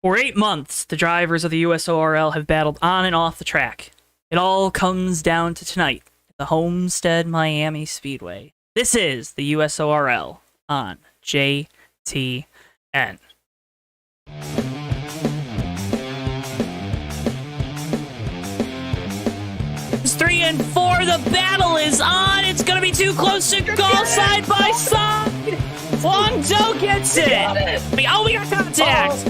For 8 months, the drivers of the USORL have battled on and off the track. It all comes down to tonight, the Homestead-Miami Speedway. This is the USORL on JTN. It's 3 and 4. The battle is on. It's going to be too close to call side by side. Long Joe gets it. We got contact.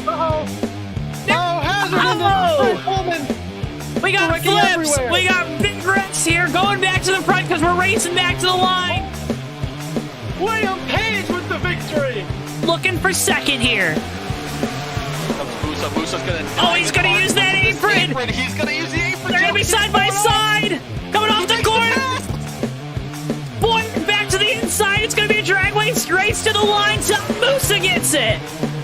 We got flips. We got big wrecks here going back to the front because we're racing back to the line. William Page with the victory. Looking for second here. He's going to use that apron. He's going to use the apron. They're going to be side by side. Coming off the corner. Boy, back to the inside. It's going to be a drag race to the line. Tom Musa gets it.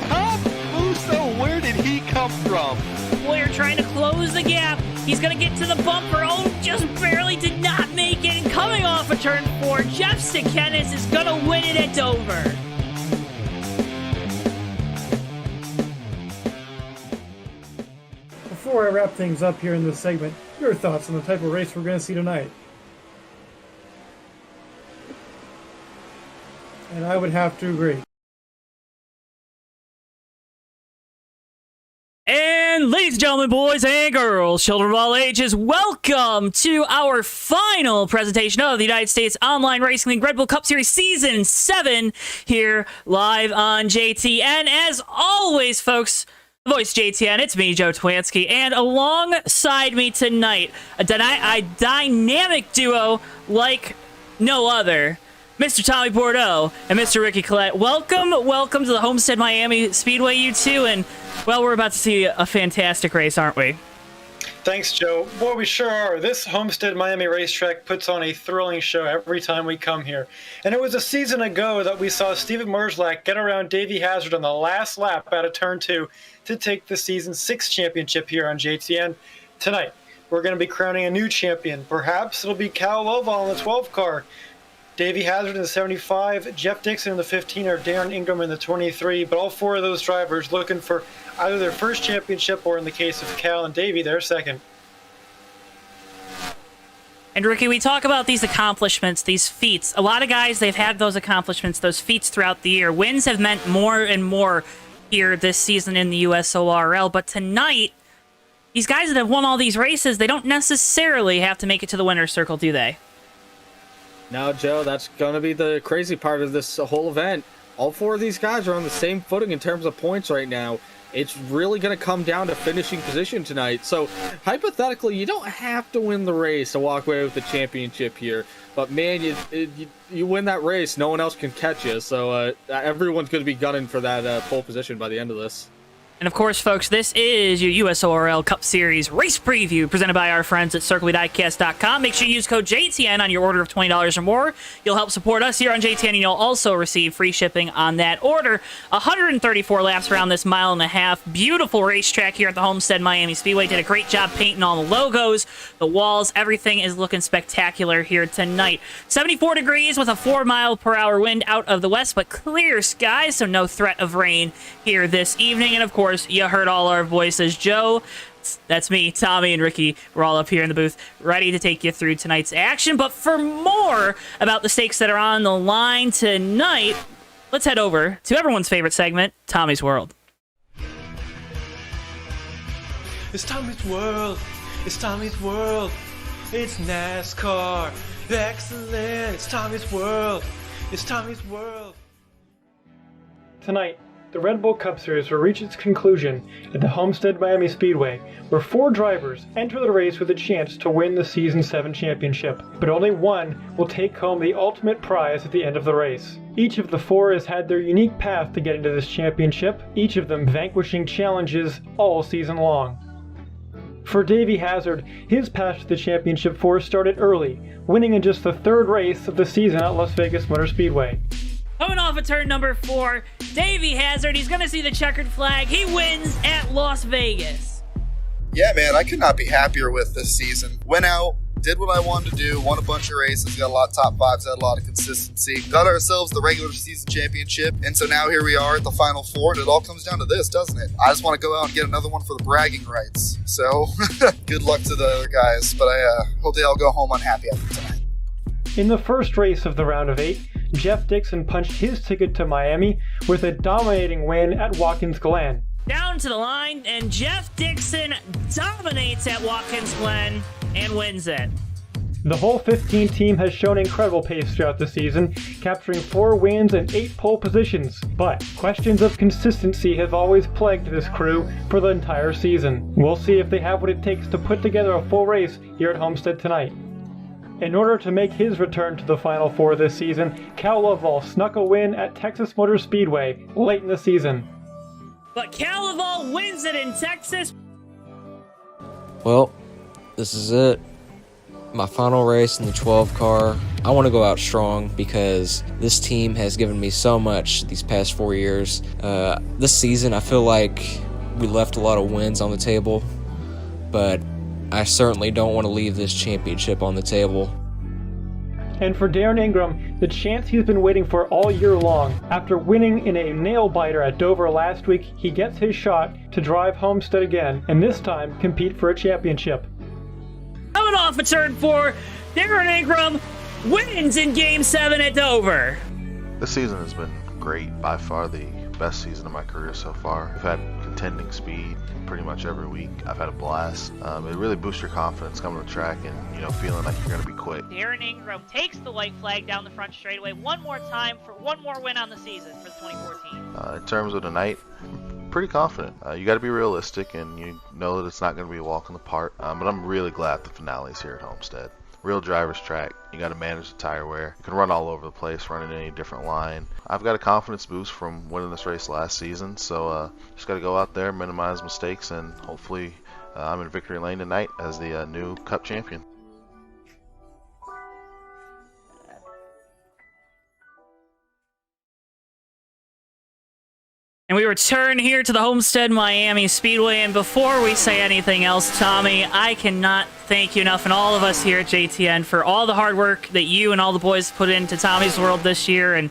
Tom Musa, where did he come from? Boyer trying to close the gap. He's going to get to the bumper. Just barely did not make it. And coming off of turn 4, Jeff Stickenis is going to win it at Dover. Before I wrap things up here in this segment, your thoughts on the type of race we're going to see tonight? And I would have to agree. And ladies and gentlemen, boys and girls, children of all ages, welcome to our final presentation of the United States Online Racing League Red Bull Cup Series Season 7 here live on JTN. As always, folks, the voice JTN, it's me, Joe Twansky, and alongside me tonight, a dynamic duo like no other, Mr. Tommy Bordeaux and Mr. Ricky Collette. Welcome to the Homestead-Miami Speedway, you two, and, well, we're about to see a fantastic race, aren't we? Thanks, Joe. Boy, we sure are. This Homestead-Miami racetrack puts on a thrilling show every time we come here. And it was a season ago that we saw Steven Merzlak get around Davey Hazard on the last lap out of Turn 2 to take the Season 6 championship here on JTN. Tonight, we're going to be crowning a new champion. Perhaps it'll be Cal Loval in the 12 car. Davey Hazard in the 75, Jeff Dixon in the 15, or Darren Ingram in the 23, but all 4 of those drivers looking for either their first championship or, in the case of Cal and Davey, their second. And Ricky, we talk about these accomplishments, these feats. A lot of guys, they've had those accomplishments, those feats throughout the year. Wins have meant more and more here this season in the USORL, but tonight, these guys that have won all these races, they don't necessarily have to make it to the winner's circle, do they? No, Joe, that's going to be the crazy part of this whole event. All 4 of these guys are on the same footing in terms of points right now. It's really going to come down to finishing position tonight. So, hypothetically, you don't have to win the race to walk away with the championship here. But, man, you win that race, no one else can catch you. So, everyone's going to be gunning for that pole position by the end of this. And of course, folks, this is your USORL Cup Series race preview presented by our friends at CircuitDiecast.com. Make sure you use code JTN on your order of $20 or more. You'll help support us here on JTN, and you'll also receive free shipping on that order. 134 laps around this 1.5 mile. Beautiful racetrack here at the Homestead-Miami Speedway. Did a great job painting all the logos, the walls. Everything is looking spectacular here tonight. 74 degrees with a 4-mile-per-hour wind out of the west, but clear skies, so no threat of rain here this evening. And of course, you heard all our voices. Joe, that's me, Tommy, and Ricky. We're all up here in the booth, ready to take you through tonight's action. But for more about the stakes that are on the line tonight, let's head over to everyone's favorite segment, Tommy's World. It's Tommy's World. It's Tommy's World. It's NASCAR. Excellent. It's Tommy's World. It's Tommy's World. Tonight, the Red Bull Cup Series will reach its conclusion at the Homestead-Miami Speedway, where 4 drivers enter the race with a chance to win the Season 7 championship. But only one will take home the ultimate prize at the end of the race. Each of the 4 has had their unique path to get into this championship, each of them vanquishing challenges all season long. For Davey Hazard, his path to the championship 4 started early, winning in just the 3rd race of the season at Las Vegas Motor Speedway. Coming off of turn number 4, Davey Hazard, he's going to see the checkered flag. He wins at Las Vegas. Yeah, man, I could not be happier with this season. Went out, did what I wanted to do, won a bunch of races, got a lot of top 5s, had a lot of consistency. Got ourselves the regular season championship, and so now here we are at the Final Four, and it all comes down to this, doesn't it? I just want to go out and get another one for the bragging rights. So, good luck to the other guys, but I hope they all go home unhappy after tonight. In the first race of the round of 8, Jeff Dixon punched his ticket to Miami with a dominating win at Watkins Glen. Down to the line, and Jeff Dixon dominates at Watkins Glen and wins it. The whole 15 team has shown incredible pace throughout the season, capturing 4 wins and 8 pole positions. But questions of consistency have always plagued this crew for the entire season. We'll see if they have what it takes to put together a full race here at Homestead tonight. In order to make his return to the Final Four this season, Cal Lovell snuck a win at Texas Motor Speedway late in the season. But Cal Lovell wins it in Texas. Well, this is it. My final race in the 12 car. I want to go out strong because this team has given me so much these past 4 years. This season, I feel like we left a lot of wins on the table, but I certainly don't want to leave this championship on the table. And for Darren Ingram, the chance he's been waiting for all year long. After winning in a nail-biter at Dover last week, he gets his shot to drive Homestead again, and this time compete for a championship. Coming off a turn 4, Darren Ingram wins in Game 7 at Dover. This season has been great, by far the best season of my career so far. We've had contending speed pretty much every week. I've had a blast. It really boosts your confidence coming to the track and, feeling like you're going to be quick. Darren Ingram takes the white flag down the front straightaway one more time for one more win on the season for 2014. In terms of tonight, pretty confident. You got to be realistic, and you know that it's not going to be a walk in the park. But I'm really glad the finale is here at Homestead. Real driver's track. You got to manage the tire wear. You can run all over the place, running any different line. I've got a confidence boost from winning this race last season, so just got to go out there, minimize mistakes, and hopefully I'm in victory lane tonight as the new Cup champion. And we return here to the Homestead-Miami Speedway, and before we say anything else, Tommy, I cannot thank you enough, and all of us here at JTN, for all the hard work that you and all the boys put into Tommy's World this year, and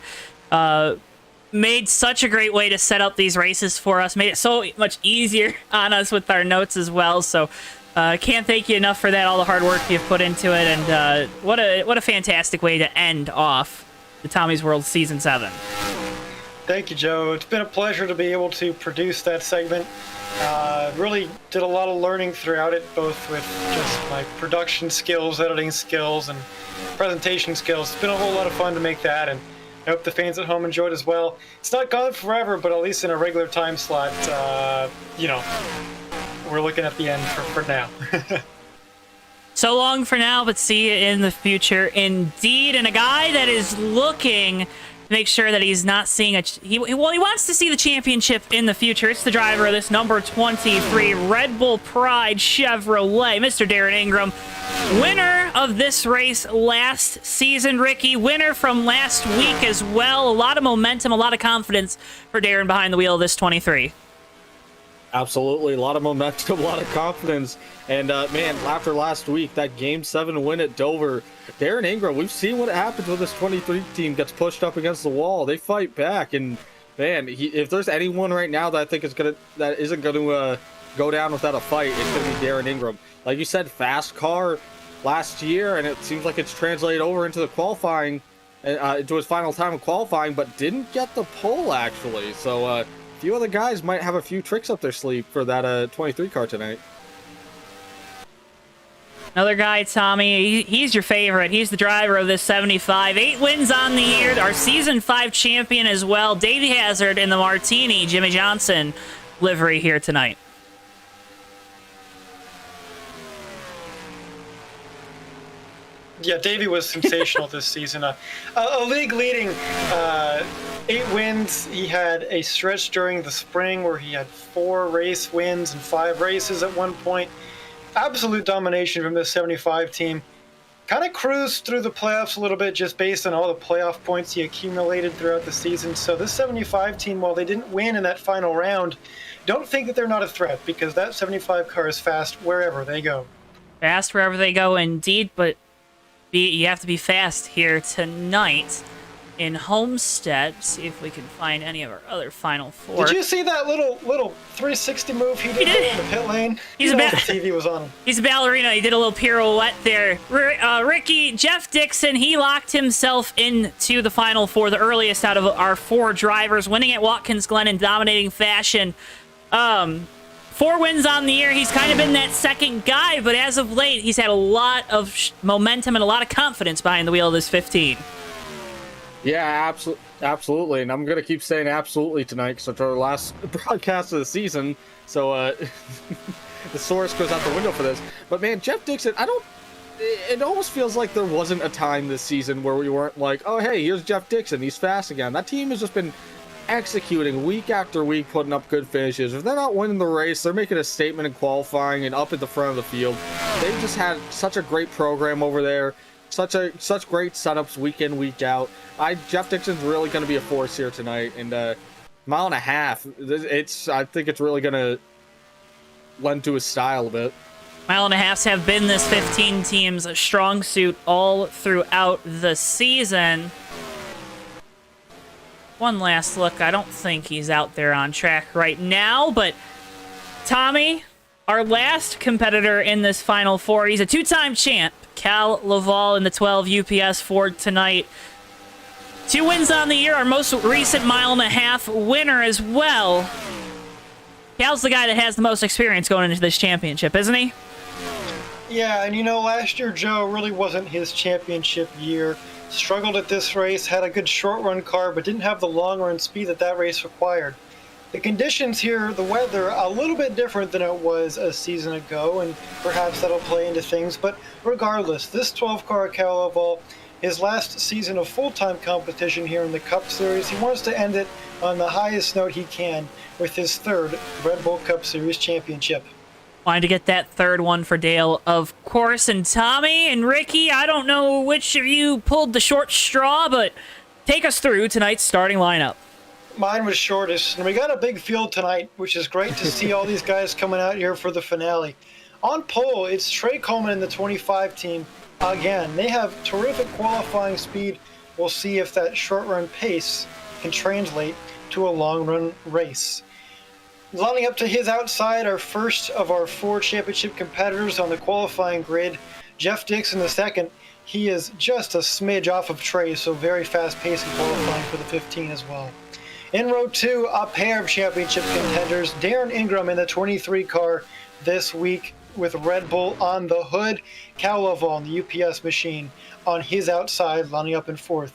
made such a great way to set up these races for us, made it so much easier on us with our notes as well, so can't thank you enough for that, all the hard work you've put into it, and what a fantastic way to end off the Tommy's World Season 7. Thank you, Joe. It's been a pleasure to be able to produce that segment. Really did a lot of learning throughout it, both with just my production skills, editing skills, and presentation skills. It's been a whole lot of fun to make that, and I hope the fans at home enjoyed as well. It's not gone forever, but at least in a regular time slot, we're looking at the end for now. So long for now, but see you in the future indeed. And a guy that is looking make sure that he's not seeing he wants to see the championship in the future. It's the driver of this number 23 Red Bull Pride Chevrolet, Mr. Darren Ingram, winner of this race last season. Ricky, winner from last week as well. A lot of momentum, a lot of confidence for Darren behind the wheel of this 23. Absolutely, a lot of momentum, a lot of confidence, and man, after last week, that Game 7 win at Dover, Darren Ingram, we've seen what happens when this 23 team gets pushed up against the wall. They fight back, and man, if there's anyone right now that I think that isn't going to go down without a fight, it's going to be Darren Ingram. Like you said, fast car last year, and it seems like it's translated over into the qualifying, into his final time of qualifying, but didn't get the pole actually. So. Few other guys might have a few tricks up their sleeve for that 23 car tonight. Another guy, Tommy, he's your favorite. He's the driver of this 75. 8 wins on the year. Our Season 5 champion as well. Davey Hazard in the Martini Jimmy Johnson livery here tonight. Yeah, Davey was sensational this season. A league-leading 8 wins. He had a stretch during the spring where he had 4 race wins and 5 races at one point. Absolute domination from this 75 team. Kind of cruised through the playoffs a little bit just based on all the playoff points he accumulated throughout the season. So this 75 team, while they didn't win in that final round, don't think that they're not a threat, because that 75 car is fast wherever they go. Fast wherever they go, indeed, but you have to be fast here tonight in Homestead. See if we can find any of our other Final Four. Did you see that little 360 move he did in the pit lane? He's the a TV was on him. He's a ballerina. He did a little pirouette there. Ricky, Jeff Dixon, he locked himself into the Final Four, the earliest out of our 4 drivers, winning at Watkins Glen in dominating fashion. 4 wins on the year. He's kind of been that second guy, but as of late, he's had a lot of momentum and a lot of confidence behind the wheel of this 15. Yeah, absolutely. And I'm going to keep saying absolutely tonight because it's our last broadcast of the season. So the source goes out the window for this. But man, Jeff Dixon, it almost feels like there wasn't a time this season where we weren't like, oh, hey, here's Jeff Dixon. He's fast again. That team has just been executing week after week, putting up good finishes. If they're not winning the race, they're making a statement in qualifying and up at the front of the field. They've just had such a great program over there. Such great setups week in, week out. Jeff Dixon's really going to be a force here tonight, and mile and a half. I think it's really going to lend to his style a bit. Mile and a halves have been this 15 team's strong suit all throughout the season. One last look. I don't think he's out there on track right now, but Tommy, our last competitor in this Final Four, he's a 2-time champ. Cal Laval in the 12 UPS Ford tonight. 2 wins on the year, our most recent mile and a half winner as well. Cal's the guy that has the most experience going into this championship, isn't he? Yeah, and last year, Joe, really wasn't his championship year. Struggled at this race, had a good short-run car, but didn't have the long-run speed that race required. The conditions here, the weather, a little bit different than it was a season ago, and perhaps that'll play into things. But regardless, this 12-car Cal Laval, his last season of full-time competition here in the Cup Series, he wants to end it on the highest note he can with his 3rd Red Bull Cup Series championship. Wanted to get that 3rd one for Dale, of course. And Tommy and Ricky, I don't know which of you pulled the short straw, but take us through tonight's starting lineup. Mine was shortest, and we got a big field tonight, which is great to see all these guys coming out here for the finale. On pole, it's Trey Coleman in the 25 team. Again, they have terrific qualifying speed. We'll see if that short-run pace can translate to a long-run race. Lining up to his outside, our first of our 4 championship competitors on the qualifying grid, Jeff Dixon the second. He is just a smidge off of Trey, so very fast pace in qualifying for the 15 as well. In row 2, a pair of championship contenders, Darren Ingram in the 23 car this week with Red Bull on the hood, Cal Laval in the UPS machine on his outside, lining up in 4th.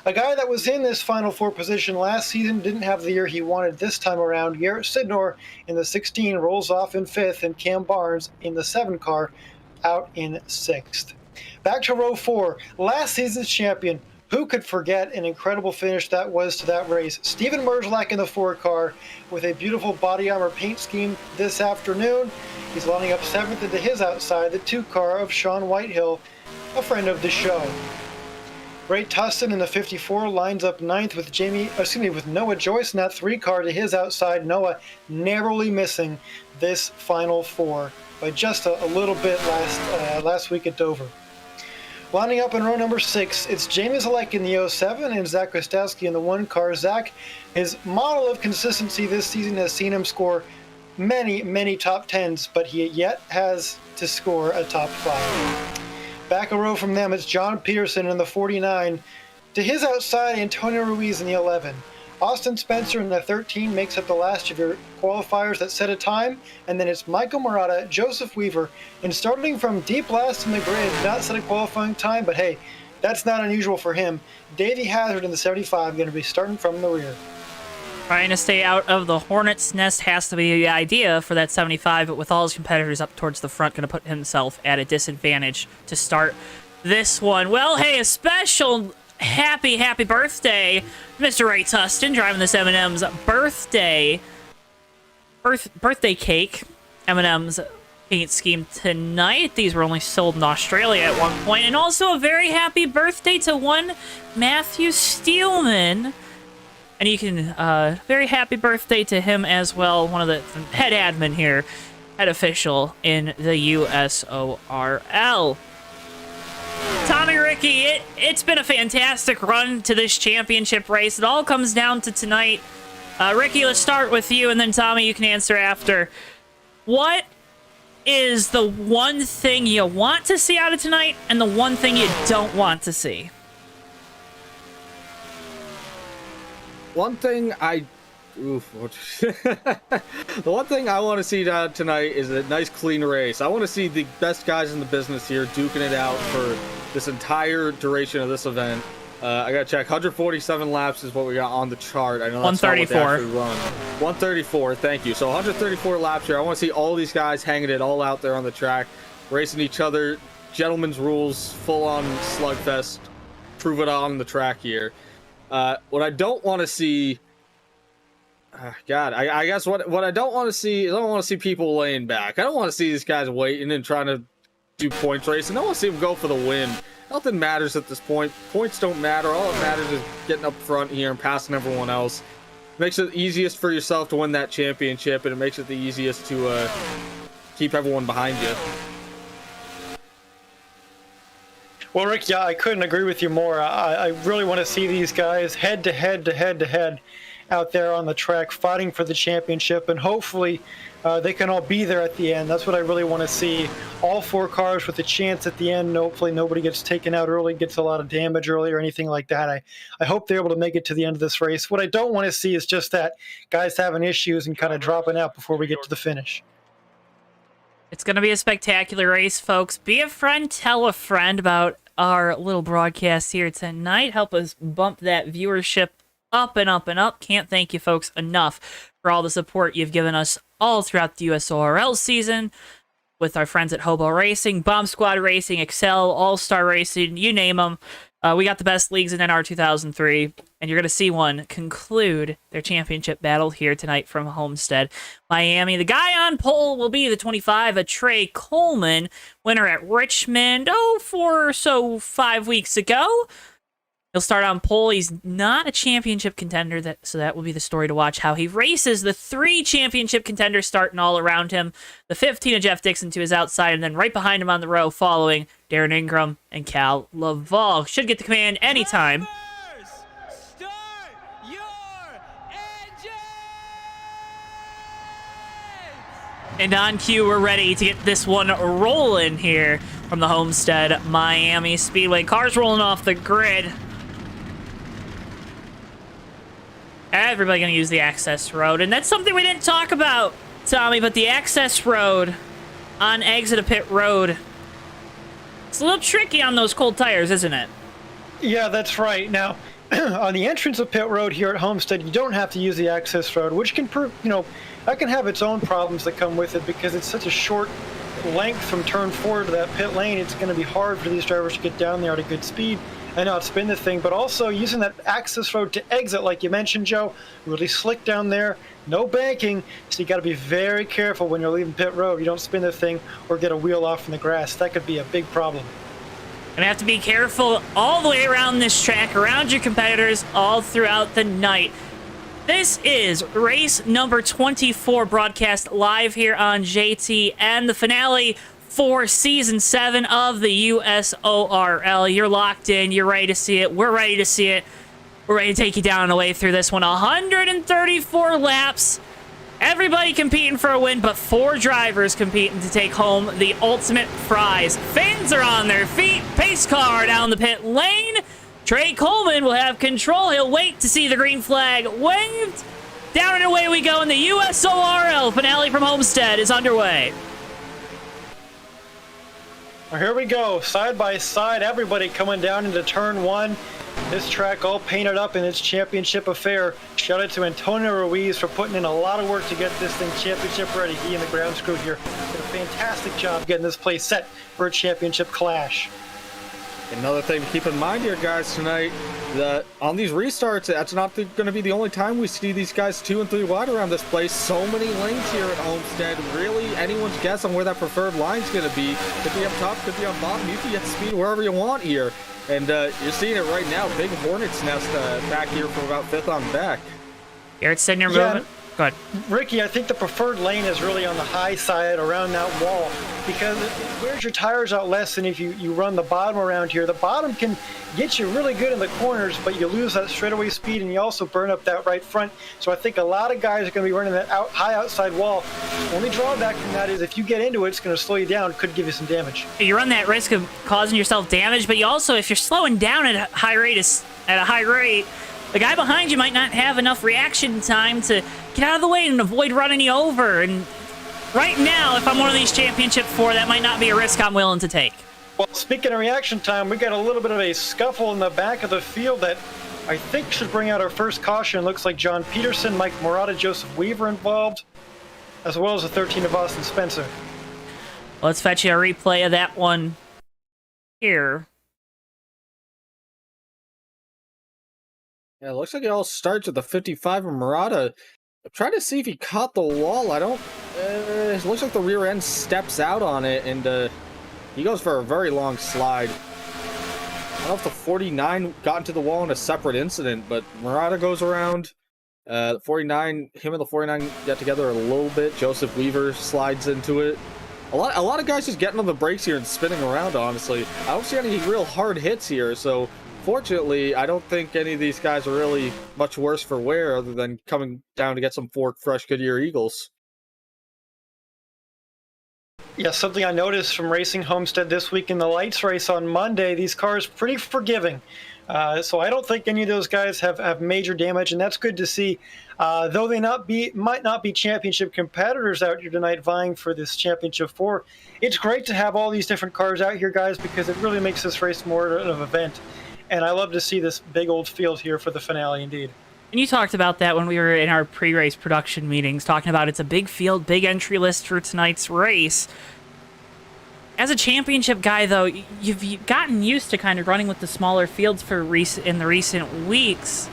A guy that was in this Final Four position last season didn't have the year he wanted this time around. Garrett Sidnor in the 16 rolls off in 5th, and Cam Barnes in the 7 car out in 6th. Back to row 4, last season's champion. Who could forget an incredible finish that was to that race? Steven Merzlak in the 4 car with a beautiful body armor paint scheme this afternoon. He's lining up 7th into his outside, the 2 car of Sean Whitehill, a friend of the show. Ray Tustin in the 54 lines up 9th with Noah Joyce in that 3 car to his outside. Noah narrowly missing this Final Four by just a little bit last week at Dover. Lining up in row number 6, it's Jamie Zalek in the 07 and Zach Kostowski in the 1 car. Zach, his model of consistency this season has seen him score many, many top 10s, but he yet has to score a top 5. Back a row from them, it's John Peterson in the 49. To his outside, Antonio Ruiz in the 11. Austin Spencer in the 13 makes up the last of your qualifiers that set a time, and then it's Michael Murata, Joseph Weaver, and starting from deep last in the grid, not set a qualifying time, but hey, that's not unusual for him. Davey Hazard in the 75 going to be starting from the rear. Trying to stay out of the hornet's nest has to be the idea for that 75, but with all his competitors up towards the front, going to put himself at a disadvantage to start this one. Well, hey, a special happy birthday, Mr. Ray Tustin, driving this M&M's birthday cake. M&M's paint scheme tonight. These were only sold in Australia at one point. And also a very happy birthday to one Matthew Steelman. And you can, very happy birthday to him as well. One of the head admin here, head official in the USORL. Tommy, Ricky, it's been a fantastic run to this championship race. It all comes down to tonight. Ricky, let's start with you, and then Tommy, you can answer after. What is the one thing you want to see out of tonight, and the one thing you don't want to see? One thing the one thing I want to see tonight is a nice clean race. I want to see the best guys in the business here duking it out for this entire duration of this event. I gotta check. 147 laps is what we got on the chart. I know that's 134. Not what they actually run. 134. Thank you. So 134 laps here. I want to see all these guys hanging it all out there on the track, racing each other. Gentlemen's rules, full-on slugfest. Prove it on the track here. What I don't want to see. God, I guess what I don't want to see is I don't want to see people laying back. I don't want to see these guys waiting and trying to do points racing. I want to see them go for the win. Nothing matters at this point. Points don't matter. All that matters is getting up front here and passing everyone else. Makes it easiest for yourself to win that championship, and it makes it the easiest to keep everyone behind you. Well, Rick, yeah, I couldn't agree with you more. I really want to see these guys head to head out there on the track fighting for the championship, and hopefully they can all be there at the end. That's what I really want to see. All 4 cars with a chance at the end. Hopefully nobody gets taken out early, gets a lot of damage early or anything like that. I hope they're able to make it to the end of this race. What I don't want to see is just that guys having issues and kind of dropping out before we get to the finish. It's going to be a spectacular race, folks. Be a friend, tell a friend about our little broadcast here tonight. Help us bump that viewership up and up and up. Can't thank you folks enough for all the support you've given us all throughout the USORL season with our friends at Hobo Racing, Bomb Squad Racing, Excel, All-Star Racing, you name them. We got the best leagues in NR 2003, and you're going to see one conclude their championship battle here tonight from Homestead-Miami. The guy on pole will be the 25, a Trey Coleman, winner at Richmond, 4 or so 5 weeks ago. He'll start on pole. He's not a championship contender, so that will be the story to watch, how he races. The 3 championship contenders starting all around him. The 15 of Jeff Dixon to his outside, and then right behind him on the row following Darren Ingram and Cal Laval. Should get the command anytime. Start your engine! And on cue, we're ready to get this one rolling here from the Homestead-Miami Speedway. Cars rolling off the grid. Everybody going to use the access road. And that's something we didn't talk about, Tommy, but the access road on exit of pit road. It's a little tricky on those cold tires, isn't it? Yeah, that's right. Now, on the entrance of pit road here at Homestead, you don't have to use the access road, which can prove, that can have its own problems that come with it because it's such a short length from turn 4 to that pit lane. It's going to be hard for these drivers to get down there at a good speed and outspin the thing, but also using that access road to exit, like you mentioned, Joe, really slick down there, no banking, so you got to be very careful when you're leaving pit road. You don't spin the thing or get a wheel off in the grass. That could be a big problem. Gonna have to be careful all the way around this track, around your competitors, all throughout the night. This is race number 24, broadcast live here on JTN, the finale for Season 7 of the USORL. You're locked in. You're ready to see it. We're ready to see it. We're ready to take you down the way through this one. 134 laps. Everybody competing for a win, but 4 drivers competing to take home the ultimate prize. Fans are on their feet. Pace car down the pit lane. Trey Coleman will have control. He'll wait to see the green flag waved. Down and away we go, and the USORL finale from Homestead is underway. Well, here we go, side by side, everybody coming down into turn 1. This track all painted up in its championship affair. Shout out to Antonio Ruiz for putting in a lot of work to get this thing championship ready. He and the ground crew here did a fantastic job getting this place set for a championship clash. Another thing to keep in mind here, guys, tonight, that on these restarts, that's not going to be the only time we see these guys 2 and 3 wide around this place. So many lanes here at Homestead. Really, anyone's guess on where that preferred line's going to be. Could be up top, could be on bottom. You can get speed wherever you want here. And you're seeing it right now. Big Hornet's nest back here from about 5th on back. Garrett's sitting here moving. Go ahead. Ricky, I think the preferred lane is really on the high side around that wall because it wears your tires out less than if you run the bottom around here. The bottom can get you really good in the corners, but you lose that straightaway speed and you also burn up that right front. So I think a lot of guys are going to be running that high outside wall. Only drawback from that is if you get into it, it's going to slow you down, could give you some damage. You run that risk of causing yourself damage, but you also, if you're slowing down at a high rate, the guy behind you might not have enough reaction time to get out of the way and avoid running you over. And right now, if I'm one of these Championship 4, that might not be a risk I'm willing to take. Well, speaking of reaction time, we got a little bit of a scuffle in the back of the field that I think should bring out our first caution. Looks like John Peterson, Mike Murata, Joseph Weaver involved, as well as the 13 of Austin Spencer. Let's fetch you a replay of that one here. Yeah, it looks like it all starts with the 55 of Murata. I'm trying to see if he caught the wall. I don't... it looks like the rear end steps out on it, and he goes for a very long slide. I don't know if the 49 got into the wall in a separate incident, but Murata goes around. 49, him and the 49 get together a little bit. Joseph Weaver slides into it. A lot of guys just getting on the brakes here and spinning around, honestly. I don't see any real hard hits here, so... Fortunately, I don't think any of these guys are really much worse for wear other than coming down to get some fresh Goodyear Eagles. Yeah, something I noticed from racing Homestead this week in the lights race on Monday, these cars pretty forgiving. So I don't think any of those guys have major damage, and that's good to see. Though they might not be championship competitors out here tonight vying for this Championship 4, it's great to have all these different cars out here, guys, because it really makes this race more of an event. And I love to see this big old field here for the finale, indeed. And you talked about that when we were in our pre-race production meetings, talking about it's a big field, big entry list for tonight's race. As a championship guy, though, you've gotten used to kind of running with the smaller fields in the recent weeks.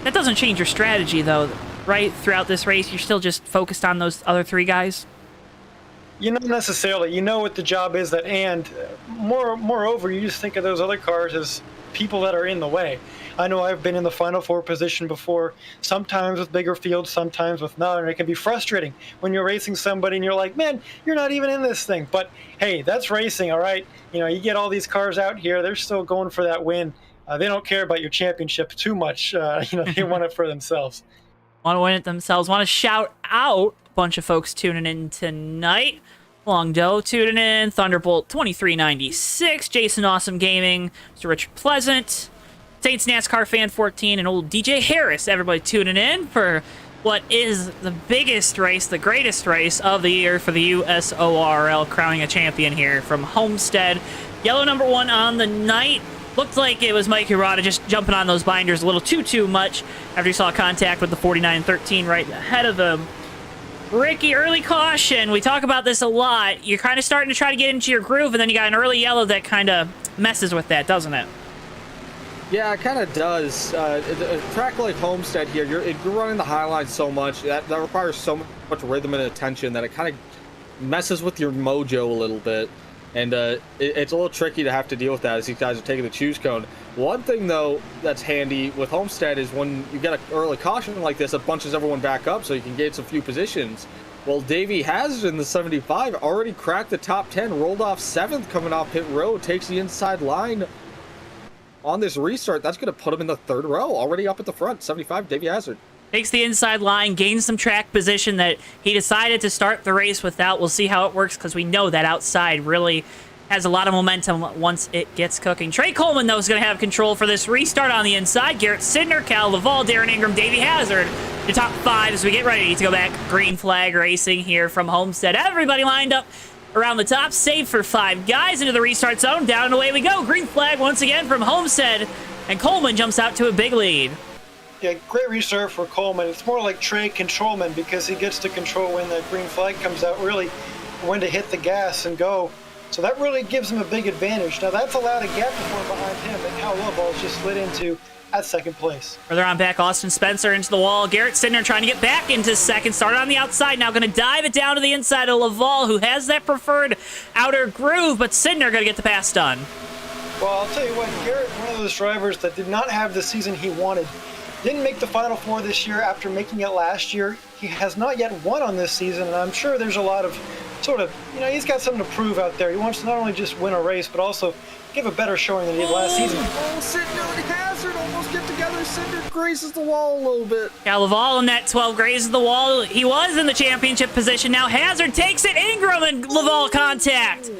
That doesn't change your strategy, though, right? Throughout this race, you're still just focused on those other 3 guys? Not necessarily. You know what the job is at hand. Moreover, you just think of those other cars as people that are in the way. I know I've been in the Final 4 position before, sometimes with bigger fields, sometimes with none, and it can be frustrating when you're racing somebody and you're like, man, you're not even in this thing. But hey, that's racing, all right? You get all these cars out here, they're still going for that win. They don't care about your championship too much. They want it for themselves. Want to win it themselves. Want to shout out a bunch of folks tuning in tonight. Long Doe tuning in, Thunderbolt 2396, Jason Awesome Gaming, Mr. Richard Pleasant, Saints NASCAR Fan 14, and old DJ Harris. Everybody tuning in for what is the biggest race, the greatest race of the year for the USORL, crowning a champion here from Homestead. Yellow number 1 on the night. Looked like it was Mike Hirata just jumping on those binders a little too much after he saw contact with the 49-13 right ahead of him. Ricky, early caution. We talk about this a lot. You're kind of starting to try to get into your groove, and then you got an early yellow that kind of messes with that, doesn't it? Yeah, it kind of does. A track like Homestead here, you're running the high line so much, that requires so much rhythm and attention that it kind of messes with your mojo a little bit. And it's a little tricky to have to deal with that as these guys are taking the choose cone. One thing, though, that's handy with Homestead is when you get an early caution like this, it bunches everyone back up so you can gain some few positions. Well, Davey Hazard in the 75 already cracked the top 10, rolled off 7th coming off pit road, takes the inside line on this restart. That's going to put him in the 3rd row, already up at the front. 75, Davey Hazard. Takes the inside line, gains some track position that he decided to start the race without. We'll see how it works because we know that outside really has a lot of momentum once it gets cooking. Trey Coleman, though, is going to have control for this restart on the inside. Garrett Sidner, Cal Laval, Darren Ingram, Davey Hazard, the top 5 as we get ready to go back. Green flag racing here from Homestead. Everybody lined up around the top, save for 5 guys into the restart zone. Down and away we go. Green flag once again from Homestead, and Coleman jumps out to a big lead. Yeah, great restart for Coleman. It's more like Trey Controlman because he gets to control when the green flag comes out, really when to hit the gas and go. So that really gives him a big advantage. Now that's allowed a gap to form behind him, and Cal Lovell's just slid into at 2nd place. Further on back, Austin Spencer into the wall. Garrett Sidner trying to get back into 2nd. Started on the outside, now going to dive it down to the inside of Laval, who has that preferred outer groove, but Sidner going to get the pass done. Well, I'll tell you what, Garrett, one of those drivers that did not have the season he wanted. didn't make the Final Four this year after making it last year. He has not yet won on this season, and I'm sure there's a lot of sort of, he's got something to prove out there. He wants to not only just win a race, but also give a better showing than he did last season. Oh, Cinder and Hazard almost get together. Cinder grazes the wall a little bit. Yeah, Laval in that 12 grazes the wall. He was in the championship position. Now Hazard takes it. Ingram and Laval contact.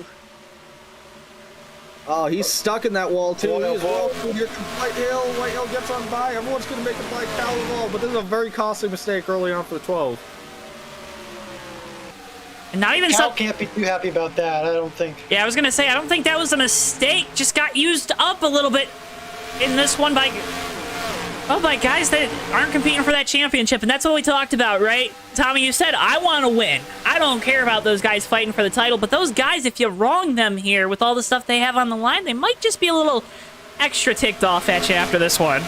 Oh, he's stuck in that wall, too. He is well through here. White Hill gets on by. Everyone's going to make it by Cal Laval, but this is a very costly mistake early on for the 12. And not even Cal can't be too happy about that, I don't think. Yeah, I was going to say, I don't think that was a mistake. Just got used up a little bit in this one by guys that aren't competing for that championship. And that's what we talked about, right? Tommy, you said, I want to win. I don't care about those guys fighting for the title. But those guys, if you wrong them here with all the stuff they have on the line, they might just be a little extra ticked off at you after this one.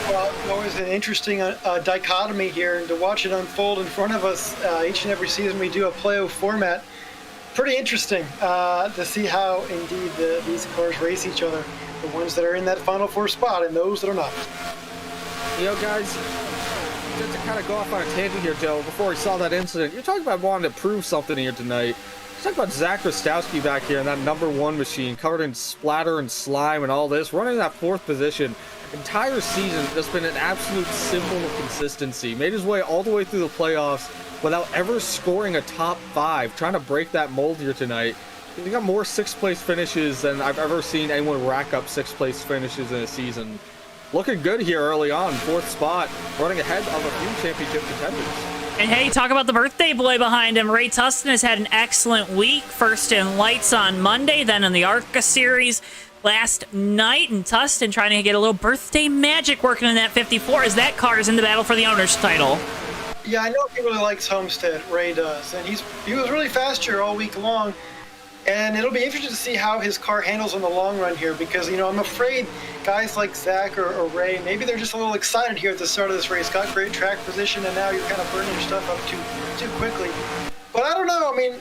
Well, always an interesting dichotomy here, and to watch it unfold in front of us each and every season we do a playoff format. Pretty interesting to see how indeed these cars race each other. The ones that are in that Final Four spot and those that are not. Guys, just to kind of go off on a tangent here, Joe, before we saw that incident, you're talking about wanting to prove something here tonight. Let's talk about Zach Rostowski back here in that #1 machine, covered in splatter and slime and all this, running that 4th position. Entire season just been an absolute symbol of consistency. Made his way all the way through the playoffs without ever scoring a top 5, trying to break that mold here tonight. He got more 6th place finishes than I've ever seen anyone rack up 6th place finishes in a season. Looking good here early on, 4th spot, running ahead of a few championship contenders. And hey, talk about the birthday boy behind him. Ray Tustin has had an excellent week. First in lights on Monday, then in the ARCA series last night. And Tustin trying to get a little birthday magic working in that 54 as that car is in the battle for the owner's title. Yeah, I know he really likes Homestead, Ray does. And he was really fast here all week long. And it'll be interesting to see how his car handles in the long run here because, I'm afraid guys like Zach or Ray, maybe they're just a little excited here at the start of this race. Got great track position, and now you're kind of burning your stuff up too quickly. But I don't know. I mean,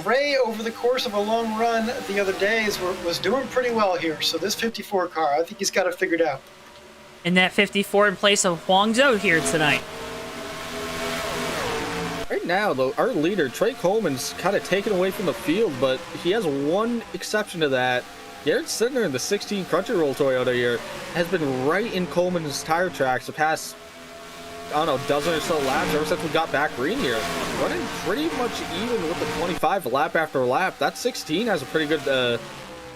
Ray, over the course of a long run the other days, was doing pretty well here. So this 54 car, I think he's got it figured out. And that 54 in place of Huang Zhou here tonight. Right now, though, our leader, Trey Coleman's kind of taken away from the field, but he has one exception to that. Garrett Sidner in the 16 Crunchyroll Toyota here has been right in Coleman's tire tracks the past, I don't know, dozen or so laps ever since we got back green here. Running pretty much even with the 25 lap after lap. That 16 has a pretty good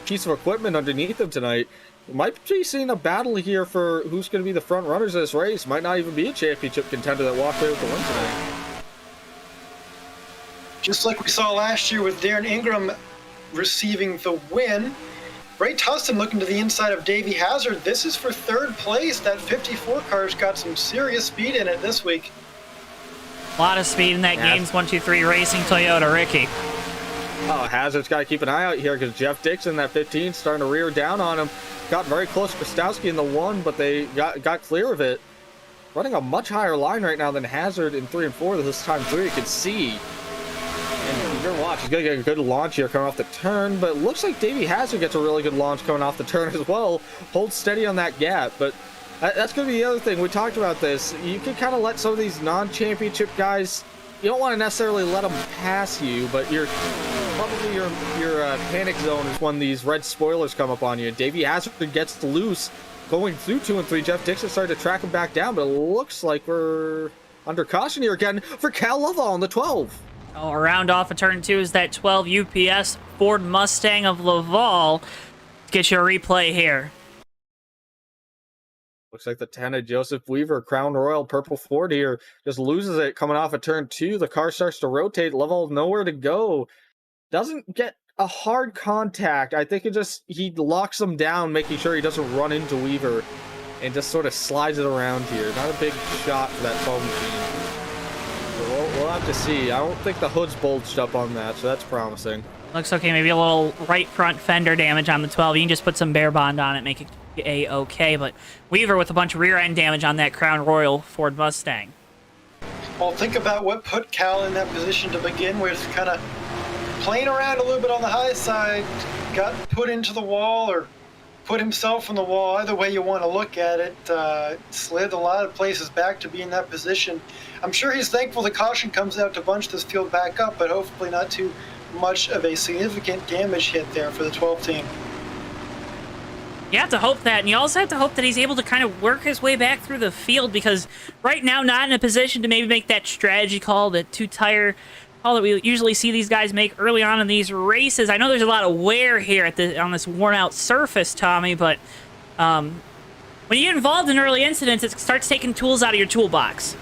piece of equipment underneath him tonight. We might be seeing a battle here for who's going to be the front runners of this race. Might not even be a championship contender that walked away with the win tonight. Just like we saw last year with Darren Ingram receiving the win, Ray Tustin looking to the inside of Davey Hazard. This is for 3rd place. That 54 car's got some serious speed in it this week. A lot of speed in that Games 123 Racing Toyota, Ricky. Oh, Hazard's got to keep an eye out here because Jeff Dixon, that 15, starting to rear down on him. Got very close to Krastowski in the 1, but they got clear of it. Running a much higher line right now than Hazard in 3 and 4. This time 3, you can see. And you're watch. He's going to get a good launch here coming off the turn, but it looks like Davey Hazard gets a really good launch coming off the turn as well. Hold steady on that gap, but that's going to be the other thing. We talked about this. You can kind of let some of these non-championship guys, you don't want to necessarily let them pass you, but your panic zone is when these red spoilers come up on you. Davey Hazard gets loose going through 2 and 3. Jeff Dixon started to track him back down, but it looks like we're under caution here again for Cal Lovell on the 12. Oh, around off of turn 2 is that 12 UPS Ford Mustang of Laval. Get you a replay here. Looks like the 10 of Joseph Weaver, Crown Royal Purple Ford here, just loses it coming off of turn 2. The car starts to rotate. Laval nowhere to go. Doesn't get a hard contact. I think he locks him down, making sure he doesn't run into Weaver, and just sort of slides it around here. Not a big shot for that 12 machine. We'll have to see. I don't think the hood's bulged up on that, so that's promising. Looks okay. Maybe a little right front fender damage on the 12. You can just put some bare bond on it, make it a-okay. But Weaver with a bunch of rear end damage on that Crown Royal Ford Mustang. Well, think about what put Cal in that position to begin with. Kind of playing around a little bit on the high side, got put into the wall or put himself on the wall. Either way you want to look at it, slid a lot of places back to be in that position. I'm sure he's thankful the caution comes out to bunch this field back up, but hopefully not too much of a significant damage hit there for the 12 team. You have to hope that, and you also have to hope that he's able to kind of work his way back through the field, because right now not in a position to maybe make that strategy call, that two-tire call that we usually see these guys make early on in these races. I know there's a lot of wear here on this worn-out surface, Tommy, but when you get involved in early incidents, it starts taking tools out of your toolbox.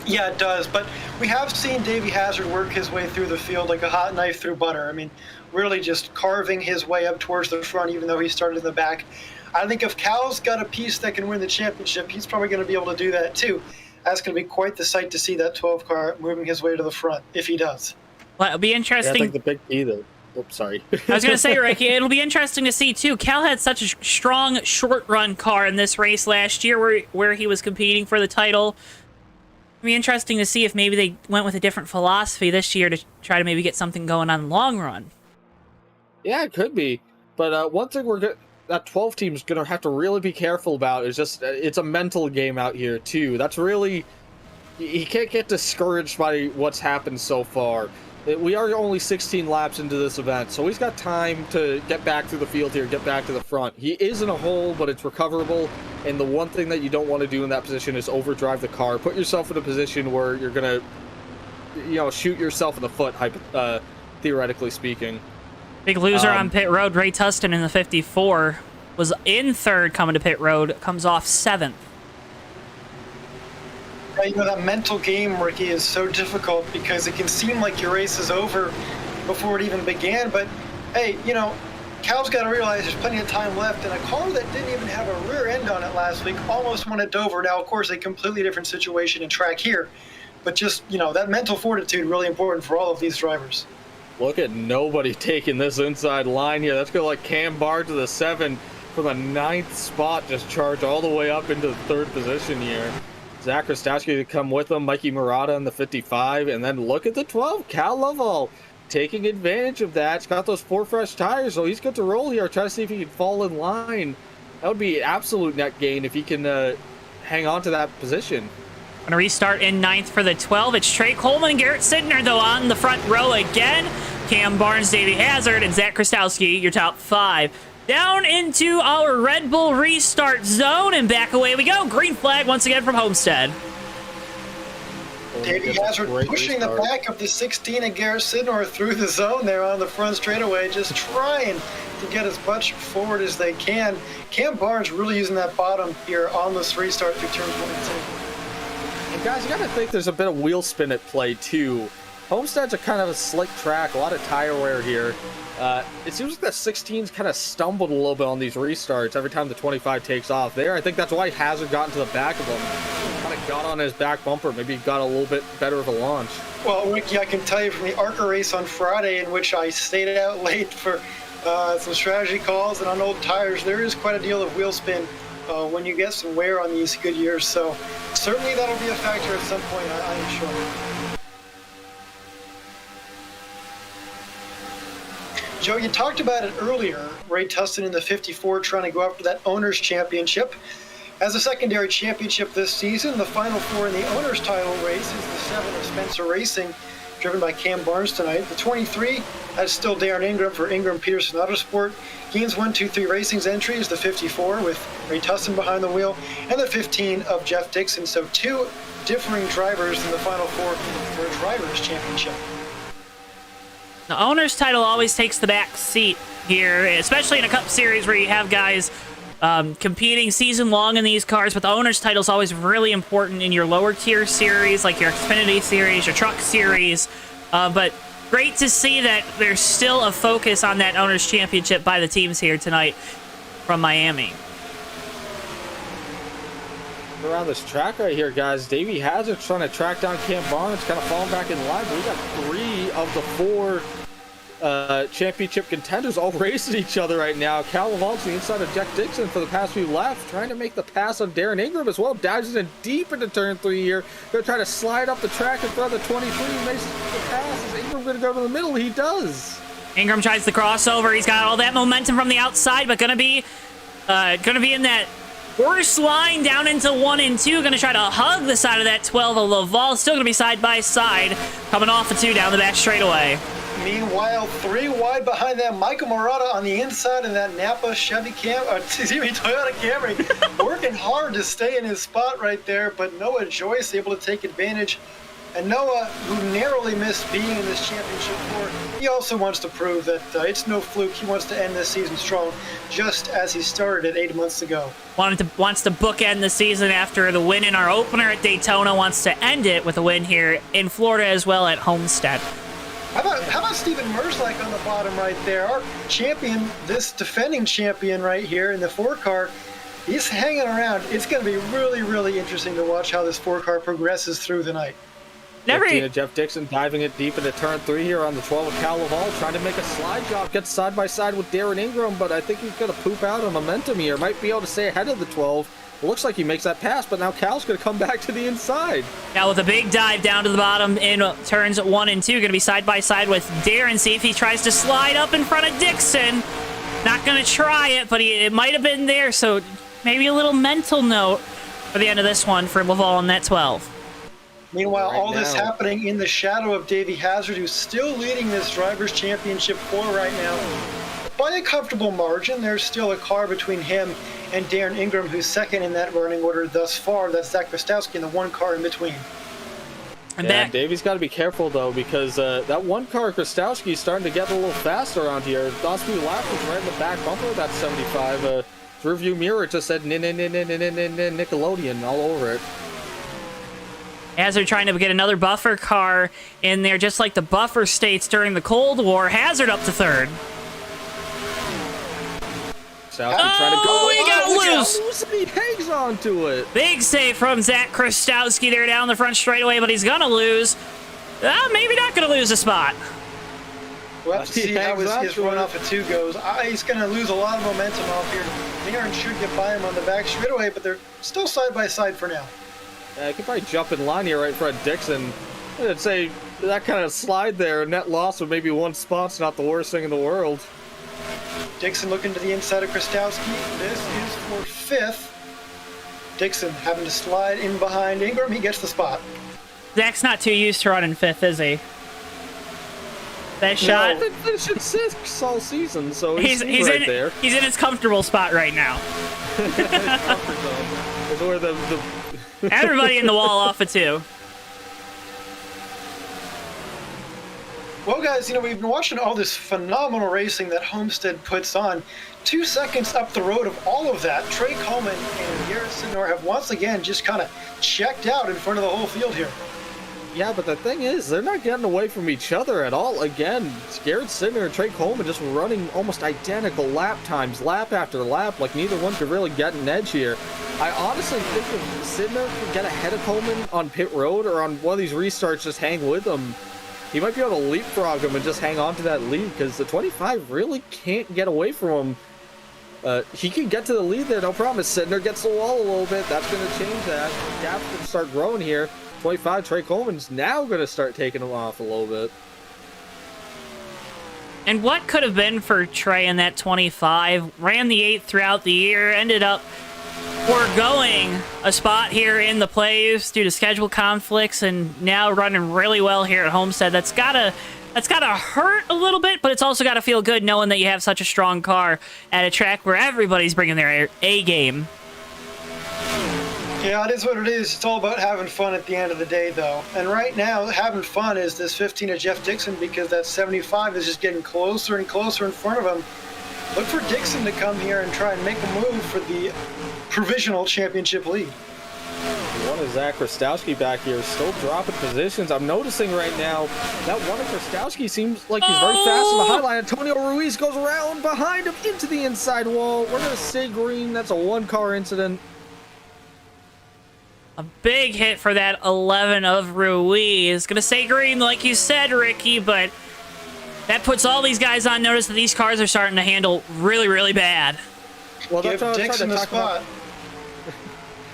Yeah, it does, but we have seen Davey Hazard work his way through the field like a hot knife through butter. I mean, really just carving his way up towards the front, even though he started in the back. I think if Cal's got a piece that can win the championship, he's probably going to be able to do that too. That's going to be quite the sight to see that 12 car moving his way to the front, if he does. Well, it'll be interesting. Yeah, I think the big key, though. Oops, sorry. I was going to say, Ricky, it'll be interesting to see, too. Cal had such a strong short-run car in this race last year where he was competing for the title. It'll be interesting to see if maybe they went with a different philosophy this year to try to maybe get something going on the long run. Yeah, it could be. But one thing that 12 team's going to have to really be careful about is just, it's a mental game out here, too. That's really, he can't get discouraged by what's happened so far. We are only 16 laps into this event, so he's got time to get back through the field here, get back to the front. He is in a hole, but it's recoverable, and the one thing that you don't want to do in that position is overdrive the car. Put yourself in a position where you're going to, shoot yourself in the foot, theoretically speaking. Big loser on pit road, Ray Tustin in the 54 was in third coming to pit road, comes off 7th. That mental game, Ricky, is so difficult because it can seem like your race is over before it even began. But, hey, Cal's got to realize there's plenty of time left. And a car that didn't even have a rear end on it last week almost won at Dover. Now, of course, a completely different situation and track here. But just, that mental fortitude really important for all of these drivers. Look at nobody taking this inside line here. Let's go like Cam Bard to the 7 from the 9th spot, just charge all the way up into the 3rd position here. Zach Rostowski to come with him, Mikey Murata in the 55, and then look at the 12, Cal Lovell taking advantage of that. He's got those 4 fresh tires, so he's good to roll here. Try to see if he can fall in line. That would be absolute net gain if he can hang on to that position. Going to restart in 9th for the 12. It's Trey Coleman and Garrett Sidner, though, on the front row again. Cam Barnes, Davey Hazard, and Zach Krastowski, your top 5. Down into our Red Bull restart zone, and back away we go. Green flag once again from Homestead. Davey Hazard pushing the back of the 16 and Garrett Sidnor through the zone there on the front straightaway, just trying to get as much forward as they can. Cam Barnes really using that bottom here on this restart through turn 22. And guys, you got to think there's a bit of wheel spin at play too. Homestead's a kind of a slick track, a lot of tire wear here. It seems like the 16's kind of stumbled a little bit on these restarts every time the 25 takes off there. I think that's why Hazard got into the back of him. Kind of got on his back bumper, maybe got a little bit better of a launch. Well, Ricky, I can tell you from the ARCA race on Friday, in which I stayed out late for some strategy calls and on old tires, there is quite a deal of wheel spin when you get some wear on these Goodyears. So certainly that'll be a factor at some point, I am sure. Joe, you talked about it earlier. Ray Tustin in the 54 trying to go after that Owners' Championship. As a secondary championship this season, the Final 4 in the Owners' title race is the 7 of Spencer Racing, driven by Cam Barnes tonight. The 23 has still Darren Ingram for Ingram Peterson Autosport. Gaines 1, 2, 3 Racing's entry is the 54 with Ray Tustin behind the wheel, and the 15 of Jeff Dixon. So 2 differing drivers in the Final 4 for a Drivers' Championship. The owner's title always takes the back seat here, especially in a Cup Series where you have guys competing season long in these cars, but the owner's title is always really important in your lower tier series, like your Xfinity series, your Truck Series. But great to see that there's still a focus on that owner's championship by the teams here tonight from Miami. Around this track right here, guys, Davey Hazard's trying to track down Cam Barnes, kind of falling back in line. But we got 3 of the 4 championship contenders all racing each other right now. Cal Laval's the inside of Jeff Dixon for the pass few left, trying to make the pass on Darren Ingram as well. Dodges in deep into turn 3 here. They're trying to slide up the track in front of the 23. Makes the pass. Is Ingram going to go to the middle? He does. Ingram tries the crossover. He's got all that momentum from the outside, but going to be Gonna be in that worst line down into 1 and 2. Gonna try to hug the side of that 12 of Laval. Still gonna be side by side. Coming off of 2 down the back straightaway. Meanwhile, 3 wide behind that, Michael Murata on the inside in that Napa Toyota Camry, working hard to stay in his spot right there, but Noah Joyce able to take advantage. And Noah, who narrowly missed being in this championship war, he also wants to prove that it's no fluke. He wants to end this season strong, just as he started it 8 months ago. Wants to bookend the season after the win in our opener at Daytona. Wants to end it with a win here in Florida as well at Homestead. How about Steven Merzlak on the bottom right there? Our champion, this defending champion right here in the 4-car, he's hanging around. It's going to be really, really interesting to watch how this 4-car progresses through the night. Jeff Dixon diving it deep into turn 3 here on the 12 of Cal Laval, trying to make a slide job, gets side by side with Darren Ingram, but I think he's going to poop out on momentum here. Might be able to stay ahead of the 12. It looks like he makes that pass, but now Cal's going to come back to the inside. Now with a big dive down to the bottom in turns 1 and 2, going to be side by side with Darren. See if he tries to slide up in front of Dixon. Not going to try it, but it might have been there, so maybe a little mental note for the end of this one for Laval on that 12. Meanwhile, all this happening in the shadow of Davey Hazard, who's still leading this Drivers' Championship 4 right now. By a comfortable margin, there's still a car between him and Darren Ingram, who's second in that running order thus far. That's Zach Krastowski and the 1 car in between. And Davey's got to be careful, though, because that 1 car, Krastowski, is starting to get a little faster around here. Dawsby lap was right in the back bumper of that 75. Rearview mirror just said Nickelodeon all over it. As they're trying to get another buffer car in there, just like the buffer states during the Cold War. Hazard up to 3rd. He got loose. He hangs on to it. Big save from Zach Krastowski there down the front straightaway, but he's going to lose. Maybe not going to lose a spot. We'll have to see how his run off of 2 goes. He's going to lose a lot of momentum off here. Aaron should get by him on the back straightaway, but they're still side by side for now. I could probably jump in line here right in front of Dixon. I'd say that kind of slide there, net loss of maybe 1 spot's not the worst thing in the world. Dixon looking to the inside of Krastowski. This is for 5th. Dixon having to slide in behind Ingram. He gets the spot. Zach's not too used to running 5th, is he? That shot. He's been finishing 6th all season, so he's right there. He's in his comfortable spot right now. Is where the everybody in the wall off of 2. Well, guys, we've been watching all this phenomenal racing that Homestead puts on. 2 seconds up the road of all of that, Trey Coleman and Garrett Sidnor have once again just kind of checked out in front of the whole field here. Yeah, but the thing is, they're not getting away from each other at all. Again, Garrett Sidnor and Trey Coleman just running almost identical lap times, lap after lap, like neither one could really get an edge here. I honestly think if Sidnor could get ahead of Coleman on pit road or on one of these restarts, just hang with him, he might be able to leapfrog him and just hang on to that lead, because the 25 really can't get away from him. He can get to the lead there, no problem. Sidnor gets the wall a little bit. That's going to change that. The gap's going to start growing here. 25, Trey Coleman's now going to start taking him off a little bit. And what could have been for Trey in that 25? Ran the 8th throughout the year, ended up foregoing a spot here in the playoffs due to schedule conflicts, and now running really well here at Homestead. That's gotta hurt a little bit, but it's also gotta feel good knowing that you have such a strong car at a track where everybody's bringing their A game. Yeah, it is what it is. It's all about having fun at the end of the day, though. And right now, having fun is this 15 of Jeff Dixon, because that 75 is just getting closer and closer in front of him. Look for Dixon to come here and try and make a move for the provisional championship lead. One of Zach Krastowski back here still dropping positions. I'm noticing right now that one of Krastowski seems like he's very fast in the high line. Antonio Ruiz goes around behind him into the inside wall. We're going to stay green. That's a 1-car incident. A big hit for that 11 of Ruiz. Gonna stay green, like you said, Ricky, but that puts all these guys on notice that these cars are starting to handle really, really bad. Well, give Dixon the spot.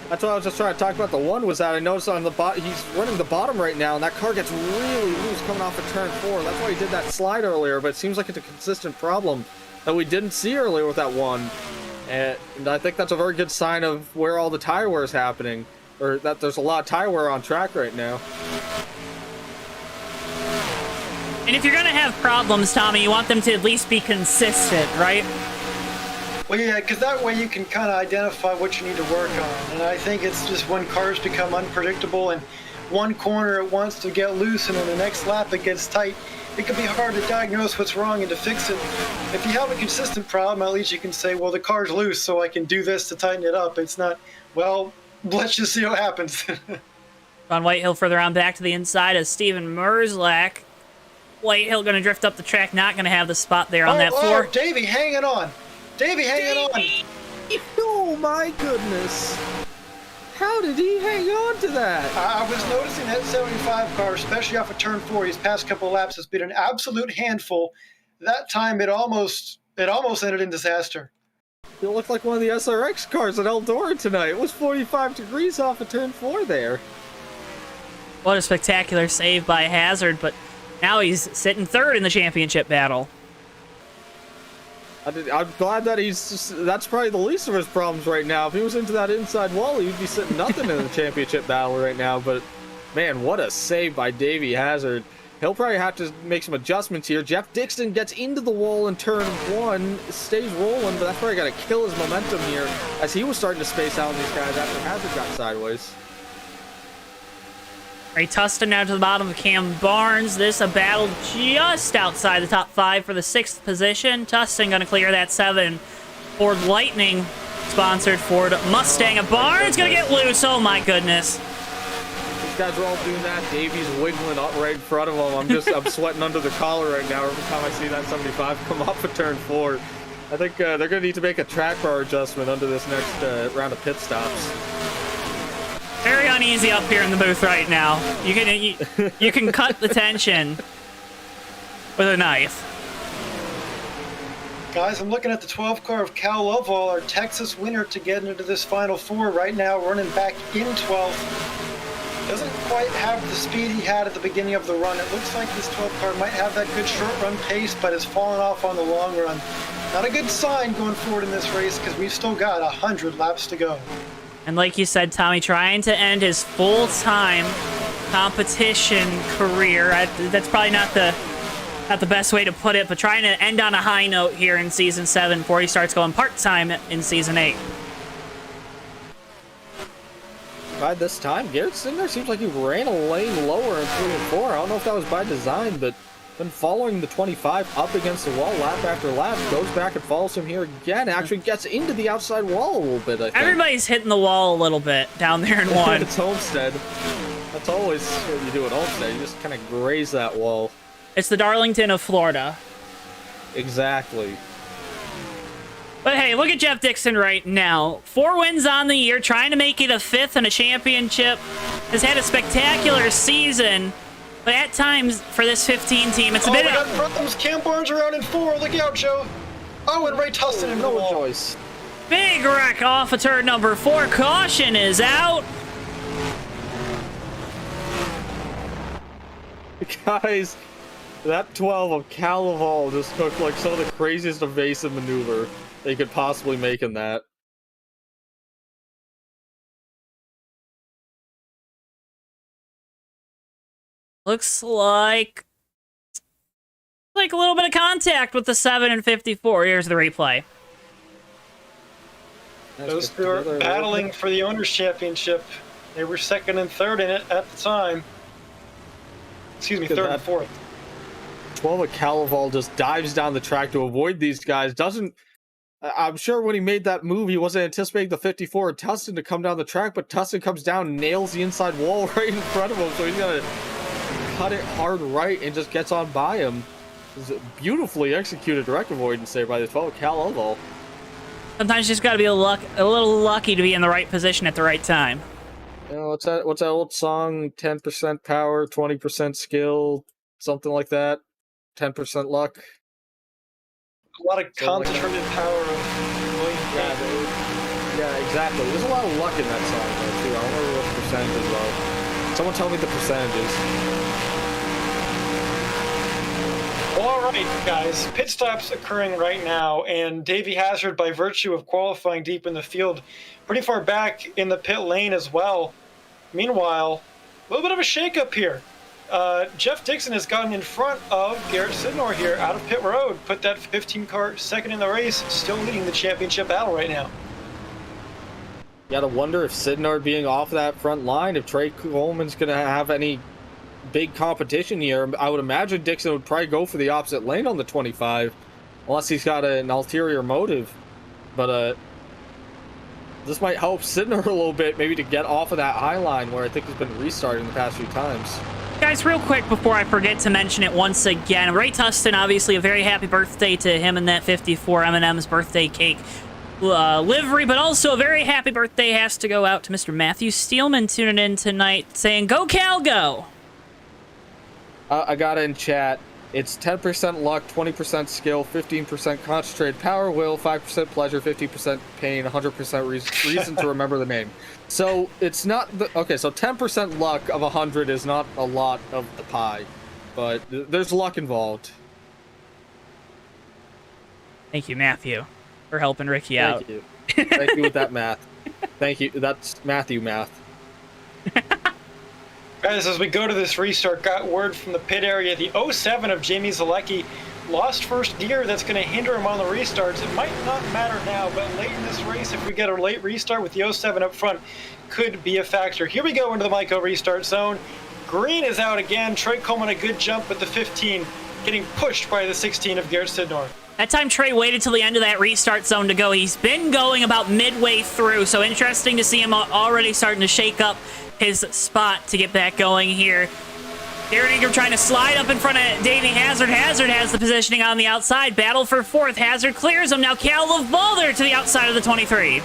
That's what I was just trying to talk about. The one was that I noticed on the bottom, he's running the bottom right now, and that car gets really loose coming off of turn 4. That's why he did that slide earlier, but it seems like it's a consistent problem that we didn't see earlier with that one. And I think that's a very good sign of where all the tire wear is happening, or that there's a lot of tire wear on track right now. And if you're going to have problems, Tommy, you want them to at least be consistent, right? Well, yeah, because that way you can kind of identify what you need to work on. And I think it's just when cars become unpredictable and one corner it wants to get loose and in the next lap it gets tight, it can be hard to diagnose what's wrong and to fix it. If you have a consistent problem, at least you can say, well, the car's loose, so I can do this to tighten it up. It's not, well, let's just see what happens. On Whitehill further on back to the inside of Steven Merzlak. Whitehill going to drift up the track, not going to have the spot there on that floor. Oh, Davey hanging on. Davey hanging on. Oh, my goodness. How did he hang on to that? I was noticing that 75 car, especially off of turn 4, his past couple of laps has been an absolute handful. That time it almost ended in disaster. It looked like one of the SRX cars at Eldora tonight. It was 45 degrees off of turn 4 there. What a spectacular save by Hazard, but now he's sitting third in the championship battle. I'm glad that that's probably the least of his problems right now. If he was into that inside wall, he'd be sitting nothing in the championship battle right now. But, man, what a save by Davey Hazard. He'll probably have to make some adjustments here. Jeff Dixon gets into the wall in turn 1, stays rolling, but that's probably got to kill his momentum here as he was starting to space out on these guys after Hazard got sideways. Ray Tustin down to the bottom of Cam Barnes. This a battle just outside the top 5 for the 6th position. Tustin going to clear that 7. Ford Lightning, sponsored Ford Mustang. And Barnes going to get loose. Oh, my goodness. These guys are all doing that. Davey's wiggling up right in front of him. I'm sweating under the collar right now every time I see that 75 come off of turn 4. I think they're going to need to make a track bar adjustment under this next round of pit stops. Very uneasy up here in the booth right now. You can cut the tension with a knife. Guys, I'm looking at the 12 car of Cal Lovell, our Texas winner to get into this Final Four right now, running back in 12th. Doesn't quite have the speed he had at the beginning of the run. It looks like this 12 car might have that good short run pace, but has fallen off on the long run. Not a good sign going forward in this race because we've still got 100 laps to go. And like you said, Tommy, trying to end his full-time competition career. That's probably not the best way to put it, but trying to end on a high note here in Season 7 before he starts going part-time in Season 8. By this time, Garrett Singer seems like he ran a lane lower in 3 and 4. I don't know if that was by design, but then following the 25 up against the wall lap after lap, goes back and follows him here again. Actually gets into the outside wall a little bit, I think. Everybody's hitting the wall a little bit down there in 1. It's Homestead. That's always what you do at Homestead. You just kind of graze that wall. It's the Darlington of Florida. Exactly. But hey, look at Jeff Dixon right now. 4 wins on the year, trying to make it a 5th in a championship. Has had a spectacular season. But at times, for this 15 team, it's a bit... we got problems. Cam Barnes around in 4. Look out, Joe. Oh, and Ray Tustin in the wall. Choice. Big wreck off of turn number 4. Caution is out. Guys, that 12 of Calaval just took like some of the craziest evasive maneuver they could possibly make in that. Looks like a little bit of contact with the 7 and 54. Here's the replay. Those two are battling for the Owners' Championship. They were 2nd and 3rd in it at the time. Excuse me, 3rd and 4th. 12 of Calaval just dives down the track to avoid these guys. I'm sure when he made that move, he wasn't anticipating the 54 and Tustin to come down the track, but Tustin comes down, nails the inside wall right in front of him, so he's got to cut it hard right and just gets on by him. It's a beautifully executed wreck avoidance there by the 12 Calaval. Sometimes you just got to be a little lucky to be in the right position at the right time. You know, what's that old song? 10% power, 20% skill, something like that. 10% luck. A lot of concentrated power of William. Yeah, exactly. There's a lot of luck in that song, though, too. I don't remember what the percentages are. Someone tell me the percentages. Well, all right, guys. Pit stops occurring right now, and Davey Hazard, by virtue of qualifying deep in the field, pretty far back in the pit lane as well. Meanwhile, a little bit of a shakeup here. Jeff Dixon has gotten in front of Garrett Sidnor here out of pit road. Put that 15 car second in the race, still leading the championship battle right now. You gotta wonder if Sidnor being off that front line, if Trey Coleman's gonna have any big competition here. I would imagine Dixon would probably go for the opposite lane on the 25, unless he's got an ulterior motive. But this might help Sidnor a little bit, maybe to get off of that high line where I think he's been restarting the past few times. Guys, real quick before I forget to mention it once again, Ray Tustin, obviously a very happy birthday to him and that 54 M&M's birthday cake livery, but also a very happy birthday has to go out to Mr. Matthew Steelman tuning in tonight saying, "Go Cal, go!" I got it in chat. It's 10% luck, 20% skill, 15% concentrated power, will, 5% pleasure, 50% pain, 100% reason to remember the name. So it's not the, okay. So 10% luck of 100 is not a lot of the pie, but there's luck involved. Thank you, Matthew, for helping Ricky out. Thank you. Thank you with that math. Thank you. That's Matthew math. Guys, as we go to this restart, got word from the pit area, the 07 of Jamie Zalecki lost first gear. That's going to hinder him on the restarts. It might not matter now, but late in this race, if we get a late restart with the 07 up front, could be a factor. Here we go into the Myco restart zone. Green is out again. Trey Coleman a good jump with the 15, getting pushed by the 16 of Garrett Sidnor. That time Trey waited till the end of that restart zone to go. He's been going about midway through, so interesting to see him already starting to shake up his spot to get back going here. Darren Ingram trying to slide up in front of Davey Hazard. Hazard has the positioning on the outside. Battle for fourth. Hazard clears him. Now Cal Love to the outside of the 23.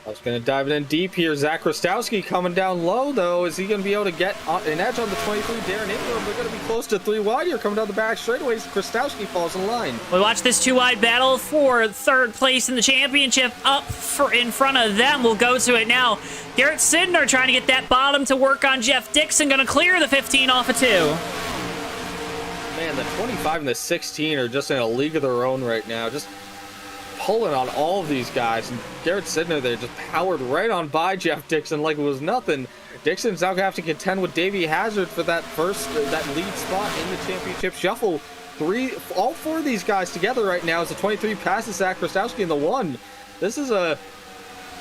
I was going to dive in deep here. Zach Krastowski coming down low, though. Is he going to be able to get an edge on the 23? Darren Ingram, they're going to be close to 3 wide here. Coming down the back straightaways, Krastowski falls in line. We watch this 2-wide battle for third place in the championship. In front of them. We'll go to it now. Garrett Sidnor trying to get that bottom to work on Jeff Dixon. Going to clear the 15 off of 2. Man, the 25 and the 16 are just in a league of their own right now. Just pulling on all of these guys, and Garrett Sidnor there just powered right on by Jeff Dixon like it was nothing. Dixon's now gonna have to contend with Davey Hazard for that lead spot in the championship shuffle. All 4 of these guys together right now as the 23 passes Zach Krastowski in the 1. This is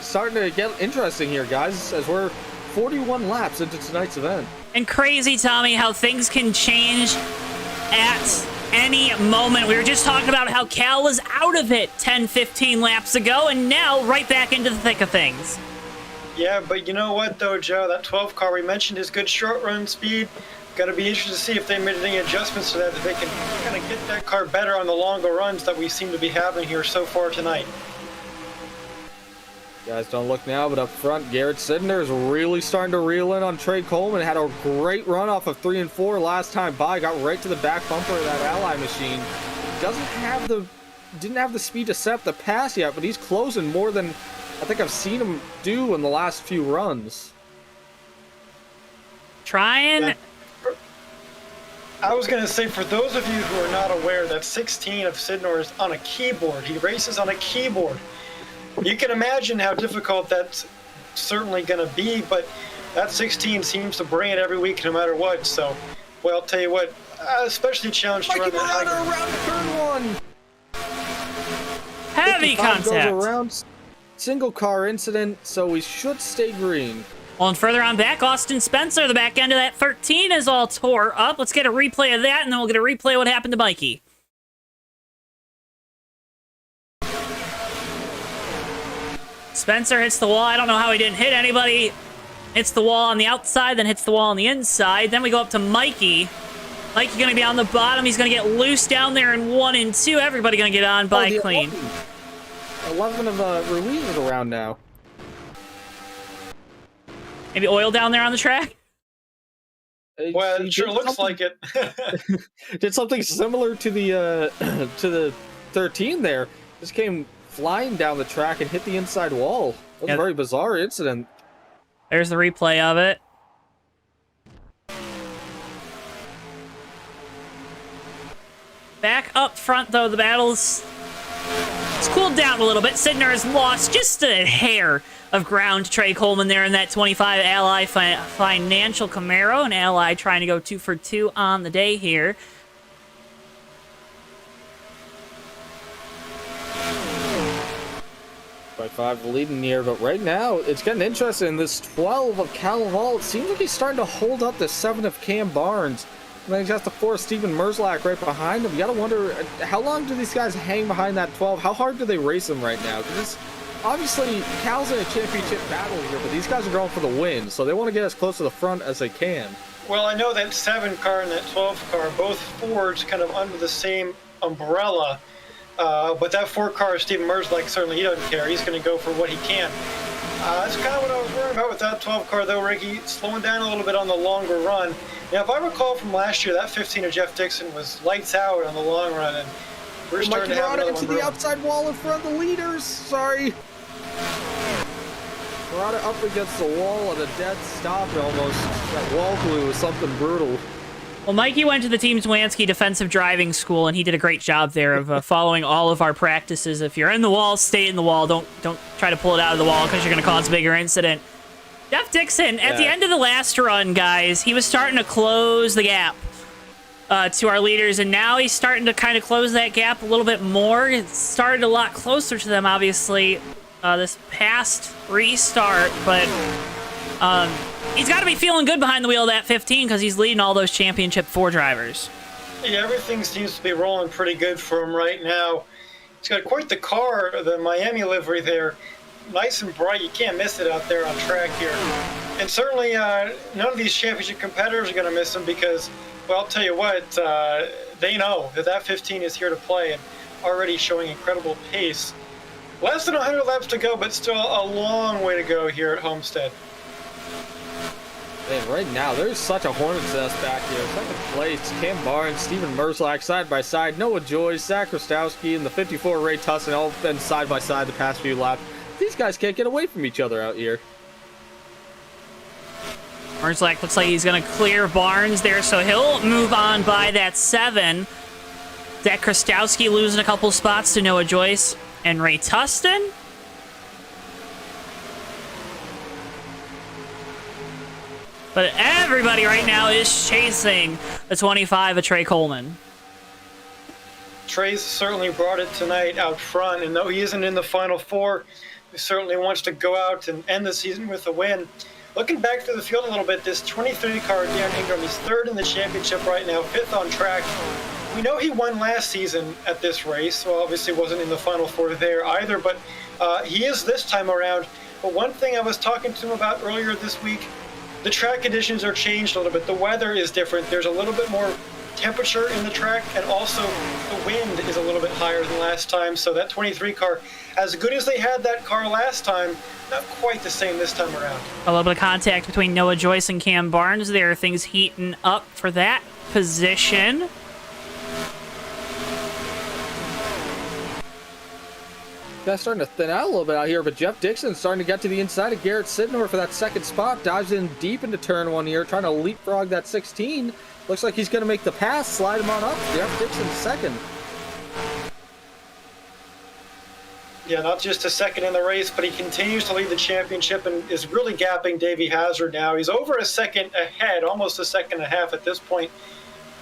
starting to get interesting here, guys, as we're 41 laps into tonight's event. And crazy, Tommy, how things can change at any moment. We were just talking about how Cal was out of it 10-15 laps ago, and now right back into the thick of things. Yeah, but you know what, though, Joe? That 12 car, we mentioned his good short run speed. Got to be interested to see if they made any adjustments to that, if they can kind of get that car better on the longer runs that we seem to be having here so far tonight. Guys, don't look now, but up front, Garrett Sidnor is really starting to reel in on Trey Coleman. Had a great run off of 3 and 4 last time by. Got right to the back bumper of that Ally machine. Didn't have the speed to set up the pass yet, but he's closing more than I think I've seen him do in the last few runs. Trying. I was going to say, for those of you who are not aware, that 16 of Sidnor is on a keyboard. He races on a keyboard. You can imagine how difficult that's certainly going to be, but that 16 seems to bring it every week no matter what. So, well, I'll tell you what, especially challenged to run that high. Around turn 1. Heavy contact. Goes around, single car incident, so we should stay green. Well, and further on back, Austin Spencer, the back end of that 13 is all tore up. Let's get a replay of that, and then we'll get a replay of what happened to Mikey. Spencer hits the wall. I don't know how he didn't hit anybody. Hits the wall on the outside, then hits the wall on the inside. Then we go up to Mikey. Mikey going to be on the bottom. He's going to get loose down there in 1 and 2. Everybody going to get on by clean. 11 of Ruiz is around now. Maybe oil down there on the track? Well, it sure looks like it. Did something similar to the 13 there. Just came flying down the track and hit the inside wall. That was a very bizarre incident. There's the replay of it. Back up front, though, the battle's it's cooled down a little bit. Sidner has lost just a hair of ground to Trey Coleman there in that 25 Ally Financial Camaro. An Ally trying to go 2 for 2 on the day here. By 5 leading here, but right now it's getting interesting. This 12 of Calaval, it seems like he's starting to hold up the 7 of Cam Barnes. And then he's got the 4 Steven Merzlak right behind him. You gotta wonder, how long do these guys hang behind that 12? How hard do they race him right now? Because obviously Cal's in a championship battle here, but these guys are going for the win, so they want to get as close to the front as they can. Well, I know that 7 car and that 12 car, both Fords kind of under the same umbrella. But that 4 car, Steven Merzlak, certainly he doesn't care. He's going to go for what he can. That's kind of what I was worried about with that 12 car, though, Ricky. Slowing down a little bit on the longer run. Now, if I recall from last year, that 15 of Jeff Dixon was lights out on the long run, and we're starting to have another one. Into the outside wall in front of the leaders. Sorry. Brought it up against the wall at a dead stop almost. That wall glue was something brutal. Well, Mikey went to the Team Zwanski Defensive Driving School, and he did a great job there of following all of our practices. If you're in the wall, stay in the wall. Don't try to pull it out of the wall because you're going to cause a bigger incident. Jeff Dixon, at the end of the last run, guys, he was starting to close the gap to our leaders, and now he's starting to kind of close that gap a little bit more. It started a lot closer to them, obviously, this past restart, but he's got to be feeling good behind the wheel of that 15 because he's leading all those Championship 4 drivers. Yeah, everything seems to be rolling pretty good for him right now. He's got quite the car, the Miami livery there. Nice and bright. You can't miss it out there on track here. And certainly none of these championship competitors are going to miss him because, well, I'll tell you what, they know that 15 is here to play and already showing incredible pace. Less than 100 laps to go, but still a long way to go here at Homestead. Man, right now, there's such a hornet's nest back here. Second place, Cam Barnes, Steven Merzlak side by side, Noah Joyce, Zach Krastowski, and the 54 Ray Tussin all been side by side the past few laps. These guys can't get away from each other out here. Merzlak looks like he's going to clear Barnes there, so he'll move on by that 7. Zach Krastowski losing a couple spots to Noah Joyce and Ray Tustin. But everybody right now is chasing the 25 of Trey Coleman. Trey's certainly brought it tonight out front, and though he isn't in the Final 4, he certainly wants to go out and end the season with a win. Looking back through the field a little bit, this 23 car, Darren Ingram, he's 3rd in the championship right now, 5th on track. We know he won last season at this race, so obviously wasn't in the Final 4 there either, but he is this time around. But one thing I was talking to him about earlier this week, the track conditions are changed a little bit. The weather is different. There's a little bit more temperature in the track, and also the wind is a little bit higher than last time. So that 23 car, as good as they had that car last time, not quite the same this time around. A little bit of contact between Noah Joyce and Cam Barnes there. Things heating up for that position. Guys starting to thin out a little bit out here, but Jeff Dixon's starting to get to the inside of Garrett Sidnor for that second spot. Dives in deep into turn 1 here, trying to leapfrog that 16. Looks like he's going to make the pass, slide him on up. Jeff Dixon second. Yeah, not just a second in the race, but he continues to lead the championship and is really gapping Davey Hazard now. He's over a second ahead, almost a second and a half at this point,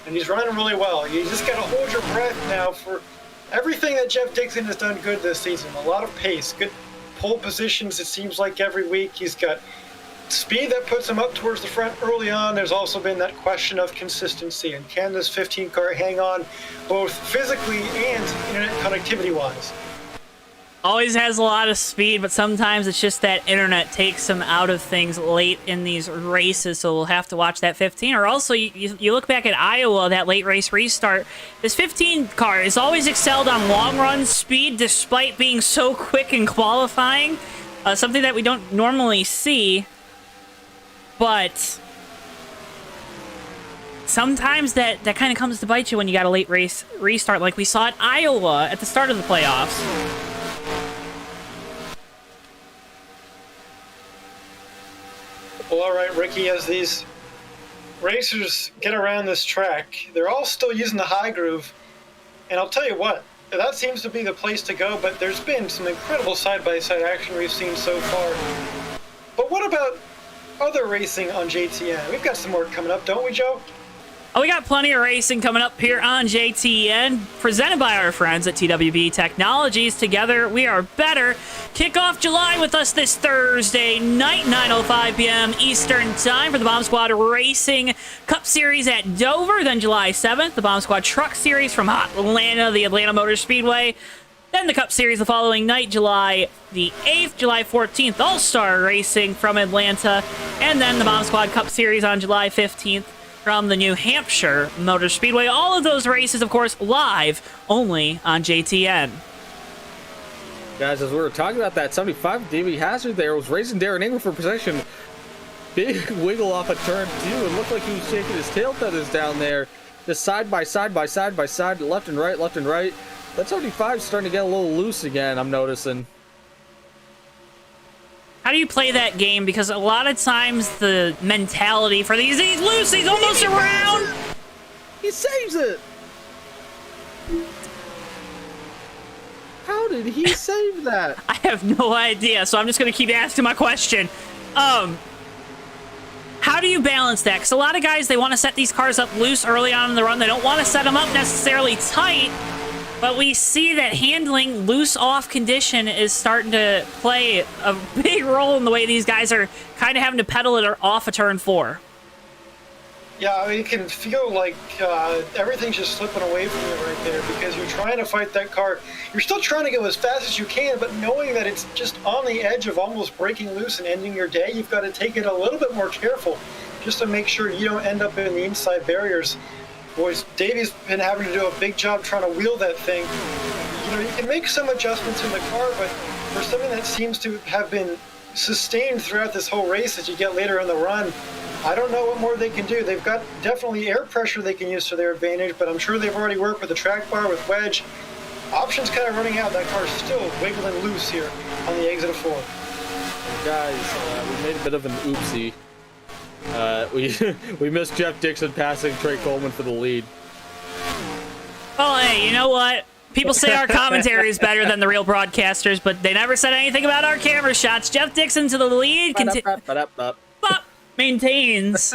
and he's running really well. You just got to hold your breath now for everything that Jeff Dixon has done good this season. A lot of pace, good pole positions, it seems like every week. He's got speed that puts him up towards the front early on. There's also been that question of consistency, and can this 15 car hang on both physically and internet connectivity wise? Always has a lot of speed, but sometimes it's just that internet takes him out of things late in these races, so we'll have to watch that 15. Or also, you look back at Iowa, that late race restart, this 15 car has always excelled on long run speed despite being so quick in qualifying, something that we don't normally see, but sometimes that kind of comes to bite you when you got a late race restart like we saw at Iowa at the start of the playoffs. Well, all right, Ricky, as these racers get around this track, they're all still using the high groove. And I'll tell you what, that seems to be the place to go, but there's been some incredible side-by-side action we've seen so far. But what about other racing on JTN? We've got some more coming up, don't we, Joe? Oh, we got plenty of racing coming up here on JTN, presented by our friends at TWB Technologies. Together, we are better. Kick off July with us this Thursday night, 9:05 p.m. Eastern Time for the Bomb Squad Racing Cup Series at Dover. Then July 7th, the Bomb Squad Truck Series from Atlanta, the Atlanta Motor Speedway. Then the Cup Series the following night, July the 8th, July 14th, All-Star Racing from Atlanta. And then the Bomb Squad Cup Series on July 15th. From the New Hampshire Motor Speedway. All of those races, of course, live only on JTN. Guys, as we were talking about that 75, Davey Hazard there was racing Darren Ingram for possession. Big wiggle off a turn 2. It looked like he was shaking his tail feathers down there. Just side by side, left and right, left and right. That 75 is starting to get a little loose again, I'm noticing. How do you play that game? Because a lot of times the mentality for these, he's loose, he's almost around. He saves it. How did he save that? I have no idea, so I'm just going to keep asking my question. How do you balance that? Because a lot of guys, they want to set these cars up loose early on in the run. They don't want to set them up necessarily tight. But we see that handling loose off condition is starting to play a big role in the way these guys are kind of having to pedal it off a turn 4. Yeah, I mean, it can feel like everything's just slipping away from you right there because you're trying to fight that car. You're still trying to go as fast as you can, but knowing that it's just on the edge of almost breaking loose and ending your day, you've got to take it a little bit more careful just to make sure you don't end up in the inside barriers. Boys, Davey's been having to do a big job trying to wheel that thing. You know, you can make some adjustments in the car, but for something that seems to have been sustained throughout this whole race as you get later in the run, I don't know what more they can do. They've got definitely air pressure they can use to their advantage, but I'm sure they've already worked with the track bar, with wedge. Options kind of running out. That car's still wiggling loose here on the exit of 4. Guys, we made a bit of an oopsie. We missed Jeff Dixon passing Trey Coleman for the lead. Well, hey, you know what? People say our commentary is better than the real broadcasters, but they never said anything about our camera shots. Jeff Dixon to the lead. Maintains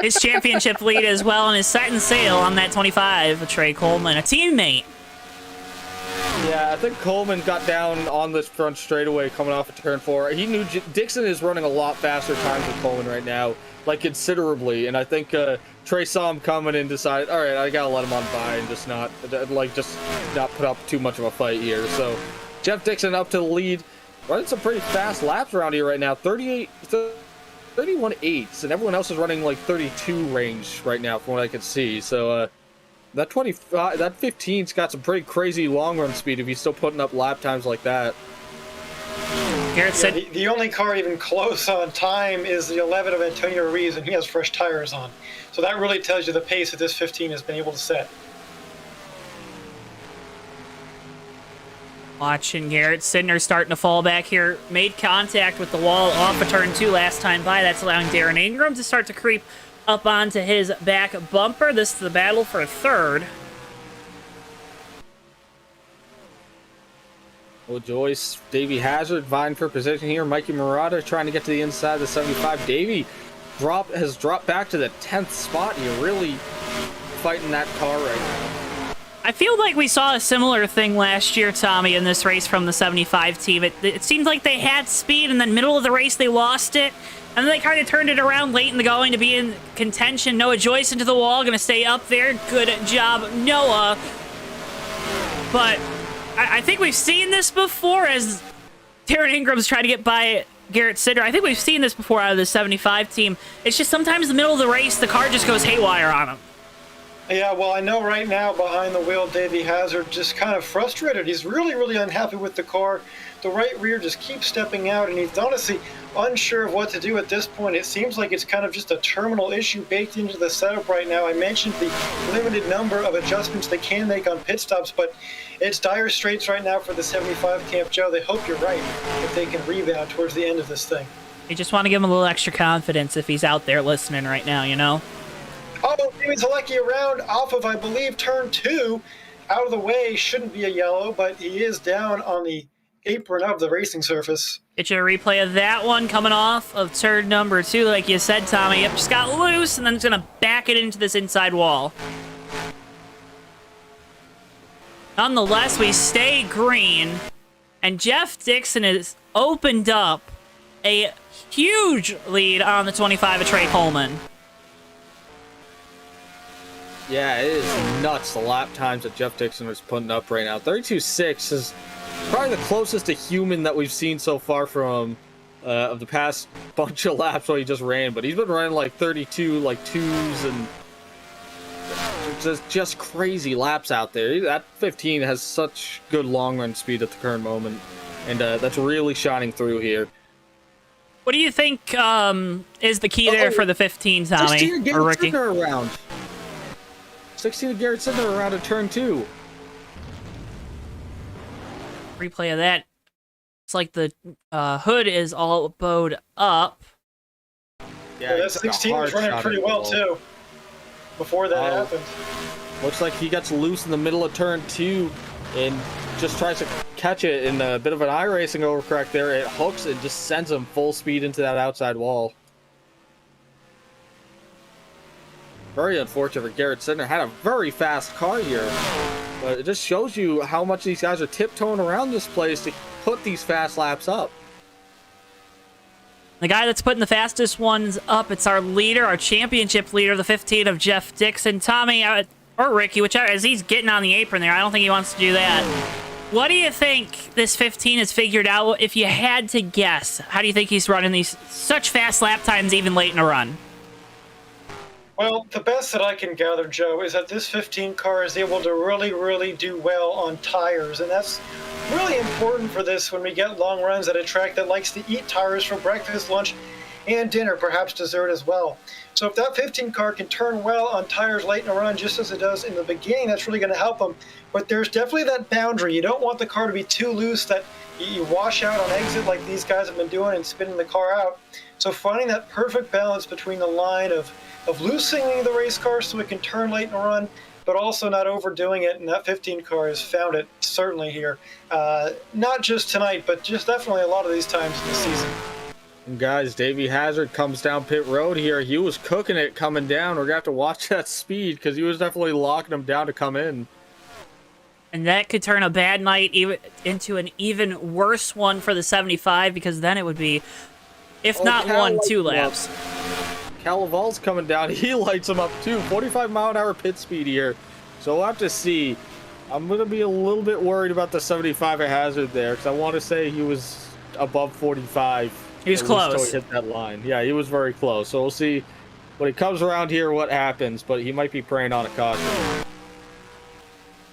his championship lead as well and is setting sail on that 25 with Trey Coleman, a teammate. Yeah, I think Coleman got down on this front straightaway coming off of turn 4. He knew Dixon is running a lot faster times than Coleman right now, like considerably, and I think Trey saw him coming and decided, all right, I gotta let him on by and just not put up too much of a fight here. So Jeff Dixon up to the lead, running some pretty fast laps around here right now, 31.8, and everyone else is running like 32 range right now from what I can see. So that 15's got some pretty crazy long run speed if he's still putting up lap times like that. Garrett said the only car even close on time is the 11 of Antonio Ruiz, and he has fresh tires on. So that really tells you the pace that this 15 has been able to set. watching Garrett Sidner starting to fall back here. Made contact with the wall off of turn 2 last time by. That's allowing Darren Ingram to start to creep up onto his back bumper. This is the battle for third. Well, Joyce, Davey Hazard vying for position here. Mikey Murata trying to get to the inside of the 75. Davey has dropped back to the 10th spot. You're really fighting that car right now. I feel like we saw a similar thing last year, Tommy, in this race from the 75 team. It seemed like they had speed, and then middle of the race they lost it, and then they kind of turned it around late in the going to be in contention. Noah Joyce into the wall, going to stay up there. Good job, Noah. But I think we've seen this before as Darren Ingram's trying to get by Garrett Sidner. I think we've seen this before out of the 75 team. It's just sometimes the middle of the race, the car just goes haywire on them. Yeah, well, I know right now behind the wheel, Davey Hazard just kind of frustrated. He's really, really unhappy with the car. The right rear just keeps stepping out, and he's honestly unsure of what to do at this point. It seems like it's kind of just a terminal issue baked into the setup right now. I mentioned the limited number of adjustments they can make on pit stops, but it's dire straits right now for the 75 camp, Joe. They hope you're right if they can rebound towards the end of this thing. You just want to give him a little extra confidence if he's out there listening right now, you know? Oh, David Zalecki around off of, I believe, turn 2. out of the way shouldn't be a yellow, but he is down on the apron of the racing surface. Get you a replay of that one coming off of turn number 2, like you said, Tommy. Yep, just got loose, and then it's going to back it into this inside wall. Nonetheless, we stay green, and Jeff Dixon has opened up a huge lead on the 25 of Trey Coleman. Yeah, it is nuts, the lap times that Jeff Dixon is putting up right now. 32.6 is probably the closest to human that we've seen so far from of the past bunch of laps while he just ran. But he's been running like 32, like 2s, and just crazy laps out there. That 15 has such good long run speed at the current moment, and that's really shining through here. What do you think is the key there for the 15, Tommy? 16 or Ricky? Around. 16 of Garrett Sidner around at turn 2. Replay of that. It's like the hood is all bowed up. Yeah, that 16 was running pretty well too before that happened. Looks like he gets loose in the middle of turn 2 and just tries to catch it in a bit of an iRacing overcorrect there. It hooks and just sends him full speed into that outside wall. Very unfortunate for Garrett Sidner. Had a very fast car here, but it just shows you how much these guys are tiptoeing around this place to put these fast laps up. The guy that's putting the fastest ones up, it's our leader, our championship leader, the 15 of Jeff Dixon. Tommy, or Ricky, whichever, as he's getting on the apron there. I don't think he wants to do that. What do you think this 15 has figured out? If you had to guess, how do you think he's running these such fast lap times even late in a run? Well, the best that I can gather, Joe, is that this 15 car is able to really, really do well on tires. And that's really important for this when we get long runs at a track that likes to eat tires for breakfast, lunch, and dinner, perhaps dessert as well. So if that 15 car can turn well on tires late in a run, just as it does in the beginning, that's really going to help them. But there's definitely that boundary. You don't want the car to be too loose that you wash out on exit like these guys have been doing and spinning the car out. So finding that perfect balance between the line of loosening the race car so it can turn late in a run, but also not overdoing it, and that 15 car has found it certainly here. Not just tonight, but just definitely a lot of these times in the season. And guys, Davey Hazard comes down pit road here. He was cooking it coming down. We're going to have to watch that speed because he was definitely locking him down to come in. And that could turn a bad night into an even worse one for the 75, because then it would be, if not one, 2 laps. Calaval's coming down. He lights him up too. 45-mile-an-hour pit speed here. So we'll have to see. I'm going to be a little bit worried about the 75 at Hazard there, because I want to say he was above 45. He was close. He hit that line. Yeah, he was very close. So we'll see when he comes around here what happens, but he might be preying on a caution.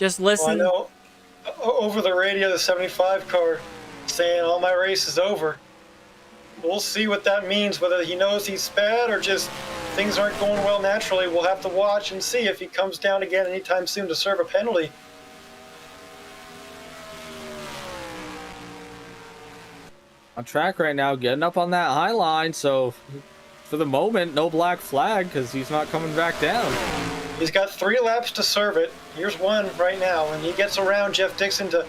Just listen. Well, I know over the radio, the 75 car saying, "Oh, my race is over." We'll see what that means, whether he knows he's sped or just things aren't going well naturally. We'll have to watch and see if he comes down again anytime soon to serve a penalty. On track right now, getting up on that high line, so for the moment, no black flag because he's not coming back down. He's got 3 laps to serve it. Here's one right now, and he gets around Jeff Dixon to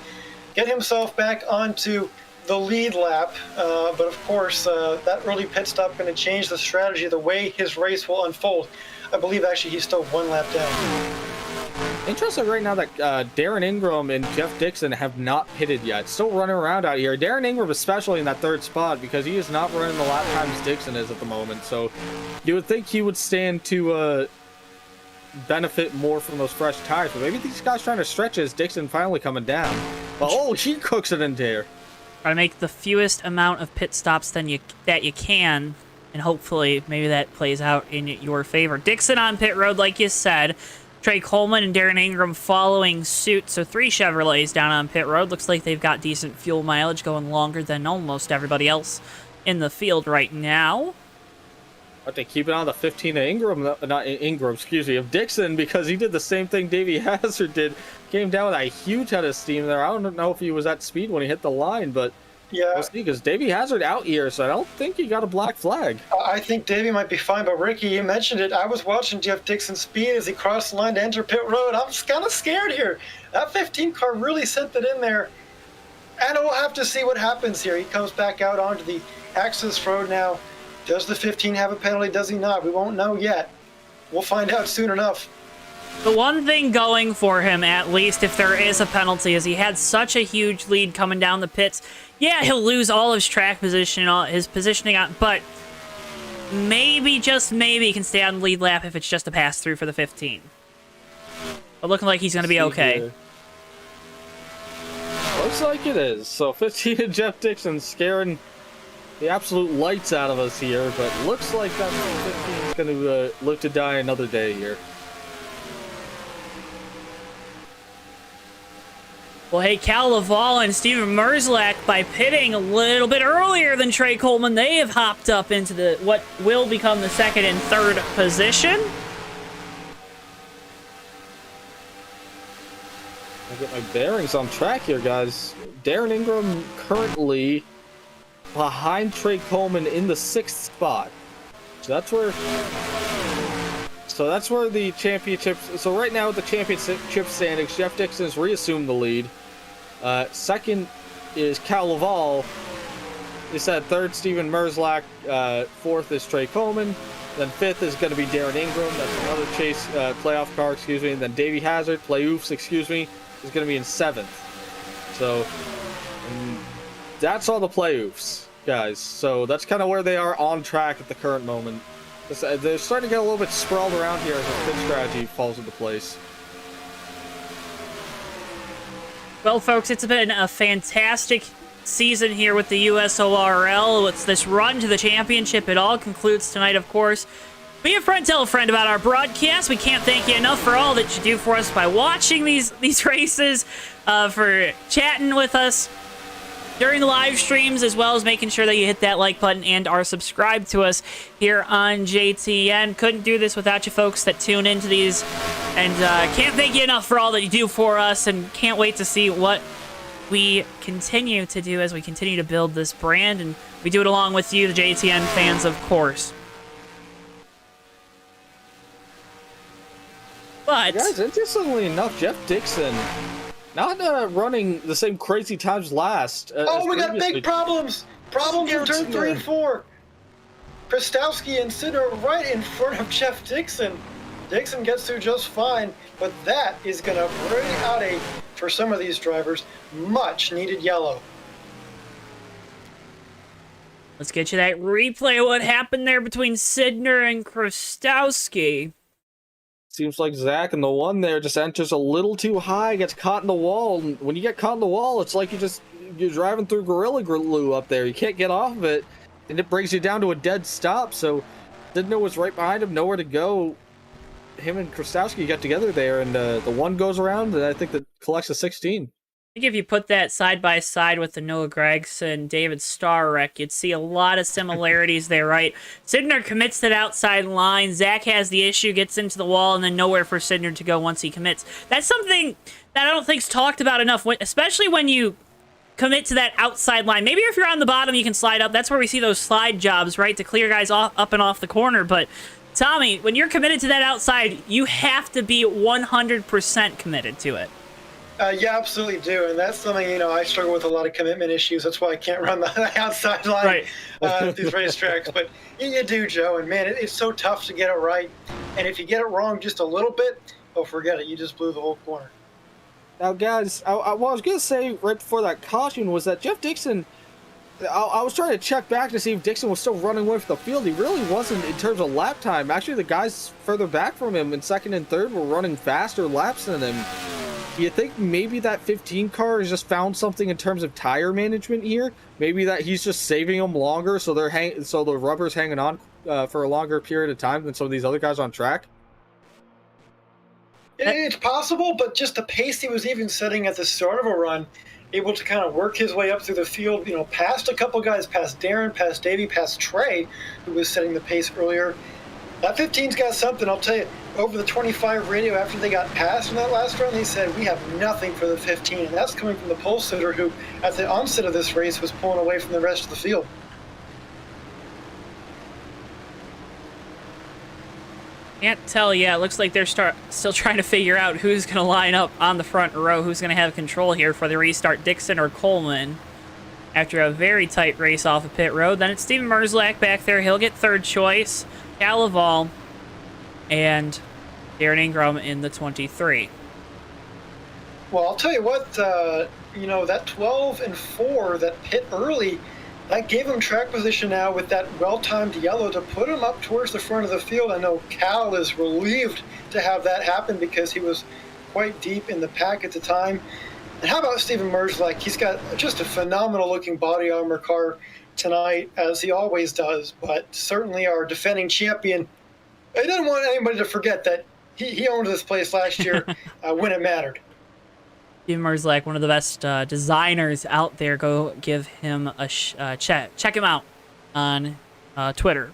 get himself back onto the lead lap, but of course that early pit stop going to change the strategy, the way his race will unfold. I believe actually he's still 1 lap down. Interesting right now that Darren Ingram and Jeff Dixon have not pitted yet. Still running around out here. Darren Ingram especially in that 3rd spot because he is not running the lap times Dixon is at the moment. So you would think he would stand to benefit more from those fresh tires. But maybe these guys trying to stretch as Dixon finally coming down. But oh, he cooks it in there. Try to make the fewest amount of pit stops that you can, and hopefully maybe that plays out in your favor. Dixon on pit road, like you said. Trey Coleman and Darren Ingram following suit. So 3 Chevrolets down on pit road. Looks like they've got decent fuel mileage, going longer than almost everybody else in the field right now. But they keep it on the 15 of Ingram, not Ingram, excuse me, of Dixon, because he did the same thing Davey Hazard did. Came down with a huge head of steam there. I don't know if he was at speed when he hit the line, but Yeah, We'll see, because Davey Hazard out here, so I don't think he got a black flag. I think Davey might be fine, but Ricky, you mentioned it. I was watching Jeff Dixon's speed as he crossed the line to enter pit road. I'm kind of scared here. That 15 car really sent it in there. And we'll have to see what happens here. He comes back out onto the access road now. Does the 15 have a penalty? Does he not? We won't know yet. We'll find out soon enough. The one thing going for him, at least if there is a penalty, is he had such a huge lead coming down the pits. Yeah, he'll lose all his track position, all his positioning on, but maybe, just maybe, he can stay on the lead lap if it's just a pass through for the 15. But looking like he's going to be okay. Here. Looks like it is. So 15 and Jeff Dixon scaring the absolute lights out of us here, but looks like that 15 is going to live to die another day here. Well, hey, Cal Laval and Steven Merzlak, by pitting a little bit earlier than Trey Coleman, they have hopped up into what will become the second and third position. I get my bearings on track here, guys. Darren Ingram currently behind Trey Coleman in the 6th spot. So that's where the championships. So right now, the championship standings, Jeff Dixon has reassumed the lead. Second is Cal Laval. He said third, Steven Merzlak. Fourth is Trey Coleman. Then fifth is going to be Darren Ingram. That's another chase playoff car, excuse me. And then Davey Hazard, playoffs, excuse me, is going to be in 7th. So that's all the playoffs, guys. So that's kind of where they are on track at the current moment. They're starting to get a little bit sprawled around here as their pit strategy falls into place. Well, folks, it's been a fantastic season here with the USORL. It's this run to the championship. It all concludes tonight, of course. Be a friend, tell a friend about our broadcast. We can't thank you enough for all that you do for us by watching these races, for chatting with us during the live streams, as well as making sure that you hit that like button and are subscribed to us here on JTN. Couldn't do this without you folks that tune into these, and can't thank you enough for all that you do for us, and can't wait to see what we continue to do as we continue to build this brand, and we do it along with you, the JTN fans, of course. But guys, interestingly enough, Jeff Dixon not running the same crazy times last. We got big problems. Problems in turn 3 and 4. Krastowski and Sidner right in front of Jeff Dixon. Dixon gets through just fine, but that is going to bring out for some of these drivers, much needed yellow. let's get you that replay of what happened there between Sidner and Krastowski. Seems like Zach and the one there just enters a little too high, gets caught in the wall. And when you get caught in the wall, it's like you're driving through Gorilla Glue up there. You can't get off of it, and it brings you down to a dead stop. So Sidner was right behind him, nowhere to go. Him and Krastowski got together there, and the one goes around, and I think that collects a 16. I think if you put that side by side with the Noah Gragson David Starr wreck, you'd see a lot of similarities there, right? Sidner commits to the outside line. Zach has the issue, gets into the wall, and then nowhere for Sidner to go once he commits. That's something that I don't think's talked about enough, especially when you commit to that outside line. Maybe if you're on the bottom, you can slide up. That's where we see those slide jobs, right, to clear guys up and off the corner. But Tommy, when you're committed to that outside, you have to be 100% committed to it. Yeah, absolutely do, and that's something, I struggle with a lot of commitment issues. That's why I can't run the outside line at these racetracks. But you do, Joe, and man, it's so tough to get it right. And if you get it wrong just a little bit, forget it. You just blew the whole corner. Now, guys, what I was going to say right before that caution was that Jeff Dixon, I was trying to check back to see if Dixon was still running away from the field. He really wasn't in terms of lap time. Actually, the guys further back from him in second and third were running faster laps than him. Do you think maybe that 15 car has just found something in terms of tire management here? Maybe that he's just saving them longer, so so the rubber's hanging on for a longer period of time than some of these other guys on track? It's possible, but just the pace he was even setting at the start of a run, able to kind of work his way up through the field, past a couple guys, past Darren, past Davey, past Trey, who was setting the pace earlier. That 15's got something, I'll tell you. Over the 25 radio after they got passed in that last run, they said, we have nothing for the 15. And that's coming from the pole sitter who, at the onset of this race, was pulling away from the rest of the field. Can't tell yet. It looks like they're still trying to figure out who's going to line up on the front row, who's going to have control here for the restart, Dixon or Coleman. After a very tight race off of pit road, then it's Steven Merzlak back there. He'll get third choice. Calaval and Darren Ingram in the 23. Well, I'll tell you what, that 12 and 4 that pit early, that gave him track position now with that well-timed yellow to put him up towards the front of the field. I know Cal is relieved to have that happen because he was quite deep in the pack at the time. And how about Steven Merzlak? He's got just a phenomenal-looking body armor car tonight, as he always does, but certainly our defending champion. I didn't want anybody to forget that he owned this place last year when it mattered. Steven Merzlak, one of the best designers out there. Go give him a check. Check him out on Twitter.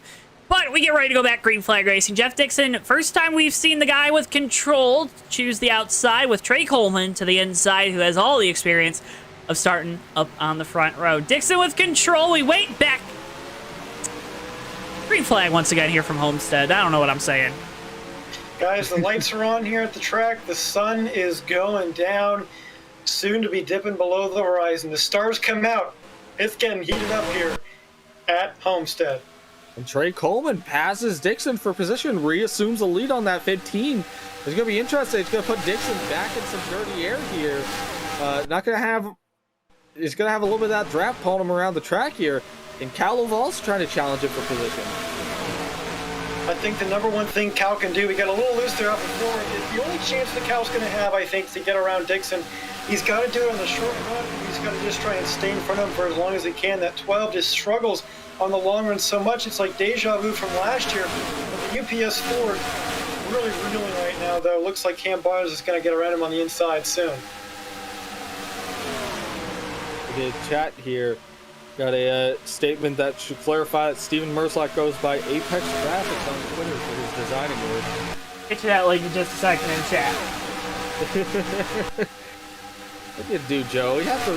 But we get ready to go back green flag racing. Jeff Dixon, first time we've seen the guy with control choose the outside with Trey Coleman to the inside, who has all the experience of starting up on the front row. Dixon with control. We wait back. Green flag once again here from Homestead. I don't know what I'm saying. Guys, the lights are on here at the track. The sun is going down, soon to be dipping below the horizon. The stars come out. It's getting heated up here at Homestead. And Trey Coleman passes Dixon for position, reassumes the lead on that 15. It's going to be interesting. It's going to put Dixon back in some dirty air here. He's going to have a little bit of that draft pulling him around the track here. And Cal Laval's trying to challenge it for position. I think the number one thing Cal can do, we got a little loose there out before, is the only chance that Cal's going to have, I think, to get around Dixon. He's got to do it on the short run. He's got to just try and stay in front of him for as long as he can. That 12 just struggles on the long run so much. It's like deja vu from last year. But the UPS Ford really reeling right now, though. Looks like Cam Barnes is going to get around him on the inside soon. We get a chat here. Got a statement that should clarify that Steven Merzlak goes by Apex Graphics on Twitter for his designing work. Get to that link in just a second in chat. What do you do, Joe? You have to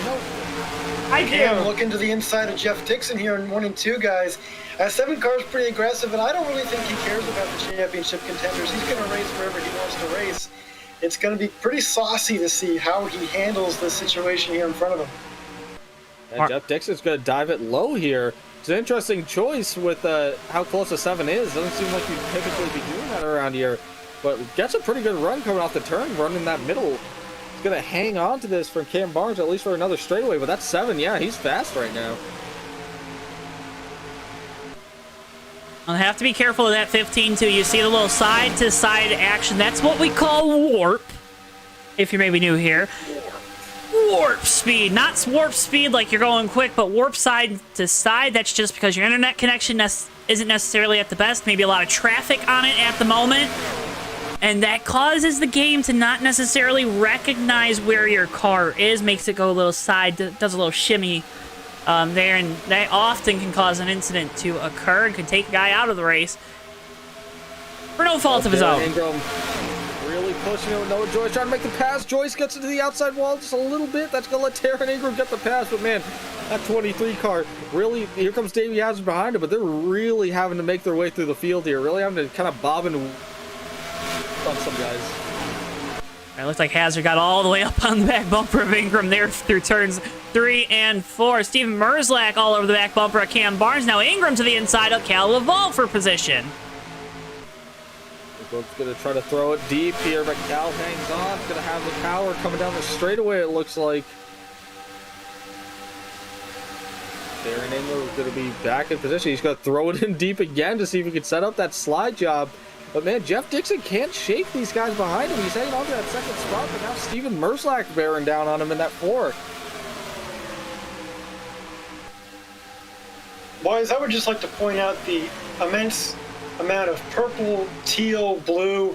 know. I do. Cam looking to the inside of Jeff Dixon here in 1 and 2, guys. 7 cars pretty aggressive, and I don't really think he cares about the championship contenders. He's going to race wherever he wants to race. It's going to be pretty saucy to see how he handles the situation here in front of him. And Jeff Dixon's going to dive it low here. It's an interesting choice with how close a 7 is. Doesn't seem like you'd typically be doing that around here. But gets a pretty good run coming off the turn, running that middle. He's going to hang on to this from Cam Barnes, at least for another straightaway. But that's 7, yeah, he's fast right now. I'll have to be careful of that 15, too. You see the little side-to-side action. That's what we call warp, if you're maybe new here. Warp speed, not warp speed like you're going quick, but warp side to side. That's just because your internet connection isn't necessarily at the best. Maybe a lot of traffic on it at the moment. And that causes the game to not necessarily recognize where your car is, makes it go a little side, does a little shimmy there, and that often can cause an incident to occur and can take a guy out of the race for no fault of his own. Ingram really pushing it with Noah Joyce, trying to make the pass. Joyce gets into the outside wall just a little bit. That's going to let Darren Ingram get the pass, but man, that 23 car, really, here comes Davey Hazard behind him, but they're really having to make their way through the field here, really having to kind of bob and on some guys. It looks like Hazard got all the way up on the back bumper of Ingram there through turns 3 and 4. Steven Merzlak all over the back bumper of Cam Barnes. Now Ingram to the inside of Cal Laval for position. Both going to try to throw it deep here, but Cal hangs on. Going to have the power coming down the straightaway, it looks like. Darren Ingram is going to be back in position. He's going to throw it in deep again to see if he can set up that slide job. But man, Jeff Dixon can't shake these guys behind him. He's hanging on to that second spot, but now Steven Merzlak bearing down on him in that 4. Boys, I would just like to point out the immense amount of purple, teal, blue,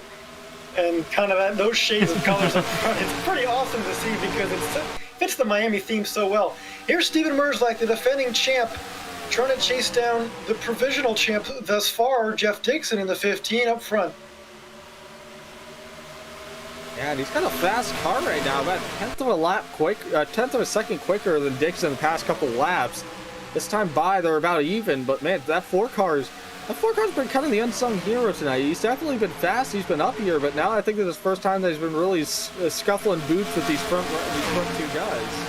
and kind of those shades of colors up front. It's pretty awesome to see because it fits the Miami theme so well. Here's Steven Merzlak, the defending champ, trying to chase down the provisional champ thus far, Jeff Dixon, in the 15 up front. Yeah, and he's got a fast car right now, about a tenth of a second quicker than Dixon in the past couple laps. This time by, they're about even, but man, that four car's been kind of the unsung hero tonight. He's definitely been fast, he's been up here, but now I think this is the first time that he's been really scuffling boots with these front two guys.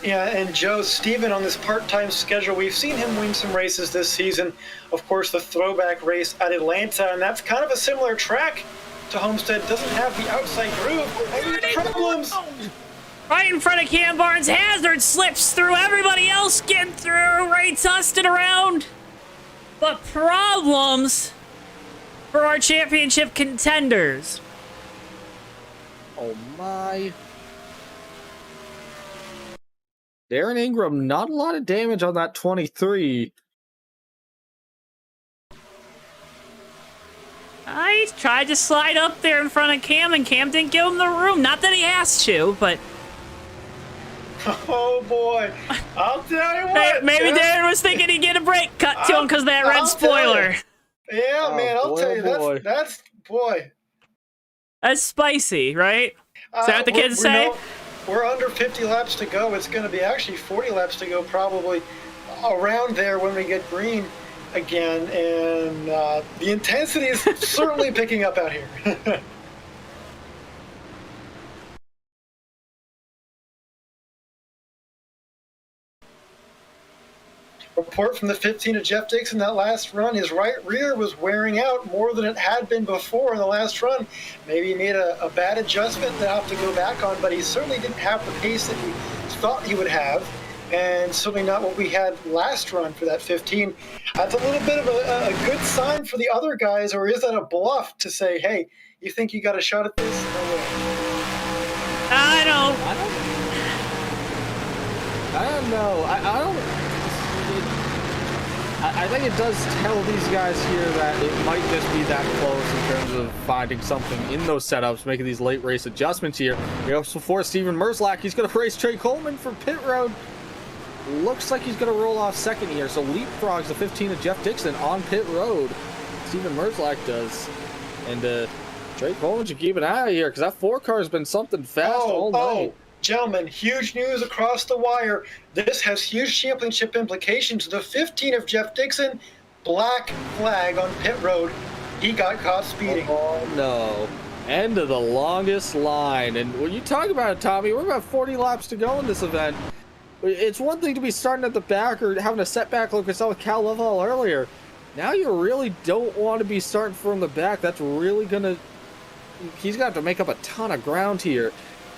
Yeah, and Joe, Steven on this part-time schedule, we've seen him win some races this season. Of course, the throwback race at Atlanta, and that's kind of a similar track to Homestead. Doesn't have the outside groove. Any problems? Right in front of Cam Barnes. Hazard slips through. Everybody else getting through. Ray Tustin around. But problems for our championship contenders. Oh my. Darren Ingram, not a lot of damage on that 23. I tried to slide up there in front of Cam, and Cam didn't give him the room. Not that he has to, but... Oh, boy. I'll tell you what. Maybe Darren was thinking he'd get a brake cut to him because of that red spoiler. Yeah, Oh, man, I'll boy, tell you. boy. That's boy. That's spicy, right? Is that what the kids say? We're under 50 laps to go. It's going to be actually 40 laps to go, probably around there when we get green again. And the intensity is certainly picking up out here. Report from the 15 of Jeff Dixon, that last run, his right rear was wearing out more than it had been before in the last run. Maybe he made a bad adjustment that I'll have to go back on, but he certainly didn't have the pace that he thought he would have, and certainly not what we had last run for that 15. That's a little bit of a good sign for the other guys, or is that a bluff to say, hey, you think you got a shot at this? No way. I don't know. I think it does tell these guys here that it might just be that close in terms of finding something in those setups, making these late race adjustments here. We also for Steven Merzlak, he's going to race Trey Coleman for pit road. Looks like he's going to roll off second here, so leapfrogs the 15 of Jeff Dixon on pit road. Steven Merzlak does. And Trey Coleman should keep an eye out here because that 4 car has been something fast all night. Gentlemen, huge news across the wire. This has huge championship implications. The 15 of Jeff Dixon, black flag on pit road. He got caught speeding. Oh, no. End of the longest line. And when you talk about it, Tommy, we're about 40 laps to go in this event. It's one thing to be starting at the back or having a setback like we saw with Cal Lovell earlier. Now you really don't want to be starting from the back. That's really going to... He's going to have to make up a ton of ground here.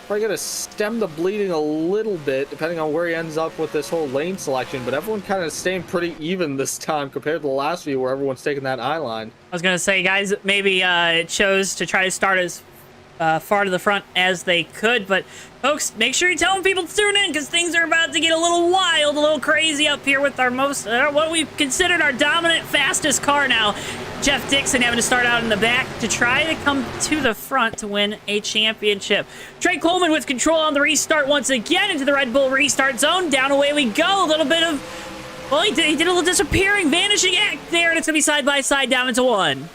Probably going to stem the bleeding a little bit, depending on where he ends up with this whole lane selection. But everyone kind of staying pretty even this time compared to the last few where everyone's taking that eye line. I was going to say, guys, maybe it chose to try to start as far to the front as they could. But, folks, make sure you're telling people to tune in because things are about to get a little wild, a little crazy up here with our most, what we've considered our dominant, fastest car now. Jeff Dixon having to start out in the back to try to come to the front to win a championship. Trey Coleman with control on the restart once again into the Red Bull restart zone. Down away we go. A little bit of, well, he did a little disappearing, vanishing act there, and it's going to be side by side down into 1.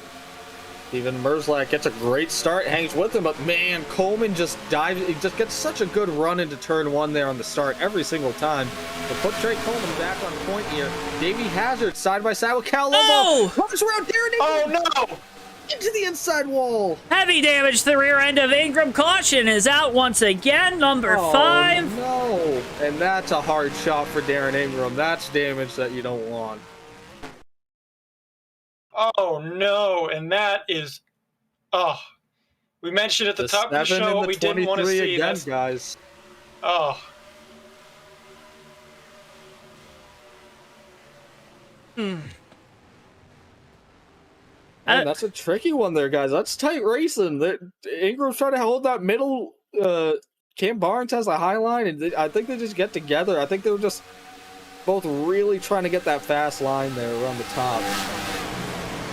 Even Merzlak gets a great start, hangs with him, but man, Coleman just dives, he just gets such a good run into turn 1 there on the start every single time. To put Trey Coleman back on point here, Davey Hazard side by side with Cal Lobo. Runs around Darren Ingram. Oh no! Into the inside wall. Heavy damage to the rear end of Ingram. Caution is out once again, number 5. No, and that's a hard shot for Darren Ingram. That's damage that you don't want. Oh no, and that is, we mentioned at the top of the show what we didn't want to see. Again, guys. Oh. Man, that's a tricky one there, guys. That's tight racing. Ingram's trying to hold that middle. Cam Barnes has a high line, and I think they just get together. I think they were just both really trying to get that fast line there around the top.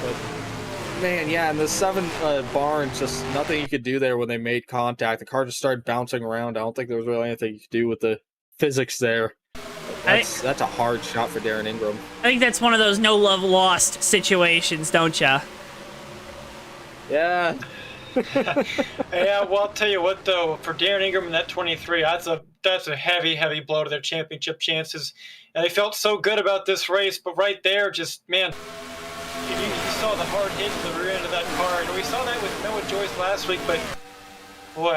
But man, yeah, and the 7 Barnes, just nothing you could do there when they made contact. The car just started bouncing around. I don't think there was really anything you could do with the physics there. That's a hard shot for Darren Ingram. I think that's one of those no love lost situations, don't ya? Yeah. Yeah, well, I'll tell you what, though, for Darren Ingram in that 23, that's a heavy blow to their championship chances. And they felt so good about this race, but right there, just, man, you saw the hard hit to the rear end of that car. And we saw that with Noah Joyce last week, but, boy,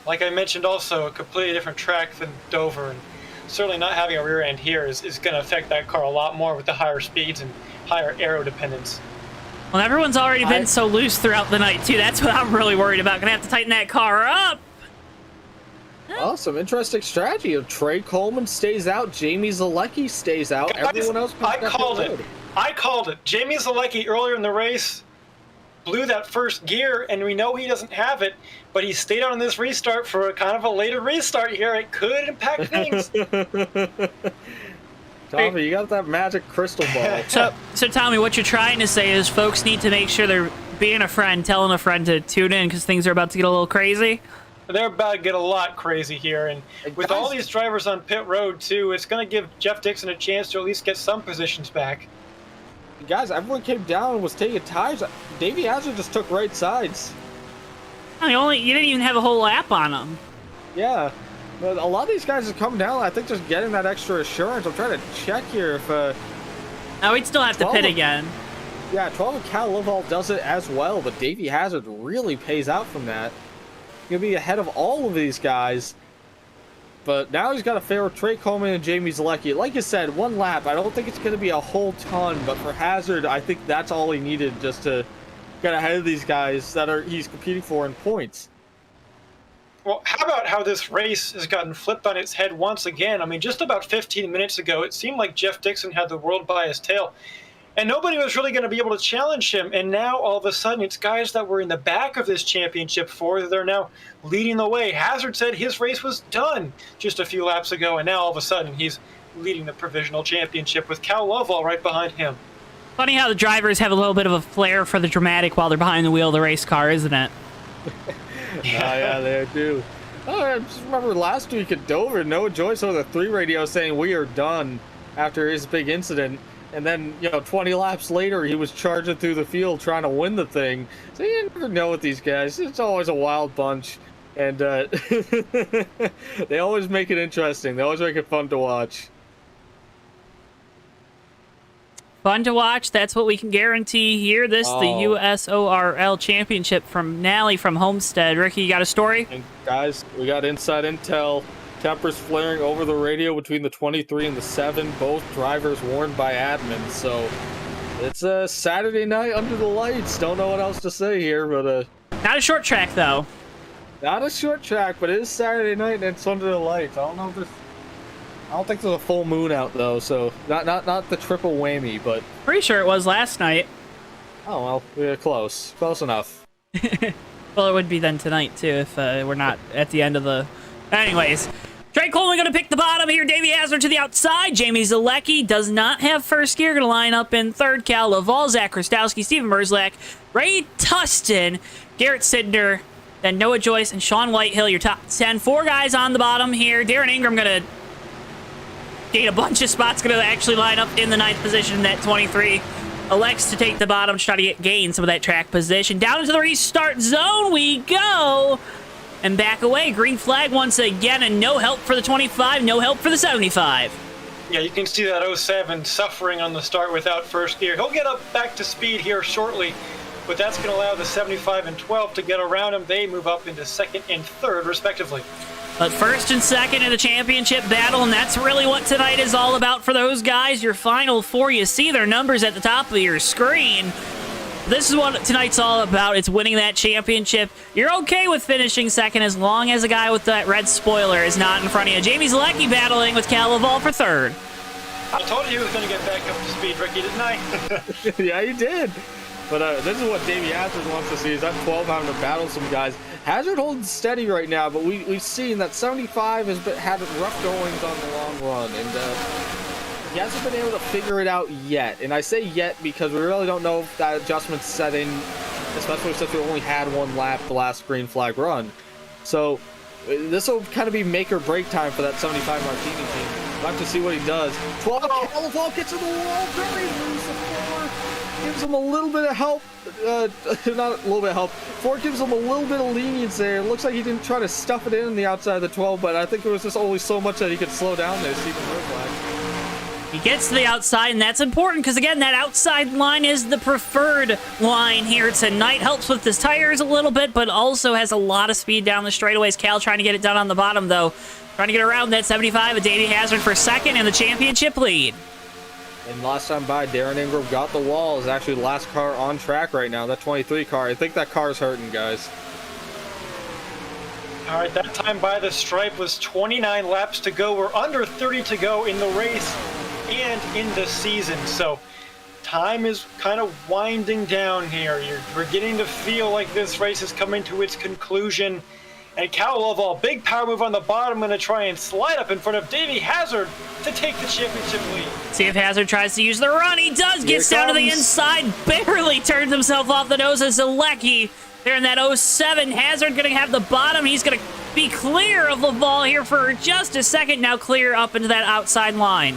like I mentioned also, a completely different track than Dover. And certainly not having a rear end here is going to affect that car a lot more with the higher speeds and higher aero dependence. Well, everyone's already been so loose throughout the night, too. That's what I'm really worried about. Gonna have to tighten that car up. Oh, some interesting strategy. Trey Coleman stays out. Jamie Zalecki stays out. Guys, Everyone else. I called it. Jamie Zalecki earlier in the race blew that first gear, and we know he doesn't have it, but he stayed on this restart for a kind of a later restart here. It could impact things. Tommy, you got that magic crystal ball. So Tommy, what you're trying to say is folks need to make sure they're being a friend, telling a friend to tune in because things are about to get a little crazy. They're about to get a lot crazy here, and with all these drivers on pit road too, it's going to give Jeff Dixon a chance to at least get some positions back. Guys, everyone came down and was taking tires. Davey Hazard just took right sides. You didn't even have a whole lap on them. Yeah. But a lot of these guys have come down, I think, just getting that extra assurance. I'm trying to check here if... No, we'd still have to pit again. Yeah, 12 of Cal Laval does it as well, but Davey Hazard really pays out from that. He'll be ahead of all of these guys. But now he's got a fair with Trey Coleman and Jamie Zalecki. Like you said, one lap. I don't think it's going to be a whole ton, but for Hazard, I think that's all he needed just to get ahead of these guys that he's competing for in points. Well, how about how this race has gotten flipped on its head once again? I mean, just about 15 minutes ago, it seemed like Jeff Dixon had the world by his tail, and nobody was really going to be able to challenge him. And now, all of a sudden, it's guys that were in the back of this championship they're now leading the way. Hazard said his race was done just a few laps ago, and now all of a sudden, he's leading the provisional championship with Cal Lovell right behind him. Funny how the drivers have a little bit of a flair for the dramatic while they're behind the wheel of the race car, isn't it? Yeah, they do. Oh, I just remember last week at Dover, Noah Joyce on the 3 radio saying we are done after his big incident. And then, 20 laps later, he was charging through the field trying to win the thing. So you never know with these guys. It's always a wild bunch. And they always make it interesting. They always make it fun to watch. Fun to watch. That's what we can guarantee here. The USORL Championship from Nally from Homestead. Ricky, you got a story? And guys, we got inside intel. Tempers flaring over the radio between the 23 and the 7. Both drivers warned by admin. So it's a Saturday night under the lights. Don't know what else to say here, but not a short track though. Not a short track, but it is Saturday night and it's under the lights. I don't think there's a full moon out though, so not the triple whammy, but pretty sure it was last night. Oh well, we're close enough. Well, it would be then tonight too if we're not at the end of the. Anyways, Trey Coleman gonna pick the bottom here. Davey Hazard to the outside. Jamie Zalecki does not have first gear. Gonna line up in third. Cal Laval, Zach Krastowski, Steven Merzlak, Ray Tustin, Garrett Sidner, then Noah Joyce and Sean Whitehill. Your top 10. 4 guys on the bottom here. Darren Ingram gonna gain a bunch of spots. Gonna actually line up in the 9th position in that 23. Elects to take the bottom to try to gain some of that track position. Down into the restart zone we go. And back away. Green flag once again. And no help for the 25. No help for the 75. Yeah, you can see that 07 suffering on the start without first gear. He'll get up back to speed here shortly, but that's going to allow the 75 and 12 to get around him. They move up into 2nd and 3rd, respectively. But 1st and 2nd in the championship battle, and that's really what tonight is all about for those guys. Your final 4, you see their numbers at the top of your screen. This is what tonight's all about. It's winning that championship. You're okay with finishing 2nd as long as a guy with that red spoiler is not in front of you. Jamie Zalecki battling with Cal Laval for 3rd. I told you he was going to get back up to speed, Ricky, didn't I? Yeah, you did. But this is what Davey Hazard wants to see, is that 12 having to battle some guys. Hazard holding steady right now, but we've seen that 75 has had rough goings on the long run, and he hasn't been able to figure it out yet. And I say yet because we really don't know if that adjustment's set in, especially since we only had 1 lap the last green flag run. So This will kind of be make or break time for that 75 Martini team. We'll have to see what he does. 12, Calival gets to the wall, very loose. The 4 gives him a little bit of help. Not a little bit of help. 4 gives him a little bit of lenience there. It looks like he didn't try to stuff it in the outside of the 12, but I think it was just only so much that he could slow down there, Steven Merflack. He gets to the outside, and that's important because, again, that outside line is the preferred line here tonight. Helps with his tires a little bit, but also has a lot of speed down the straightaways. Cal trying to get it done on the bottom, though. Trying to get around that 75 of Davey Hazard for second in the championship lead. And last time by, Darren Ingram got the wall. Is actually the last car on track right now, that 23 car. I think that car's hurting, guys. All right, that time by the stripe was 29 laps to go. We're under 30 to go in the race and in the season. So time is kind of winding down here. We're getting to feel like this race is coming to its conclusion. And Cal Lovell, big power move on the bottom, going to try and slide up in front of Davey Hazard to take the championship lead. See if Hazard tries to use the run. He does. Gets down to the inside. Barely turns himself off the nose of Zalecki. There in that 07. Hazard going to have the bottom. He's going to be clear of the ball here for just a second. Now clear up into that outside line.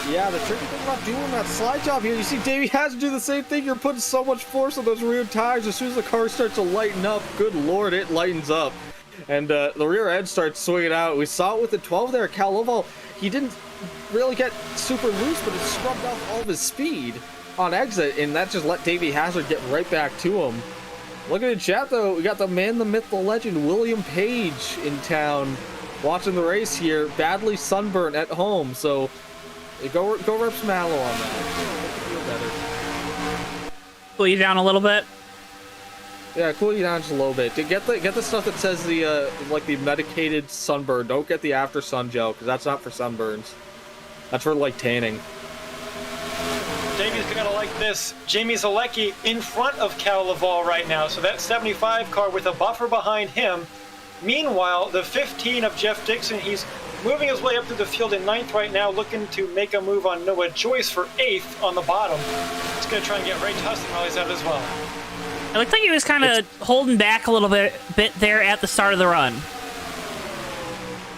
Yeah, the tricky thing about doing that slide job here, you see Davey has to do the same thing. You're putting so much force on those rear tires. As soon as the car starts to lighten up, good lord, it lightens up. And the rear edge starts swinging out. We saw it with the 12 there. Cal Lovell, he didn't really get super loose, but it scrubbed off all of his speed on exit, and that just let Davey Hazard get right back to him. Looking at chat, though, we got the man, the myth, the legend, William Page in town watching the race here, badly sunburnt at home, so go rep some aloe on that. Feel better. Cool you down a little bit. Yeah, cool you down just a little bit. Get the stuff that says the like the medicated sunburn. Don't get the after sun gel because that's not for sunburns. That's for like tanning. Davey's gonna like this. Jamie Zalecki in front of Cal Laval right now, so that 75 car with a buffer behind him. Meanwhile, the 15 of Jeff Dixon, he's moving his way up through the field in 9th right now, looking to make a move on Noah Joyce for 8th on the bottom. He's gonna try and get Ray Tustin while he's out as well. It looked like he was kind of holding back a little bit there at the start of the run.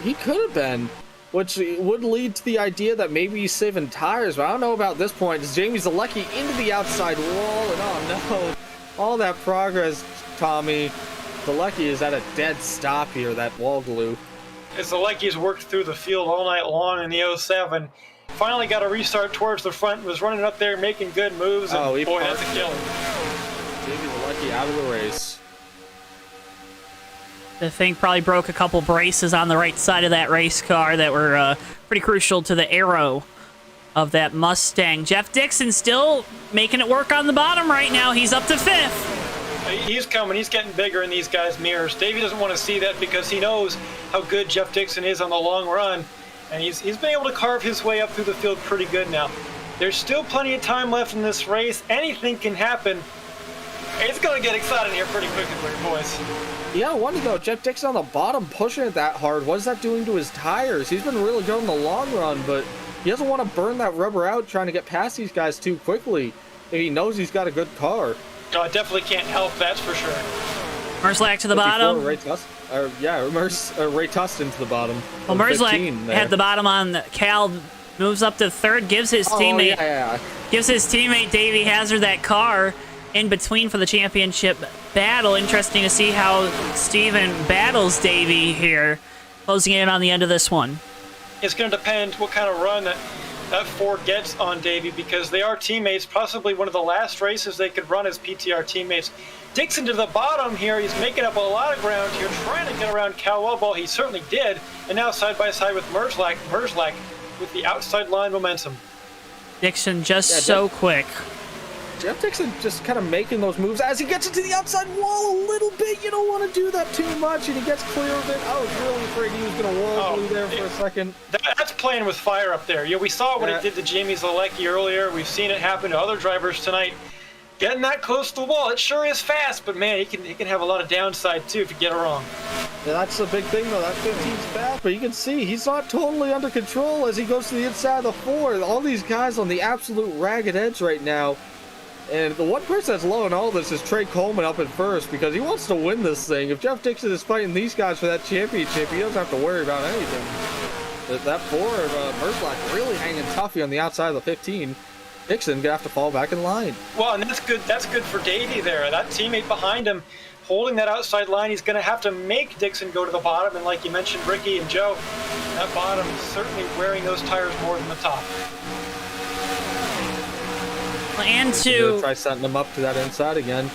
He could have been, which would lead to the idea that maybe he's saving tires, but I don't know about this point. It's Jamie Zalecki into the outside wall, and oh no, all that progress, Tommy. Zalecki is at a dead stop here, that wall glue. As Zalecki's worked through the field all night long in the 07, finally got a restart towards the front, was running up there making good moves, and boy, that's a kill. Jamie Zalecki out of the race. The thing probably broke a couple braces on the right side of that race car that were pretty crucial to the aero of that Mustang. Jeff Dixon still making it work on the bottom right now. He's up to 5th. He's coming. He's getting bigger in these guys' mirrors. Davey doesn't want to see that because he knows how good Jeff Dixon is on the long run, and he's been able to carve his way up through the field pretty good now. There's still plenty of time left in this race. Anything can happen. It's going to get exciting here pretty quickly for you boys. Yeah, I wonder though, Jeff Dixon on the bottom pushing it that hard. What is that doing to his tires? He's been really good in the long run, but he doesn't want to burn that rubber out trying to get past these guys too quickly if he knows he's got a good car. Oh, it definitely can't help, that's for sure. Merslack to the bottom. Ray Tustin to the bottom. Well, Merslack had the bottom on Cal, moves up to 3rd, gives his teammate gives his teammate Davey Hazard that car in between for the championship battle. Interesting to see how Steven battles Davey here, closing in on the end of this one. It's going to depend what kind of run that 4 gets on Davey, because they are teammates, possibly one of the last races they could run as PTR teammates. Dixon to the bottom here. He's making up a lot of ground here, trying to get around Cal Lovell. He certainly did. And now side by side with Merslack with the outside line momentum. Dixon just so quick. Jeff Dixon just kind of making those moves as he gets into the outside wall a little bit. You don't want to do that too much, and he gets clear of it. I was really afraid he was going to wall glue there for a second. That's playing with fire up there. Yeah, we saw what it did to Jamie Zalecki earlier. We've seen it happen to other drivers tonight. Getting that close to the wall, it sure is fast, but man, he can have a lot of downside too if you get it wrong. Yeah, that's the big thing though. That 15's fast, but you can see he's not totally under control as he goes to the inside of the 4. All these guys on the absolute ragged edge right now. And the one person that's low in all this is Trey Coleman up at first because he wants to win this thing. If Jeff Dixon is fighting these guys for that championship, he doesn't have to worry about anything. That Ford, Merzlak really hanging toughy on the outside of the 15. Dixon gonna have to fall back in line. Well, and that's good. That's good for Davey there. That teammate behind him, holding that outside line, he's going to have to make Dixon go to the bottom. And like you mentioned, Ricky and Joe, that bottom is certainly wearing those tires more than the top. And to try setting them up to that inside again.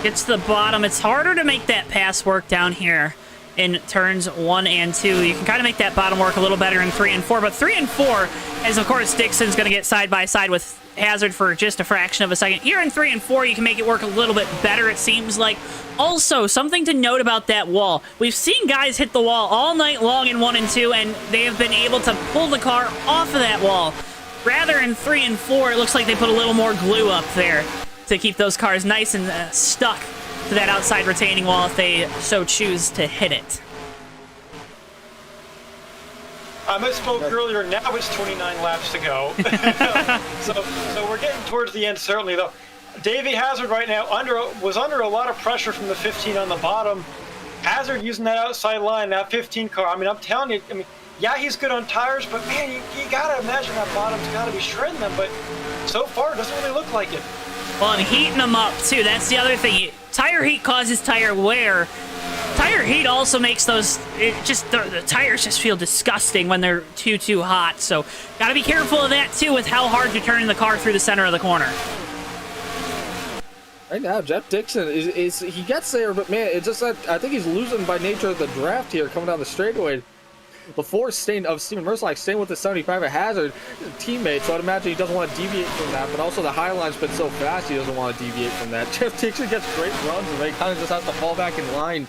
Gets to the bottom. It's harder to make that pass work down here in turns 1 and 2. You can kind of make that bottom work a little better in 3 and 4, but 3 and 4, as of course Dixon's going to get side by side with Hazard for just a fraction of a second. Here in 3 and 4, you can make it work a little bit better, it seems like. Also, something to note about that wall. We've seen guys hit the wall all night long in 1 and 2, and they have been able to pull the car off of that wall. Rather in 3 and 4, it looks like they put a little more glue up there to keep those cars nice and stuck to that outside retaining wall if they so choose to hit it. I misspoke earlier. Now it's 29 laps to go. so we're getting towards the end, certainly, though. Davey Hazard right now was under a lot of pressure from the 15 on the bottom. Hazard using that outside line, that 15 car. I mean, I'm telling you, yeah, he's good on tires, but man, you gotta imagine that bottom's gotta be shredding them. But so far, it doesn't really look like it. Well, and heating them up, too. That's the other thing. Tire heat causes tire wear. Tire heat also makes those... the tires just feel disgusting when they're too hot. So, gotta be careful of that, too, with how hard you're turning the car through the center of the corner. Right now, Jeff Dixon, he gets there, but man, it's just that I think he's losing by nature of the draft here coming down the straightaway. The force of Steven Merzlak staying with the 75 at Hazard, teammate, so I'd imagine he doesn't want to deviate from that, but also the high line's been so fast he doesn't want to deviate from that. Jeff Dixon gets great runs, and he kind of just has to fall back in line,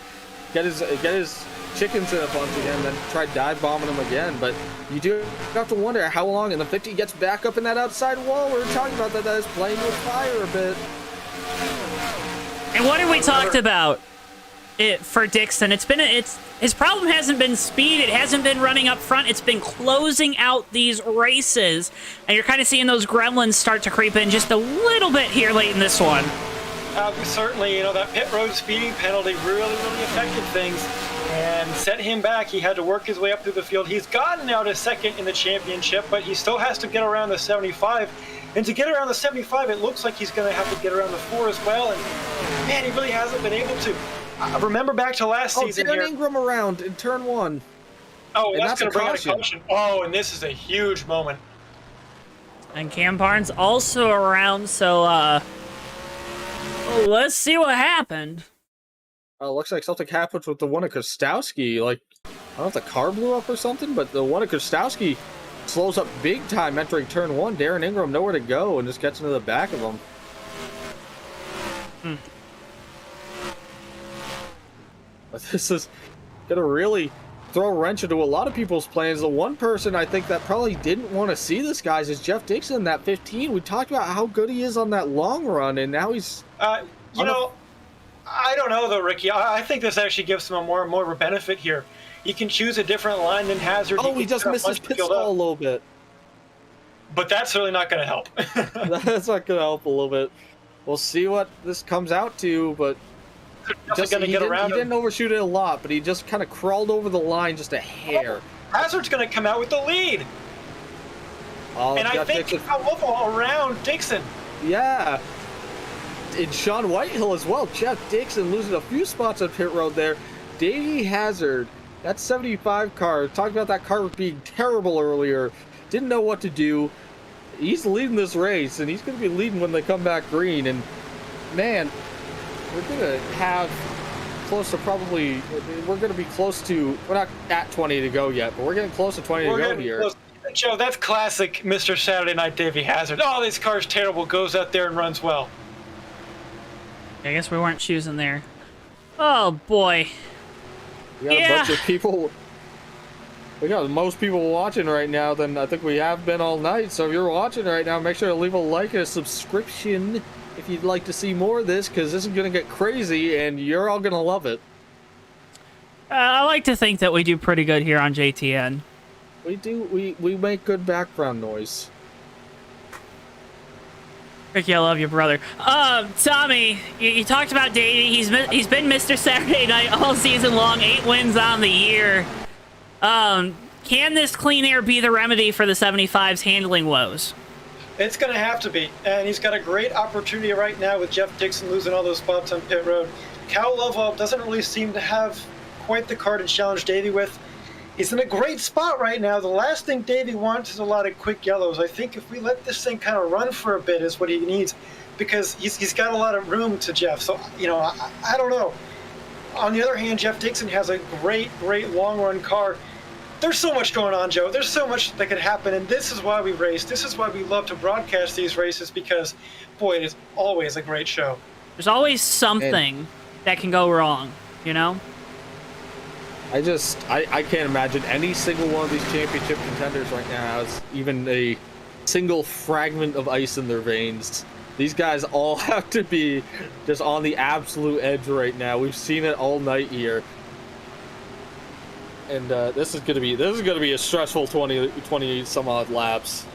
get his chickens in a bunch again, then try dive bombing them again. But you do have to wonder how long, and the 50 gets back up in that outside wall. We were talking about that is playing with fire a bit. And what have we talked about for Dixon? His problem hasn't been speed. It hasn't been running up front. It's been closing out these races. And you're kind of seeing those gremlins start to creep in just a little bit here late in this one. Certainly, that pit road speeding penalty really affected things and set him back. He had to work his way up through the field. He's gotten now to second in the championship, but he still has to get around the 75. And to get around the 75, it looks like he's going to have to get around the 4 as well. And man, he really hasn't been able to. Remember back to last season Darren here. Ingram around in turn 1. Oh, that's going to bring out a caution. Oh, and this is a huge moment. And Cam Barnes also around, so let's see what happened. Looks like something happened with the one of Kostowski. Like, I don't know if the car blew up or something, but the one of Kostowski slows up big time entering turn 1. Darren Ingram nowhere to go and just gets into the back of him. But this is going to really throw a wrench into a lot of people's plans. The one person I think that probably didn't want to see this, guys, is Jeff Dixon, that 15. We talked about how good he is on that long run, and now he's... I don't know, though, Ricky. I think this actually gives him a more of a benefit here. He can choose a different line than Hazard. Oh, he just missed his pit stall a little bit. But that's really not going to help. That's not going to help a little bit. We'll see what this comes out to, but... He didn't overshoot it a lot, but he just kind of crawled over the line just a hair. Hazard's going to come out with the lead. And I think around Dixon. Yeah. And Sean Whitehill as well. Jeff Dixon losing a few spots on pit road there. Davey Hazard, that 75 car, talked about that car being terrible earlier. Didn't know what to do. He's leading this race, and he's going to be leading when they come back green. And, man... We're going to have close to we're going to be close to, we're not at 20 to go yet, but we're getting close to 20 to go here. Joe, that's classic Mr. Saturday Night Davey Hazard. Oh, this car's terrible, goes out there and runs well. I guess we weren't choosing there. Oh, boy. We got a bunch of people. We got most people watching right now than I think we have been all night. So if you're watching right now, make sure to leave a like and a subscription if you'd like to see more of this, because this is going to get crazy and you're all going to love it. I like to think that we do pretty good here on JTN. We do. We make good background noise. Ricky, I love you, brother. Tommy, you talked about Davey. He's been Mr. Saturday Night all season long. 8 wins on the year. Can this clean air be the remedy for the 75's handling woes? It's going to have to be, and he's got a great opportunity right now with Jeff Dixon losing all those spots on pit road. Cal Lovell doesn't really seem to have quite the car to challenge Davey with. He's in a great spot right now. The last thing Davey wants is a lot of quick yellows. I think if we let this thing kind of run for a bit is what he needs, because he's got a lot of room to Jeff. So, I don't know. On the other hand, Jeff Dixon has a great long-run car. There's so much going on, Joe. There's so much that could happen, and this is why we race. This is why we love to broadcast these races, because, boy, it is always a great show. There's always something that can go wrong, you know? I can't imagine any single one of these championship contenders right now has even a single fragment of ice in their veins. These guys all have to be just on the absolute edge right now. We've seen it all night here. And this is gonna be a stressful 20 some odd laps.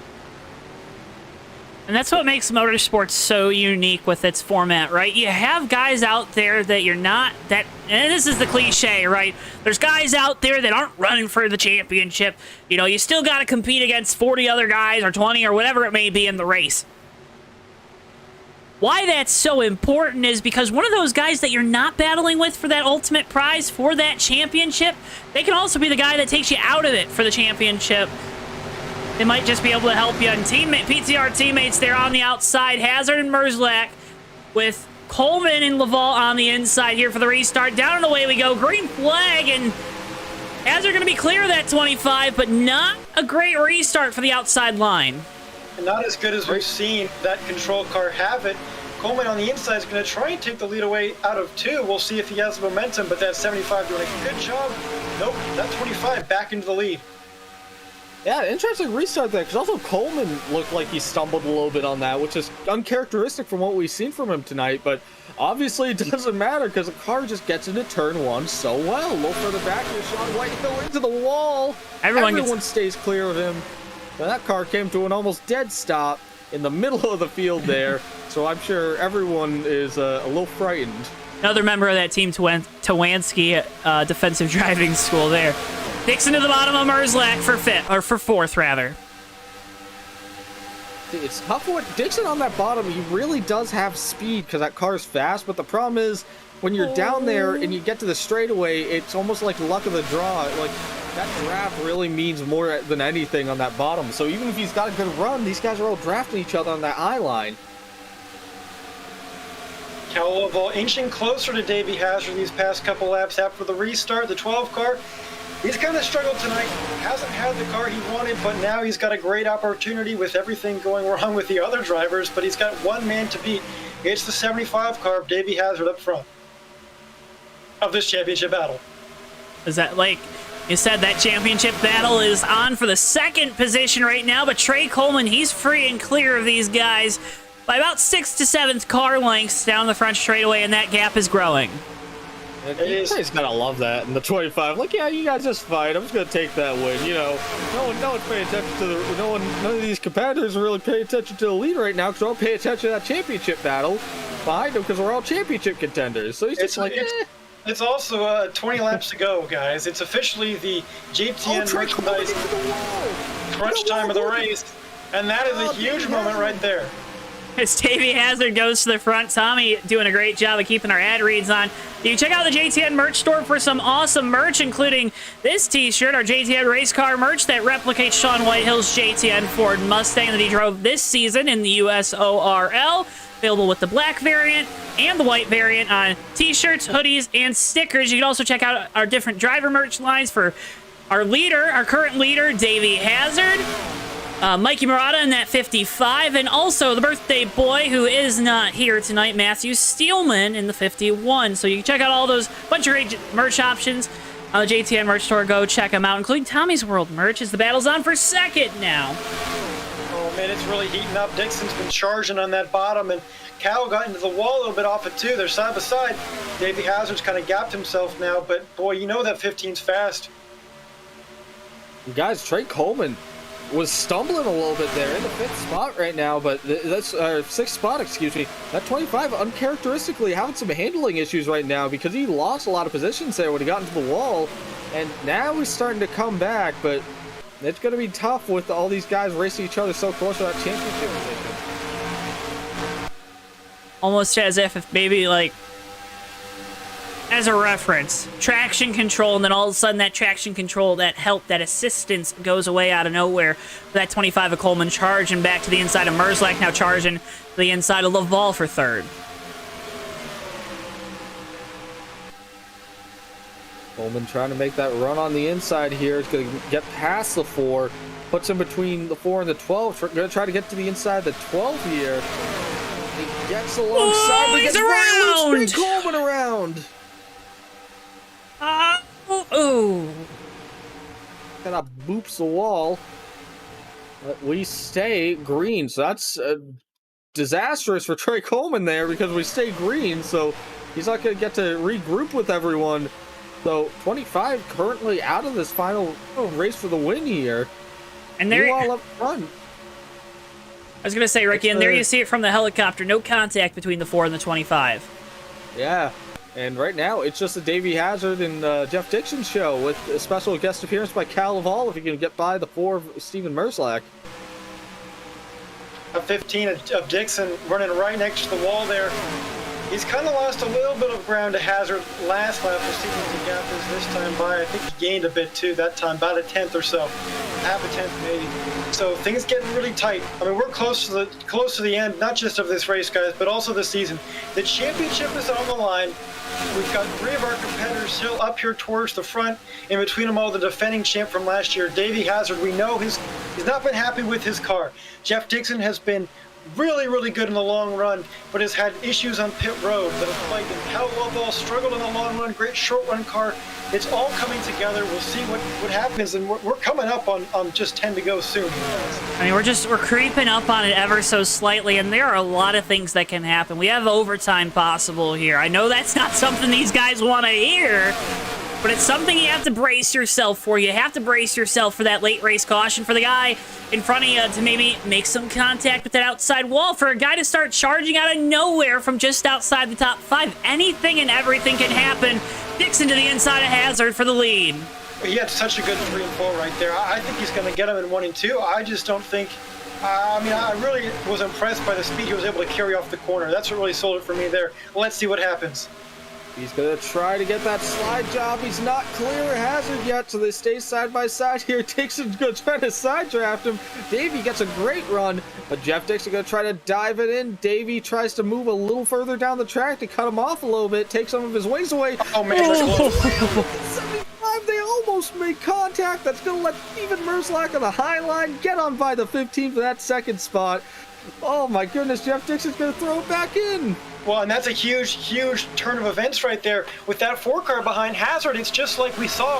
And that's what makes motorsports so unique with its format, right? You have guys out there that you're not that, and this is the cliche, right? There's guys out there that aren't running for the championship. You still got to compete against 40 other guys or 20 or whatever it may be in the race. Why that's so important is because one of those guys that you're not battling with for that ultimate prize, for that championship, they can also be the guy that takes you out of it for the championship. They might just be able to help you. And PTR teammates there on the outside, Hazard and Merzlak, with Coleman and Laval on the inside here for the restart. Down and away we go. Green flag, and Hazard going to be clear of that 25, but not a great restart for the outside line. And not as good as we've seen that control car have it. Coleman on the inside is going to try and take the lead away out of 2. We'll see if he has the momentum, but that 75 doing a good job. Nope, that 25 back into the lead. Yeah, interesting restart there, because also Coleman looked like he stumbled a little bit on that, which is uncharacteristic from what we've seen from him tonight, but obviously it doesn't matter because the car just gets into turn 1 so well. A little further back here, Sean Whitehill into the wall. Everyone stays clear of him. And that car came to an almost dead stop in the middle of the field there, so I'm sure everyone is a little frightened. Another member of that team, Tawansky, defensive driving school there. Dixon to the bottom of Merzlak for fourth, rather. It's tough with Dixon on that bottom. He really does have speed because that car's fast, but the problem is when you're down there and you get to the straightaway, it's almost like luck of the draw. Like, that draft really means more than anything on that bottom. So even if he's got a good run, these guys are all drafting each other on that eye line. Cal Lovell inching closer to Davey Hazard these past couple laps after the restart. The 12 car, he's kind of struggled tonight. Hasn't had the car he wanted, but now he's got a great opportunity with everything going wrong with the other drivers, but he's got one man to beat. It's the 75 car of Davey Hazard up front of this championship battle. Is that like you said, that championship battle is on for the second position right now, but Trey Coleman, he's free and clear of these guys by about 6th to 7th car lengths down the front straightaway, and that gap is growing. Trey's gotta love that in the 25. Like, yeah, you guys just fight. I'm just gonna take that win. No one's paying attention to none of these competitors are really paying attention to the lead right now because they're all paying attention to that championship battle behind them because we're all championship contenders. So he's just It's also 20 laps to go, guys. It's officially the JTN merchandise crunch time of the race, and that is a huge moment right there. As Davey Hazard goes to the front, Tommy doing a great job of keeping our ad reads on. You can check out the JTN merch store for some awesome merch, including this t-shirt, our JTN race car merch that replicates Shaun Whitehill's JTN Ford Mustang that he drove this season in the USORL. Available with the black variant and the white variant on t-shirts, hoodies, and stickers. You can also check out our different driver merch lines for our current leader, Davey Hazard, Mikey Murata in that 55, and also the birthday boy who is not here tonight, Matthew Steelman in the 51. So you can check out all those bunch of great merch options on the JTN merch store. Go check them out, including Tommy's World merch as the battle's on for second now. Oh man, it's really heating up. Dixon's been charging on that bottom, and Cal got into the wall a little bit off it too. They're side by side. Davey Hazard's kind of gapped himself now, but boy, you know that 15's fast. Guys, Trey Coleman was stumbling a little bit there in the 5th spot right now, but that's 6th spot, excuse me. That 25 uncharacteristically having some handling issues right now because he lost a lot of positions there when he got into the wall, and now he's starting to come back, but it's going to be tough with all these guys racing each other so close to that championship position. Almost as if maybe, like, as a reference, traction control, and then all of a sudden that traction control, that help, that assistance goes away out of nowhere. That 25 of Coleman charging back to the inside of Merzlak, now charging to the inside of Laval for 3rd. Coleman trying to make that run on the inside here. He's going to get past the 4, puts him between the 4 and the 12. Going to try to get to the inside of the 12 here. He gets alongside. Oh, he's around! Coleman around. Ooh. Kind of boops the wall. But we stay green, so that's disastrous for Trey Coleman there because we stay green, so he's not going to get to regroup with everyone. So 25 currently out of this final race for the win here. And there, all up front. I was going to say, Ricky, and there you see it from the helicopter. No contact between the 4 and the 25. Yeah. And right now, it's just a Davey Hazard and Jeff Dixon show with a special guest appearance by Cal Laval if he can get by the 4 of Steven Merzlak. A 15 of Dixon running right next to the wall there. He's kind of lost a little bit of ground to Hazard last lap. We'll see what the gap is this time by. I think he gained a bit too that time, about a 10th or so. Half a 10th maybe. So things getting really tight. I mean, we're close to the end, not just of this race, guys, but also the season. The championship is on the line. We've got 3 of our competitors still up here towards the front. In between them all, the defending champ from last year, Davey Hazard. We know he's not been happy with his car. Jeff Dixon has been really, really good in the long run, but has had issues on pit road that have plagued him. Cal Laval struggled in the long run, great short run car. It's all coming together. We'll see what happens, and we're coming up on just 10 to go soon. I mean, we're creeping up on it ever so slightly, and there are a lot of things that can happen. We have overtime possible here. I know that's not something these guys want to hear, but it's something you have to brace yourself for. You have to brace yourself for that late race caution, for the guy in front of you to maybe make some contact with that outside wall, for a guy to start charging out of nowhere from just outside the top 5. Anything and everything can happen. Dixon to the inside of Hazard for the lead. He had such a good 3 and 4 right there. I think he's going to get him in 1 and 2. I just don't think... I really was impressed by the speed he was able to carry off the corner. That's what really sold it for me there. Let's see what happens. He's going to try to get that slide job. He's not clear of Hazard yet, so they stay side by side here. Dixon's going to try to side draft him. Davey gets a great run, but Jeff Dixon going to try to dive it in. Davey tries to move a little further down the track to cut him off a little bit, take some of his wings away. Oh, man, that's close. 75, they almost make contact. That's going to let Steven Merzlak on the high line get on by the 15 for that 2nd spot. Oh, my goodness, Jeff Dixon's going to throw it back in. Well, and that's a huge, huge turn of events right there. With that 4 car behind Hazard, it's just like we saw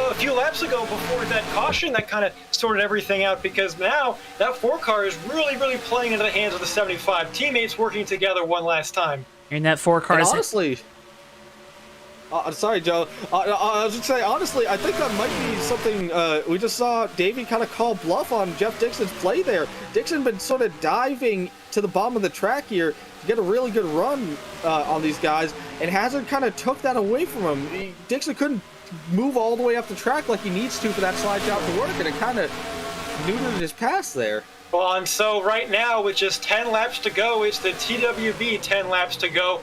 a few laps ago before that caution that kind of sorted everything out, because now that 4 car is really, really playing into the hands of the 75. Teammates working together one last time. And that 4 car is... Honestly... sorry, Joe. I was going to say, honestly, I think that might be something we just saw Davey kind of call bluff on Jeff Dixon's play there. Dixon been sort of diving to the bottom of the track here to get a really good run on these guys, and Hazard kind of took that away from him. Dixon couldn't move all the way up the track like he needs to for that slide job to work, and it kind of neutered his pass there. Well, and so right now, with just 10 laps to go, it's the TWB 10 laps to go.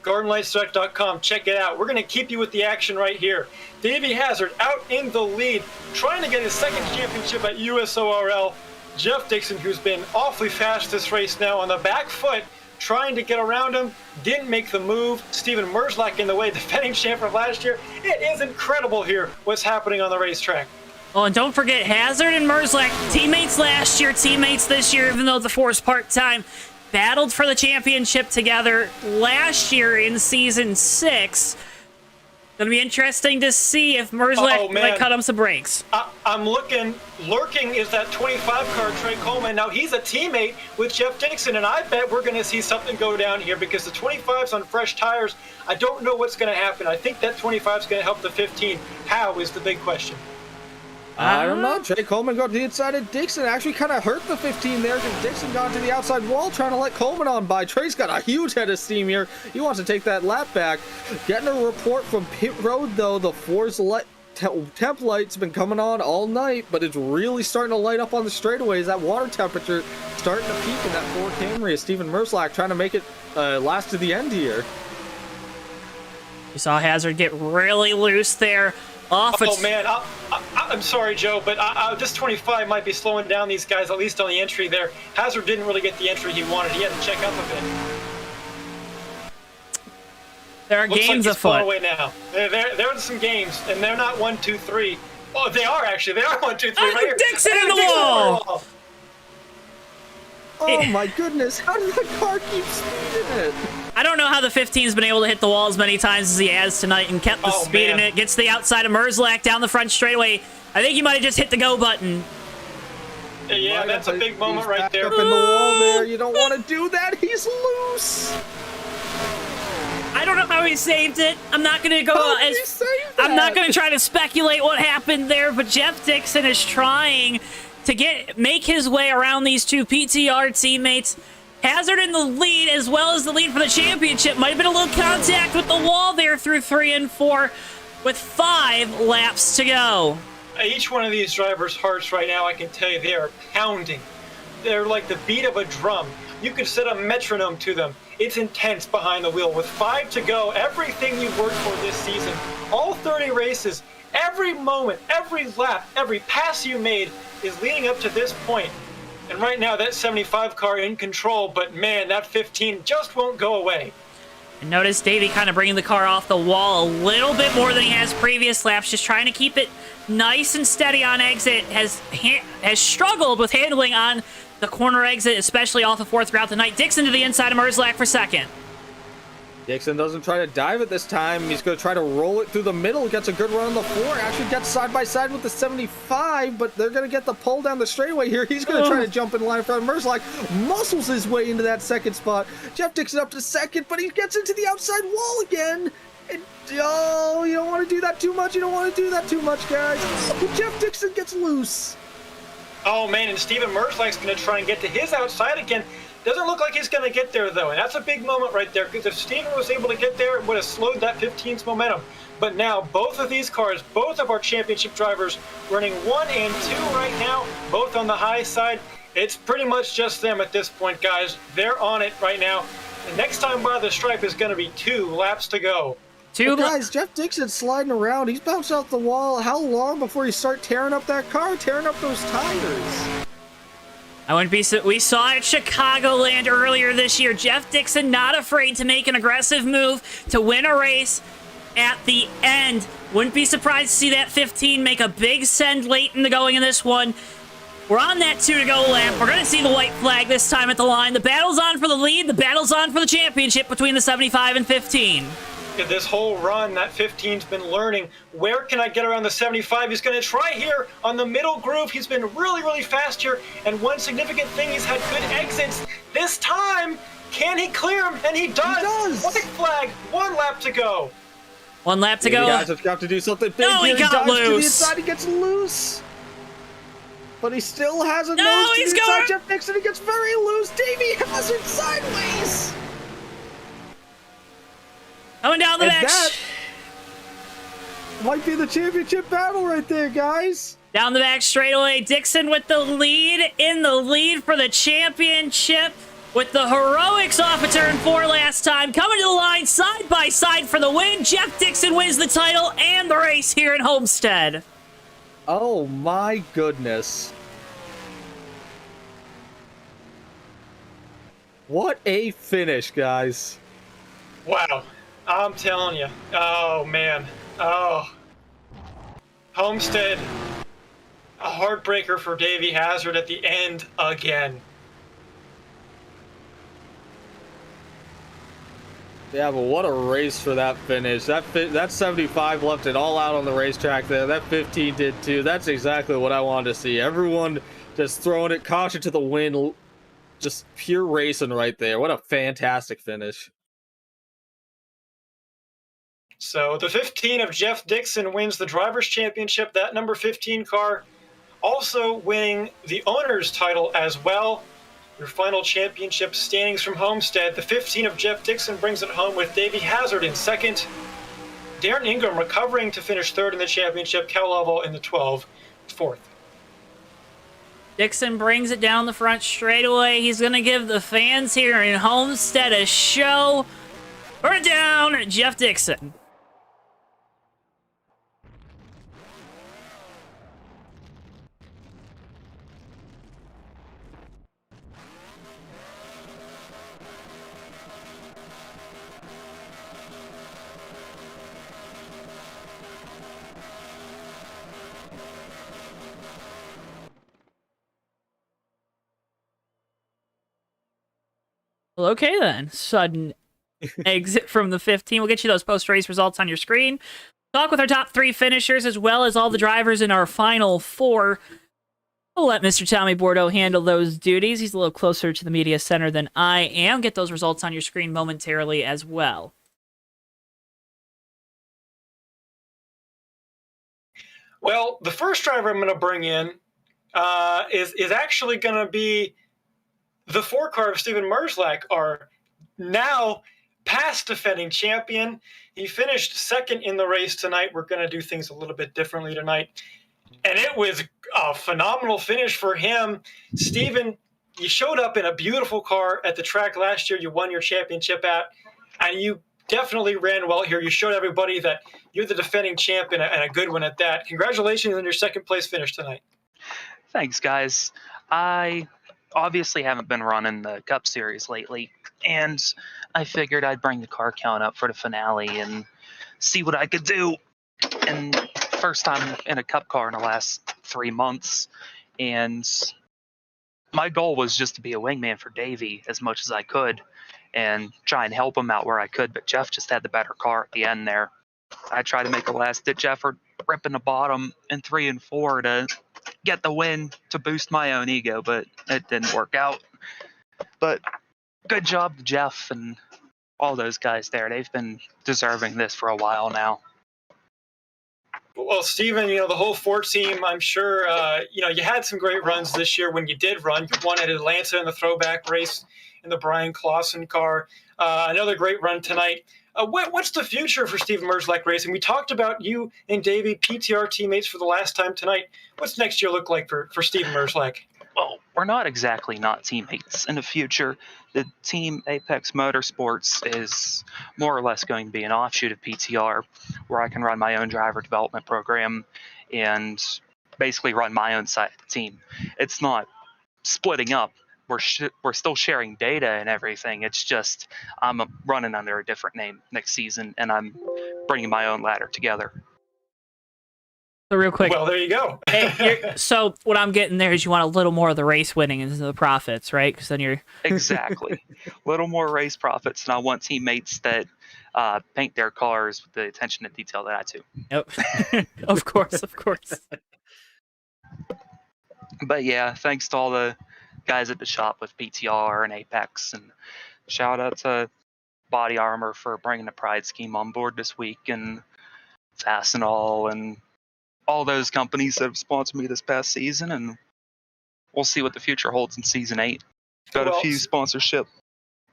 GordonLightsDirect.com. Check it out. We're going to keep you with the action right here. Davey Hazard out in the lead, trying to get his 2nd championship at USORL. Jeff Dixon, who's been awfully fast this race now, on the back foot, trying to get around him, didn't make the move. Steven Merzlak in the way, defending champ from last year. It is incredible here what's happening on the racetrack. Oh, and don't forget, Hazard and Merzlak, teammates last year, teammates this year, even though the 4 is part-time. Battled for the championship together last year in Season 6. Gonna be interesting to see if Merzlak might cut him some breaks. I'm looking. Lurking is that 25 car, Trey Coleman. Now, he's a teammate with Jeff Dixon, and I bet we're going to see something go down here because the 25's on fresh tires. I don't know what's going to happen. I think that 25's going to help the 15. How is the big question. I don't know. Trey Coleman got to the inside of Dixon. Actually kind of hurt the 15 there because Dixon got to the outside wall trying to let Coleman on by. Trey's got a huge head of steam here. He wants to take that lap back. Getting a report from pit road, though. The Force temp light's been coming on all night, but it's really starting to light up on the straightaways. That water temperature starting to peak in that Ford Camry of Steven Merzlak trying to make it last to the end here. You saw Hazard get really loose there. Oh man, I'm sorry, Joe, but this 25 might be slowing down these guys, at least on the entry there. Hazard didn't really get the entry he wanted. He had to check up a bit. There are Looks games like he's afoot. away now. There are some games, and they're not 1, 2, 3. Oh, they are actually. They are 1, 2, 3. Oh, Right here. Dixon in the Dixon wall! Oh my goodness, how did that car keep speeding it? I don't know how the 15's been able to hit the wall as many times as he has tonight and kept the speed in it. Gets to the outside of Merzlak down the front straightaway. I think he might have just hit the go button. Yeah, that's a big moment right there. Up in the wall there. You don't want to do that. He's loose. I don't know how he saved it. I'm not going to go I'm not going to try to speculate what happened there, but Jeff Dixon is trying to make his way around these two PTR teammates. Hazard in the lead, as well as the lead for the championship. Might have been a little contact with the wall there through 3 and 4 with 5 laps to go. Each one of these drivers' hearts right now, I can tell you, they are pounding. They're like the beat of a drum. You could set a metronome to them. It's intense behind the wheel. With 5 to go, everything you've worked for this season, all 30 races, every moment, every lap, every pass you made is leading up to this point. And right now, that 75 car in control, but man, that 15 just won't go away. And notice Davey kind of bringing the car off the wall a little bit more than he has previous laps, just trying to keep it nice and steady on exit. Has struggled with handling on the corner exit, especially off the 4th throughout the night. Dixon to the inside of Merzlak for 2nd. Dixon doesn't try to dive it this time. He's going to try to roll it through the middle. Gets a good run on the 4. Actually gets side by side with the 75, but they're going to get the pull down the straightaway here. He's going to try to jump in line in front of Merzlak. Muscles his way into that 2nd spot. Jeff Dixon up to 2nd, but he gets into the outside wall again. And, oh, you don't want to do that too much. You don't want to do that too much, guys. Oh, Jeff Dixon gets loose. Oh man, and Steven Merzlak's going to try and get to his outside again. Doesn't look like he's going to get there, though, and that's a big moment right there, because if Steven was able to get there, it would have slowed that 15's momentum. But now, both of these cars, both of our championship drivers, running 1 and 2 right now, both on the high side. It's pretty much just them at this point, guys. They're on it right now. The next time by the stripe is going to be 2 laps to go. Guys, Jeff Dixon's sliding around. He's bounced off the wall. How long before you start tearing up that car, tearing up those tires? I wouldn't be we saw it at Chicagoland earlier this year. Jeff Dixon not afraid to make an aggressive move to win a race at the end. Wouldn't be surprised to see that 15 make a big send late in the going in this one. We're on that 2 to go lap. We're going to see the white flag this time at the line. The battle's on for the lead. The battle's on for the championship between the 75 and 15. This whole run, that 15's been learning, where can I get around the 75? He's going to try here on the middle groove. He's been really, really fast here. And one significant thing, he's had good exits. This time, can he clear him? And he does. White flag, 1 lap to go. 1 lap to go. You guys have got to do something big. No, he got loose. To the inside, he gets loose. But he still has a no, nose to he's the inside. going. Jeff Dixon, he gets very loose. Davey Hazard sideways. Coming down the back. That might be the championship battle right there, guys. Down the back straightaway. Dixon with the lead, in the lead for the championship. With the heroics off of turn 4 last time. Coming to the line side by side for the win. Jeff Dixon wins the title and the race here in Homestead. Oh my goodness. What a finish, guys. Wow. I'm telling you. Oh, man. Oh. Homestead. A heartbreaker for Davey Hazard at the end again. Yeah, but what a race for that finish. That 75 left it all out on the racetrack there. That 15 did too. That's exactly what I wanted to see. Everyone just throwing it, caution to the wind. Just pure racing right there. What a fantastic finish. So the 15 of Jeff Dixon wins the Drivers' Championship. That number 15 car also winning the owner's title as well. Your final championship standings from Homestead. The 15 of Jeff Dixon brings it home with Davey Hazard in second. Darren Ingram recovering to finish third in the championship. Cal Lovell in the 12, fourth. Dixon brings it down the front straightaway. He's going to give the fans here in Homestead a show. Burn it down, Jeff Dixon. Well, okay then. Sudden exit from the 15. We'll get you those post-race results on your screen. Talk with our top 3 finishers as well as all the drivers in our final 4. We'll let Mr. Tommy Bordeaux handle those duties. He's a little closer to the media center than I am. Get those results on your screen momentarily as well. Well, the first driver I'm going to bring in is actually going to be the 4 car of Steven Merzlak, our now past defending champion. He finished second in the race tonight. We're going to do things a little bit differently tonight. And it was a phenomenal finish for him. Steven, you showed up in a beautiful car at the track last year you won your championship at, and you definitely ran well here. You showed everybody that you're the defending champ and a good one at that. Congratulations on your second place finish tonight. Thanks, guys. I obviously haven't been running the Cup Series lately, and I figured I'd bring the car count up for the finale and see what I could do. And first time in a Cup car in the last 3 months, and my goal was just to be a wingman for Davey as much as I could and try and help him out where I could, but Jeff just had the better car at the end there. I tried to make a last-ditch effort, ripping the bottom in 3 and 4 to get the win to boost my own ego, but it didn't work out. But good job to Jeff and all those guys there. They've been deserving this for a while now. Well, Steven, the whole 4 team, I'm sure, you had some great runs this year when you did run. You won at Atlanta in the throwback race in the Brian Clausen car. Another great run tonight. What's the future for Steven Merzlak Racing? We talked about you and Davey, PTR teammates, for the last time tonight. What's next year look like for Steven Merzlak? Well, we're not exactly not teammates. In the future, the team Apex Motorsports is more or less going to be an offshoot of PTR, where I can run my own driver development program and basically run my own side of the team. It's not splitting up. We're still sharing data and everything. It's just I'm running under a different name next season, and I'm bringing my own ladder together. So real quick. Well, there you go. So what I'm getting there is you want a little more of the race winning and the profits, right? Because then you're exactly a little more race profits, and I want teammates that paint their cars with the attention to detail that I do. Yep. Of course. But yeah, thanks to all the guys at the shop with PTR and Apex, and shout out to Body Armor for bringing the Pride scheme on board this week, and Fastenal and all those companies that have sponsored me this past season, and we'll see what the future holds in Season 8. Got a few sponsorship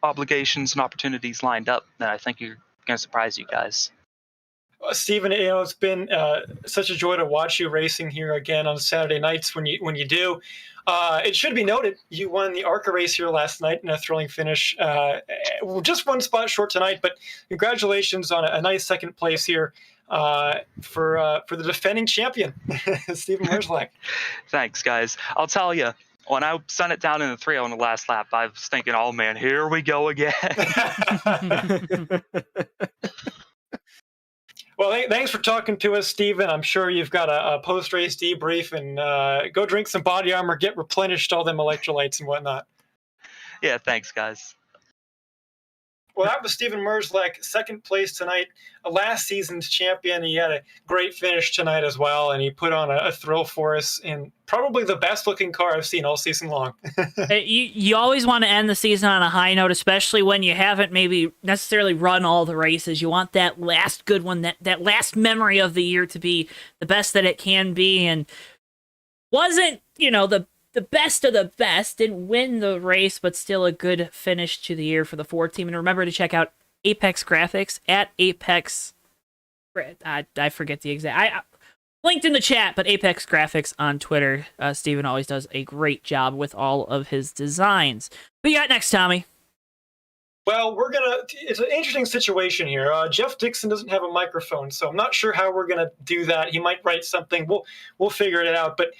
obligations and opportunities lined up that I think are going to surprise you guys. Steven, it's been such a joy to watch you racing here again on Saturday nights when you do. It should be noted, you won the ARCA race here last night in a thrilling finish. Just one spot short tonight, but congratulations on a nice second place here for the defending champion, Steven Merzlak. Thanks, guys. I'll tell you, when I sent it down in the 3 on the last lap, I was thinking, oh man, here we go again. Well, thanks for talking to us, Steven. I'm sure you've got a post-race debrief, and go drink some Body Armor, get replenished all them electrolytes and whatnot. Yeah, thanks, guys. Well, that was Steven Merzlak, second place tonight. Last season's champion. He had a great finish tonight as well, and he put on a thrill for us in probably the best-looking car I've seen all season long. You always want to end the season on a high note, especially when you haven't maybe necessarily run all the races. You want that last good one, that last memory of the year to be the best that it can be, and wasn't, the best of the best. Didn't win the race, but still a good finish to the year for the Ford team. And remember to check out Apex Graphics at Apex. I forget the exact. I linked in the chat, but Apex Graphics on Twitter. Steven always does a great job with all of his designs. What you got next, Tommy? Well, it's an interesting situation here. Jeff Dixon doesn't have a microphone, so I'm not sure how we're going to do that. He might write something. We'll figure it out. But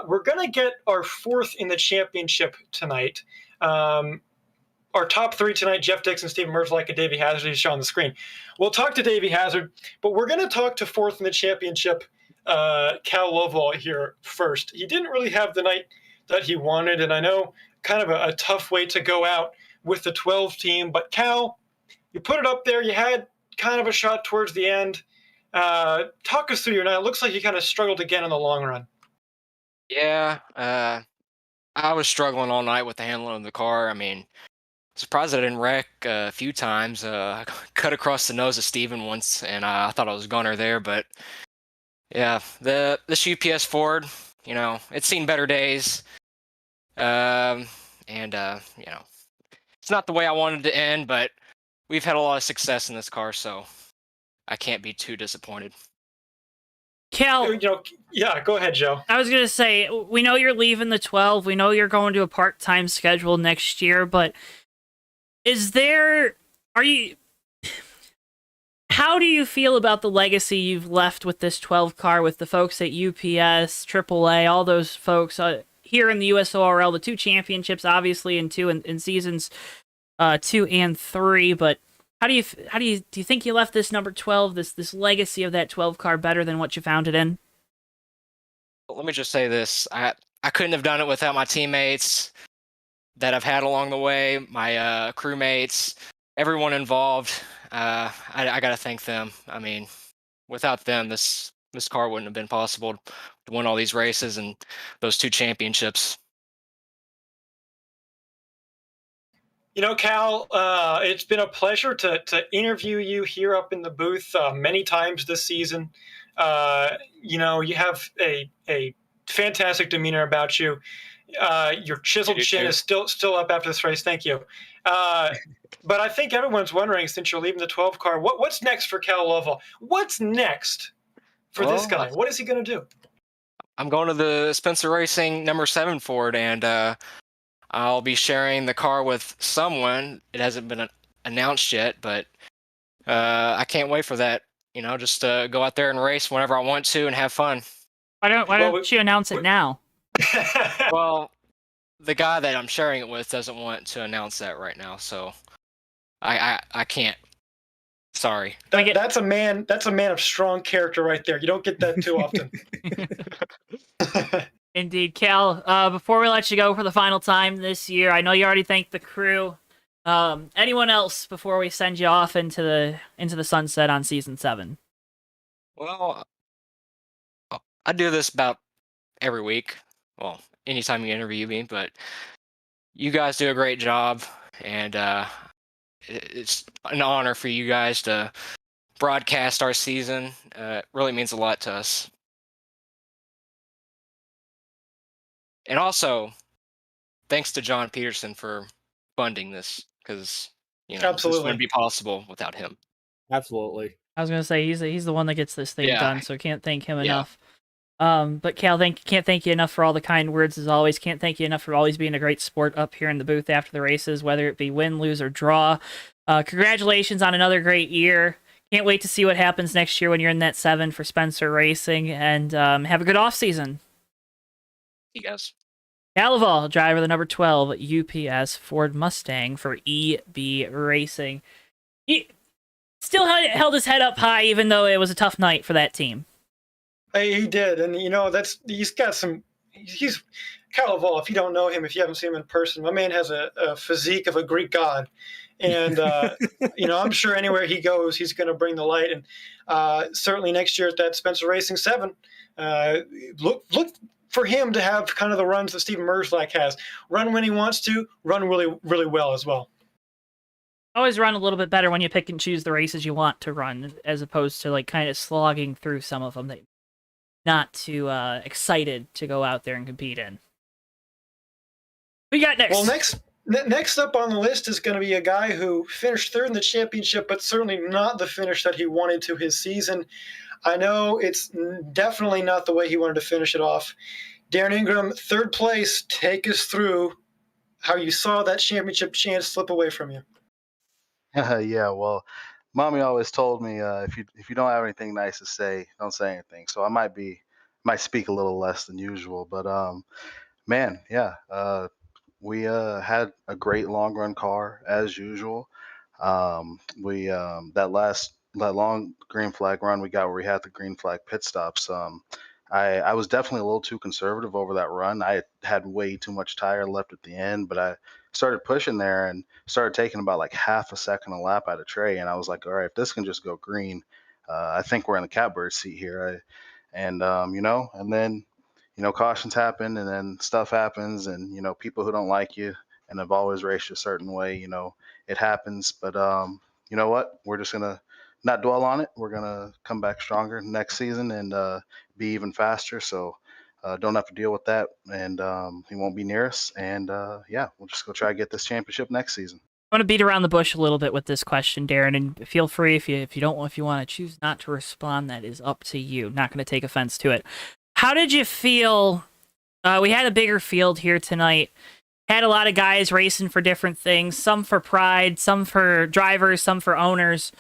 we're going to get our fourth in the championship tonight. Our top three tonight, Jeff Dixon, Steven Merzlak, and Davey Hazard, is shown on the screen. We'll talk to Davey Hazard, but we're going to talk to fourth in the championship, Cal Lovell here first. He didn't really have the night that he wanted, and I know kind of a tough way to go out with the 12 team, but Cal, you put it up there. You had kind of a shot towards the end. Talk us through your night. It looks like you kind of struggled again in the long run. Yeah, I was struggling all night with the handling of the car. I mean, surprised I didn't wreck a few times. I cut across the nose of Steven once, and I thought I was gunner there. But yeah, this UPS Ford, it's seen better days. It's not the way I wanted to end, but we've had a lot of success in this car, so I can't be too disappointed. Cal, yeah, go ahead, Joe. I was going to say, we know you're leaving the 12. We know you're going to a part-time schedule next year, but how do you feel about the legacy you've left with this 12 car, with the folks at UPS, AAA, all those folks here in the USORL, the two championships, obviously, and two in seasons 2 and 3, but do you think you left this number 12, this legacy of that 12 car, better than what you found it in? Let me just say this. I couldn't have done it without my teammates that I've had along the way, my crewmates, everyone involved. I got to thank them. I mean, without them, this car wouldn't have been possible to win all these races and those two championships. Cal, it's been a pleasure to interview you here up in the booth many times this season. You have a fantastic demeanor about you. Your chiseled chin is still up after this race. Thank you. But I think everyone's wondering, since you're leaving the 12 car, what's next for Cal Lovell? What's next for this guy? What is he going to do? I'm going to the Spencer Racing number 7 Ford, and I'll be sharing the car with someone. It hasn't been announced yet, but I can't wait for that. Just go out there and race whenever I want to and have fun. Why don't you announce it now? Well, the guy that I'm sharing it with doesn't want to announce that right now, so I can't. Sorry. That's a man of strong character right there. You don't get that too often. Indeed. Cal, before we let you go for the final time this year, I know you already thanked the crew. Anyone else before we send you off into the sunset on season 7? Well, I do this about every week. Well, anytime you interview me, but you guys do a great job, and it's an honor for you guys to broadcast our season. It really means a lot to us. And also, thanks to John Peterson for funding this, because this wouldn't be possible without him. Absolutely. I was gonna say he's the one that gets this thing done, so can't thank him enough. But Cal, can't thank you enough for all the kind words as always. Can't thank you enough for always being a great sport up here in the booth after the races, whether it be win, lose, or draw. Congratulations on another great year. Can't wait to see what happens next year when you're in that 7 for Spencer Racing, and have a good off season. You guys. Cal Lovell, driver of the number 12 UPS Ford Mustang for EB Racing. He still held his head up high, even though it was a tough night for that team. He did, and he's got some. He's Cal Lovell. If you don't know him, if you haven't seen him in person, my man has a physique of a Greek god, And I'm sure anywhere he goes, he's going to bring the light. And certainly next year at that Spencer Racing 7, look for him to have kind of the runs that Steven Merzlak has. Run when he wants to, run really, really well as well. Always run a little bit better when you pick and choose the races you want to run, as opposed to like kind of slogging through some of them that you're not too excited to go out there and compete in. We got next. Well, next up on the list is going to be a guy who finished third in the championship, but certainly not the finish that he wanted to his season. I know it's definitely not the way he wanted to finish it off. Darren Ingram, third place. Take us through how you saw that championship chance slip away from you. Yeah, well, mommy always told me if you don't have anything nice to say, don't say anything. So I might speak a little less than usual, but man, yeah, we had a great long run car as usual. We that long green flag run we got where we had the green flag pit stops. I was definitely a little too conservative over that run. I had way too much tire left at the end, but I started pushing there and started taking about like half a second a lap out of Trey, and I was like, all right, if this can just go green, I think we're in the catbird seat here. And then cautions happen, and then stuff happens, and people who don't like you and have always raced a certain way, it happens. But you know what? We're just gonna not dwell on it. We're gonna come back stronger next season and be even faster. So don't have to deal with that, and he won't be near us. And yeah, we'll just go try to get this championship next season. I want to beat around the bush a little bit with this question, Darren, and feel free if you want to choose not to respond. That is up to you. Not going to take offense to it. How did you feel? We had a bigger field here tonight. Had a lot of guys racing for different things. Some for pride, some for drivers, some for owners.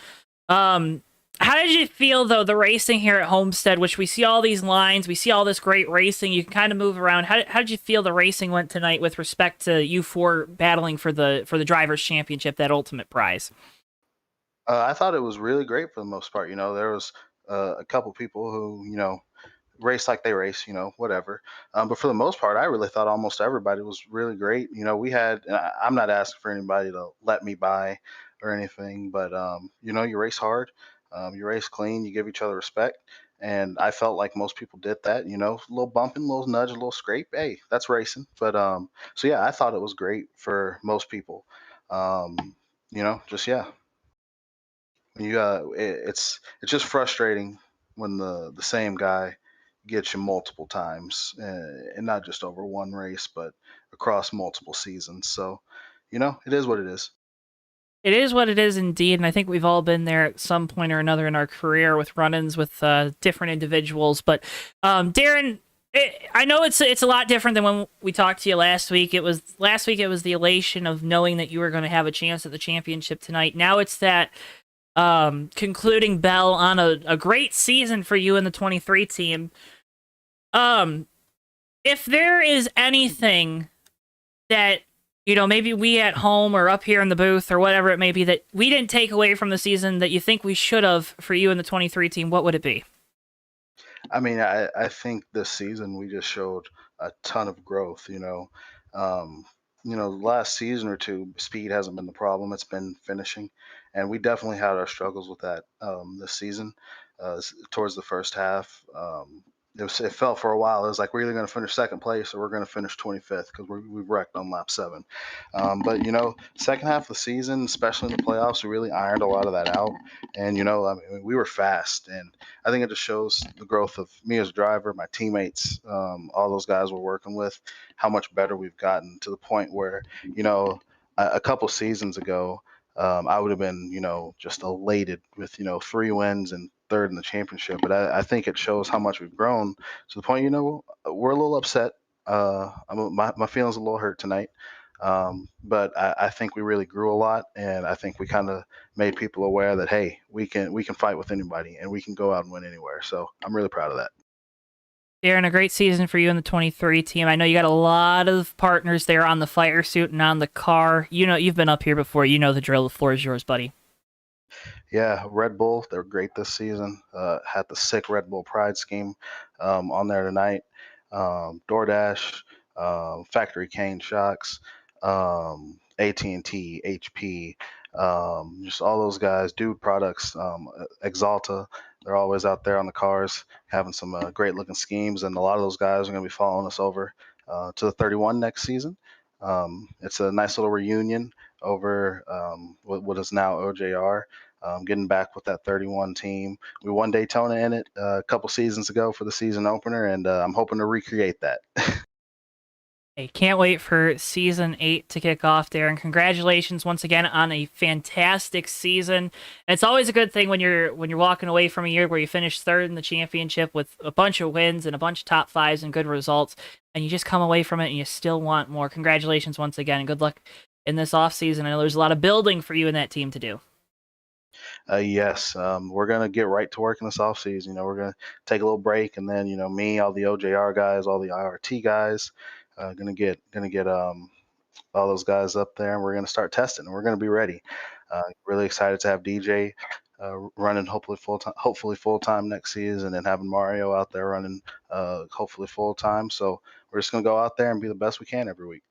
How did you feel, though, the racing here at Homestead, which we see all these lines, we see all this great racing, you can kind of move around. How did you feel the racing went tonight with respect to you four battling for the Drivers' Championship, that ultimate prize? I thought it was really great for the most part. There was a couple people who, race like they race, whatever. But for the most part, I really thought almost everybody was really great. I'm not asking for anybody to let me by or anything, but, you race hard, you race clean, you give each other respect. And I felt like most people did that, a little bumping, a little nudge, a little scrape. Hey, that's racing. But so yeah, I thought it was great for most people. Um, just yeah, it's just frustrating when the same guy gets you multiple times, and not just over one race, but across multiple seasons. So, it is what it is. It is what it is indeed, and I think we've all been there at some point or another in our career with run-ins with different individuals. But Darren, I know it's a lot different than when we talked to you last week. It was the elation of knowing that you were going to have a chance at the championship tonight. Now it's that concluding bell on a great season for you and the 23 team. If there is anything that maybe we at home or up here in the booth or whatever it may be that we didn't take away from the season that you think we should have for you and the 23 team, what would it be? I mean, I think this season we just showed a ton of growth. Last season or two, speed hasn't been the problem; it's been finishing, and we definitely had our struggles with that this season. Towards the first half, it felt for a while. It was like we're either going to finish second place or we're going to finish 25th because we wrecked on lap 7. But second half of the season, especially in the playoffs, we really ironed a lot of that out. And we were fast, and I think it just shows the growth of me as a driver, my teammates, all those guys we're working with, how much better we've gotten to the point where a couple seasons ago, I would have been, just elated with, 3 wins and third in the championship. But I think it shows how much we've grown to the point, we're a little upset. My feelings are a little hurt tonight. But I think we really grew a lot, and I think we kind of made people aware that, hey, we can fight with anybody and we can go out and win anywhere. So I'm really proud of that. Darren, a great season for you and the 23 team. I know you got a lot of partners there on the fire suit and on the car. You've been up here before. You know the drill. The floor is yours, buddy. Yeah, Red Bull, they're great this season. Had the sick Red Bull Pride scheme on there tonight. DoorDash, Factory Cane Shocks, AT&T, HP, just all those guys, Dude Products, Exalta. They're always out there on the cars having some great looking schemes, and a lot of those guys are going to be following us over to the 31 next season. It's a nice little reunion over what is now OJR. Getting back with that 31 team. We won Daytona in it a couple seasons ago for the season opener, and I'm hoping to recreate that. Hey, can't wait for season 8 to kick off, Darren. Congratulations once again on a fantastic season. And it's always a good thing when you're walking away from a year where you finish third in the championship with a bunch of wins and a bunch of top fives and good results, and you just come away from it and you still want more. Congratulations once again, and good luck in this offseason. I know there's a lot of building for you and that team to do. Yes, we're gonna get right to work in this offseason. We're gonna take a little break, and then me, all the OJR guys, all the IRT guys, gonna get all those guys up there, and we're gonna start testing. And we're gonna be ready. Really excited to have DJ running hopefully full time next season, and having Mario out there running hopefully full time. So we're just gonna go out there and be the best we can every week.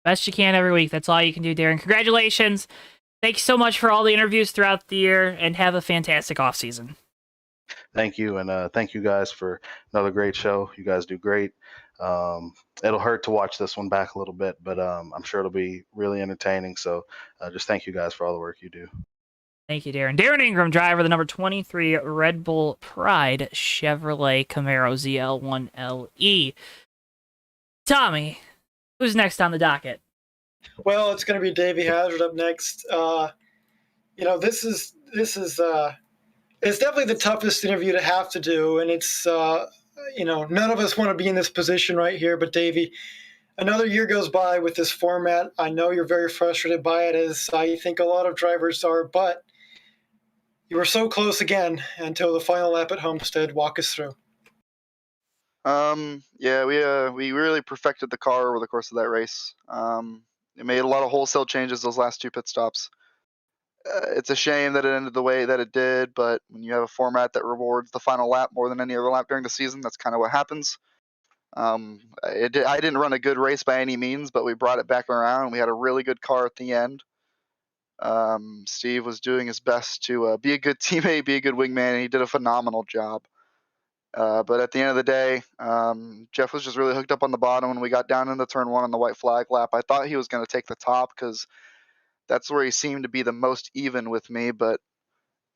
Best you can every week. That's all you can do, Darren. Congratulations. Thank you so much for all the interviews throughout the year, and have a fantastic offseason. Thank you, and thank you guys for another great show. You guys do great. It'll hurt to watch this one back a little bit, but I'm sure it'll be really entertaining. So just thank you guys for all the work you do. Thank you, Darren. Darren Ingram, driver of the number 23 Red Bull Pride Chevrolet Camaro ZL1LE. Tommy, who's next on the docket? Well, it's going to be Davey Hazard up next. This is it's definitely the toughest interview to have to do, and it's none of us want to be in this position right here. But Davey, another year goes by with this format. I know you're very frustrated by it, as I think a lot of drivers are, but you were so close again until the final lap at Homestead. Walk us through. Yeah, we really perfected the car over the course of that race. It made a lot of wholesale changes those last two pit stops. It's a shame that it ended the way that it did, but when you have a format that rewards the final lap more than any other lap during the season, that's kind of what happens. I didn't run a good race by any means, but we brought it back around. We had a really good car at the end. Steve was doing his best to be a good teammate, be a good wingman, and he did a phenomenal job. But at the end of the day, Jeff was just really hooked up on the bottom when we got down into turn 1 on the white flag lap. I thought he was going to take the top because that's where he seemed to be the most even with me. But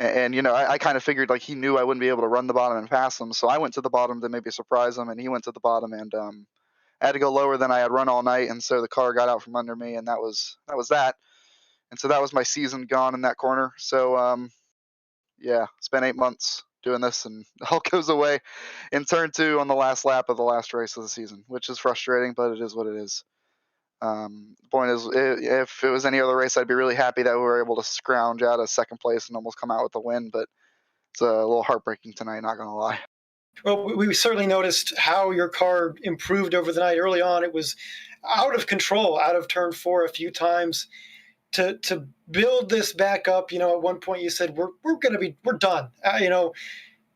I kind of figured like he knew I wouldn't be able to run the bottom and pass him, so I went to the bottom to maybe surprise him, and he went to the bottom, and I had to go lower than I had run all night, and so the car got out from under me, and that was that. And so that was my season gone in that corner. So spent 8 months doing this, and it all goes away in turn 2 on the last lap of the last race of the season, which is frustrating, but it is what it is. The point is, if it was any other race, I'd be really happy that we were able to scrounge out a second place and almost come out with the win, but it's a little heartbreaking tonight, not going to lie. Well, we certainly noticed how your car improved over the night. Early on, it was out of control, out of turn 4 a few times. To build this back up, at one point you said we're done.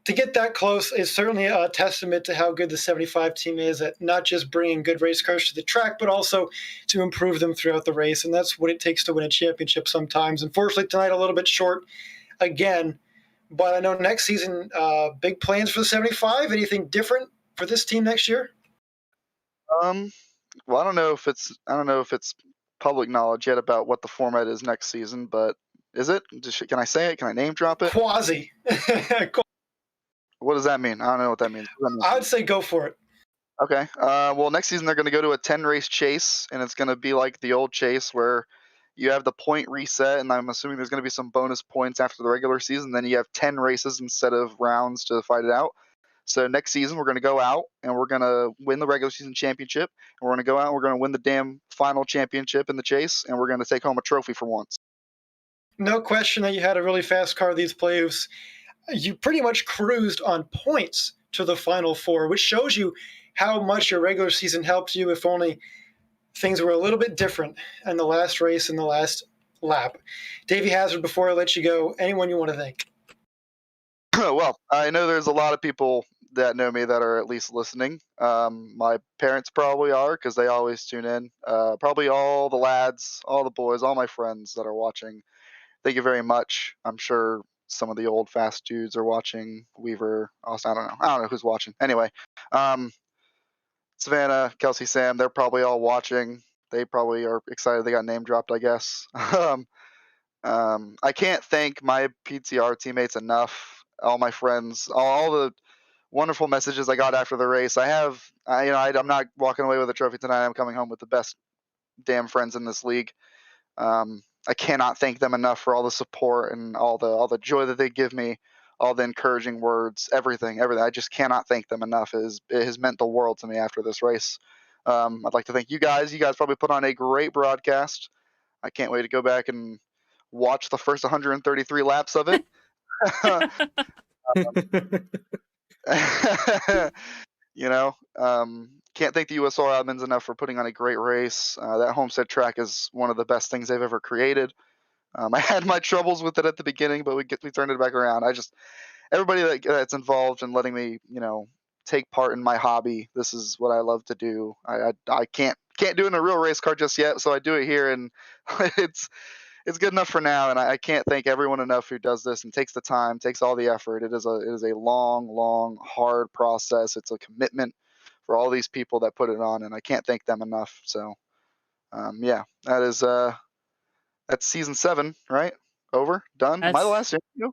To get that close is certainly a testament to how good the 75 team is at not just bringing good race cars to the track, but also to improve them throughout the race. And that's what it takes to win a championship sometimes. Unfortunately, tonight a little bit short again. But I know next season, big plans for the 75. Anything different for this team next year? Well, I don't know if it's public knowledge yet about what the format is next season, but is it? Can I say it? Can I name drop it? Quasi. What does that mean? I don't know what that means. I'd say go for it. Okay. Well, next season they're going to go to a 10-race chase, and it's going to be like the old chase where you have the point reset, and I'm assuming there's going to be some bonus points after the regular season. Then you have 10 races instead of rounds to fight it out. So next season we're going to go out and we're going to win the regular season championship, and we're going to go out and we're going to win the damn final championship in the chase, and we're going to take home a trophy for once. No question that you had a really fast car these playoffs. You pretty much cruised on points to the Final Four, which shows you how much your regular season helped you, if only things were a little bit different in the last race and the last lap. Davey Hazard, before I let you go, anyone you want to thank? Well, I know there's a lot of people that know me that are at least listening. My parents probably are because they always tune in. Probably all the lads, all the boys, all my friends that are watching. Thank you very much. I'm sure some of the old fast dudes are watching. Weaver, Austin, I don't know who's watching. Anyway, Savannah, Kelsey, Sam, they're probably all watching. They probably are excited they got name dropped, I guess. I can't thank my PTR teammates enough. All my friends, all the wonderful messages I got after the race. I'm not walking away with a trophy tonight. I'm coming home with the best damn friends in this league. I cannot thank them enough for all the support and all the joy that they give me, all the encouraging words, everything. I just cannot thank them enough. It has meant the world to me after this race. I'd like to thank you guys. You guys probably put on a great broadcast. I can't wait to go back and watch the first 133 laps of it. Can't thank the USORL admins enough for putting on a great race. That Homestead track is one of the best things they've ever created. I had my troubles with it at the beginning, but we turned it back around. Everybody that's involved in letting me, take part in my hobby. This is what I love to do. I can't do it in a real race car just yet, so I do it here, and it's good enough for now. And I can't thank everyone enough who does this and takes the time, takes all the effort. It is a long, hard process. It's a commitment for all these people that put it on, and I can't thank them enough. So, that's season 7, right? Over, done. Am I the last interview?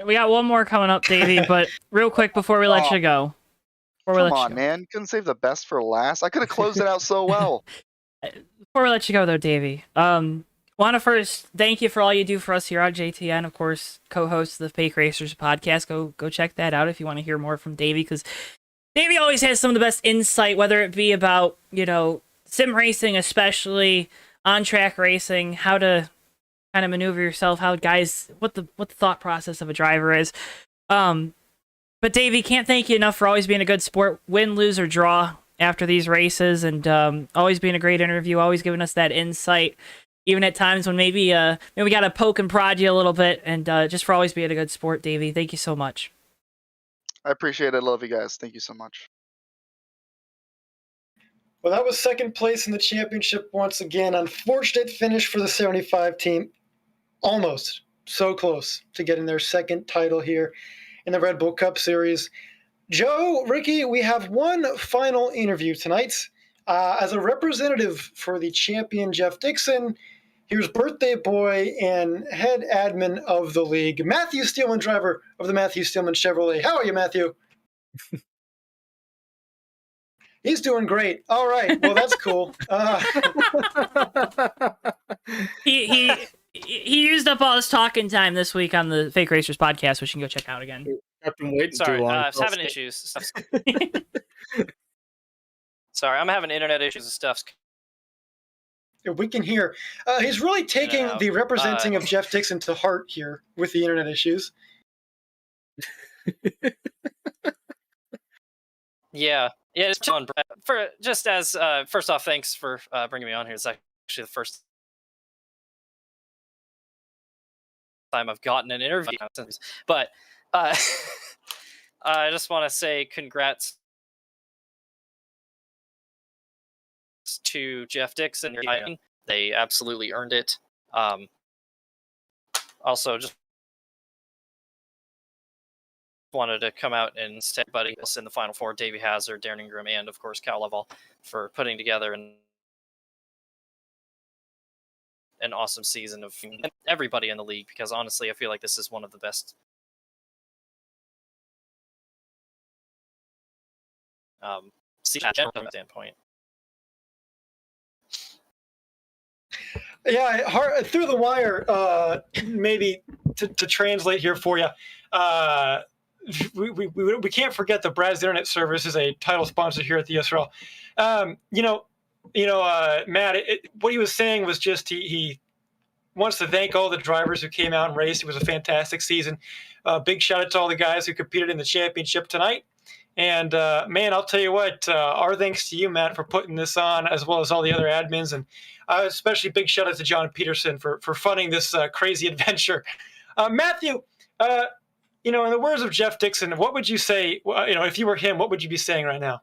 We got one more coming up, Davey, but real quick before we let you go. Come on, man. Couldn't save the best for last. I could have closed it out so well. Before we let you go, though, Davey, want to first thank you for all you do for us here on JTN. Of course, co-host of the Fake Racers podcast. Go check that out if you want to hear more from Davey, because Davey always has some of the best insight, whether it be about, sim racing, especially on-track racing, how to kind of maneuver yourself, what the thought process of a driver is. But Davey, can't thank you enough for always being a good sport, win, lose, or draw after these races, and always being a great interview, always giving us that insight, even at times when maybe we got to poke and prod you a little bit, and just for always being a good sport, Davey. Thank you so much. I appreciate it. Love you guys. Thank you so much. Well, that was second place in the championship once again. Unfortunate finish for the 75 team. Almost so close to getting their second title here in the Red Bull Cup Series. Joe, Ricky, we have one final interview tonight. As a representative for the champion Jeff Dixon, here's birthday boy and head admin of the league, Matthew Steelman, driver of the Matthew Steelman Chevrolet. How are you, Matthew? He's doing great. All right. Well, that's cool. He used up all his talking time this week on the Fake Racers podcast, which you can go check out again. I've been waiting Sorry, too long. I was having issues. Sorry, I'm having internet issues and stuff. We can hear. He's really taking the representing of Jeff Dixon to heart here with the internet issues. Yeah, it's fun. First off, thanks for bringing me on here. It's actually the first time I've gotten an interview, but I just want to say congrats to Jeff Dixon. They absolutely earned it. Also, just wanted to come out and say everybody else in the Final Four, Davey Hazard, Darren Ingram, and of course Cal Leval, for putting together an awesome season of everybody in the league, because honestly I feel like this is one of the best seasons from that standpoint. Yeah, through the wire, maybe to translate here for you. We can't forget that Brad's Internet Service is a title sponsor here at the USORL. Matt, what he was saying was just he wants to thank all the drivers who came out and raced. It was a fantastic season. Big shout out to all the guys who competed in the championship tonight. And man, I'll tell you what, our thanks to you, Matt, for putting this on, as well as all the other admins, and especially big shout out to John Peterson for funding this crazy adventure. Matthew, in the words of Jeff Dixon, what would you say? If you were him, what would you be saying right now?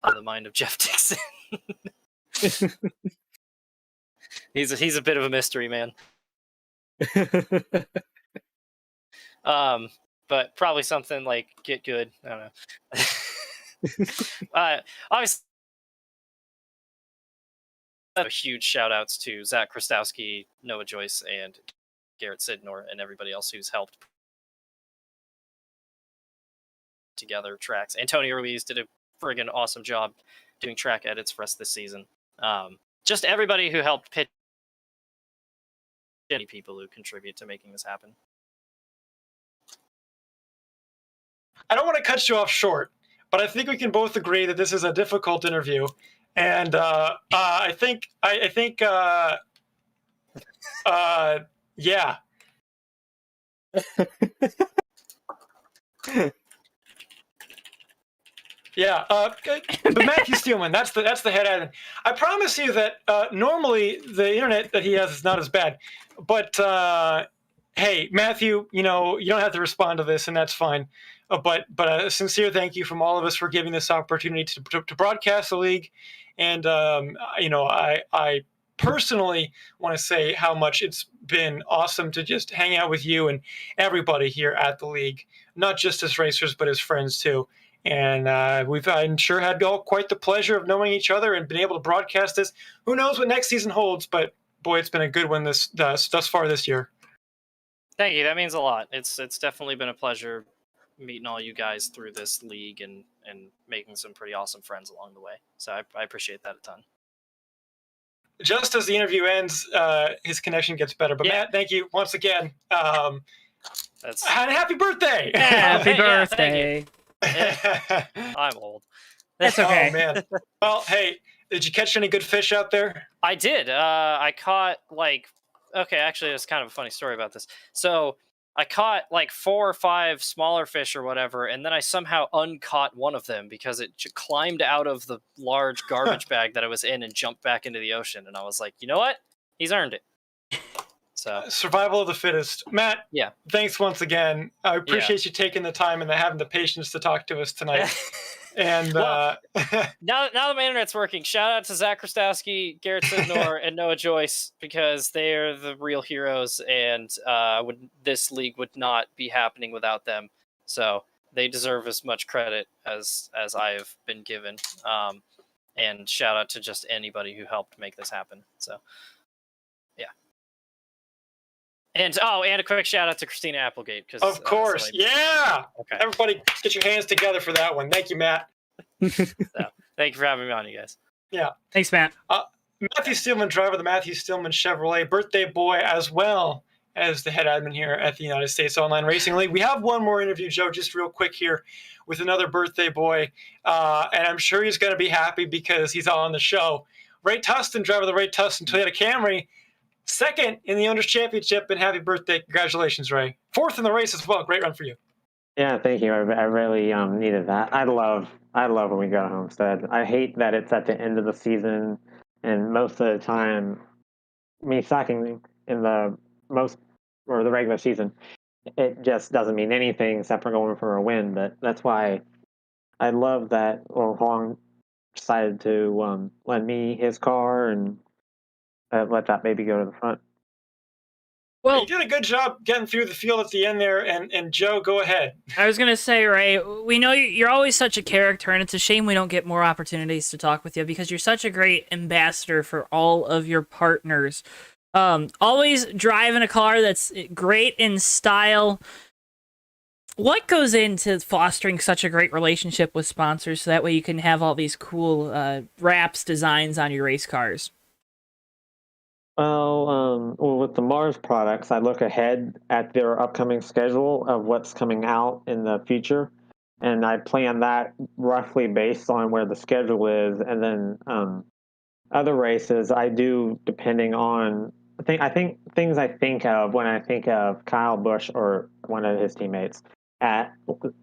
The mind of Jeff Dixon. He's a bit of a mystery man. But probably something like get good. I don't know. Obviously, huge shout outs to Zach Krastowski, Noah Joyce, and Garrett Sidnor, and everybody else who's helped together tracks. Antonio Ruiz did a friggin' awesome job doing track edits for us this season. Just everybody who helped pitch, any people who contribute to making this happen. I don't want to cut you off short, but I think we can both agree that this is a difficult interview, and I think, yeah. Yeah, but Matthew Steelman, that's the head admin. I promise you that normally the internet that he has is not as bad, but hey, Matthew, you don't have to respond to this, and that's fine. But a sincere thank you from all of us for giving this opportunity to broadcast the league, and I personally want to say how much it's been awesome to just hang out with you and everybody here at the league, not just as racers but as friends too. And I'm sure had all quite the pleasure of knowing each other and been able to broadcast this. Who knows what next season holds? But boy, it's been a good one thus far this year. Thank you. That means a lot. It's definitely been a pleasure meeting all you guys through this league and making some pretty awesome friends along the way. So I appreciate that a ton. Just as the interview ends, his connection gets better. But yeah. Matt, thank you once again. And happy birthday! Happy birthday! Yeah. I'm old. That's okay. Oh man. Well, hey, did you catch any good fish out there? I did. I caught actually, it's kind of a funny story about this. So I caught 4 or 5 smaller fish or whatever, and then I somehow uncaught one of them because it climbed out of the large garbage bag that I was in and jumped back into the ocean. And I was like, you know what? He's earned it. So survival of the fittest. Matt, yeah. Thanks once again. I appreciate you taking the time and having the patience to talk to us tonight. And now that my internet's working, shout out to Zach Krastowski, Garrett Sidnor, and Noah Joyce, because they're the real heroes, and this league would not be happening without them. So they deserve as much credit as I have been given. And shout out to just anybody who helped make this happen. So yeah. And a quick shout out to Christina Applegate. Of course, yeah. Okay. Everybody, get your hands together for that one. Thank you, Matt. Thank you for having me on, you guys. Yeah. Thanks, Matt. Matthew Steelman, driver of the Matthew Steelman Chevrolet, birthday boy, as well as the head admin here at the United States Online Racing League. We have one more interview, Joe, just real quick here, with another birthday boy, and I'm sure he's going to be happy because he's on the show. Ray Tustin, driver of the Ray Tustin Toyota Camry. Second in the Owners' Championship, and happy birthday. Congratulations, Ray. 4th in the race as well. Great run for you. Yeah, thank you. I really needed that. I love when we go to Homestead. I hate that it's at the end of the season, and most of the time, me sucking in the regular season, it just doesn't mean anything except for going for a win. But that's why I love that Hong decided to lend me his car and let that baby go to the front. Well, you did a good job getting through the field at the end there, and Joe, go ahead. I was going to say, Ray, we know you're always such a character, and it's a shame we don't get more opportunities to talk with you because you're such a great ambassador for all of your partners. Always driving a car that's great in style. What goes into fostering such a great relationship with sponsors so that way you can have all these cool wraps, designs on your race cars? Well, with the Mars products, I look ahead at their upcoming schedule of what's coming out in the future, and I plan that roughly based on where the schedule is. And then other races, I do depending on I think things I think of when I think of Kyle Busch or one of his teammates at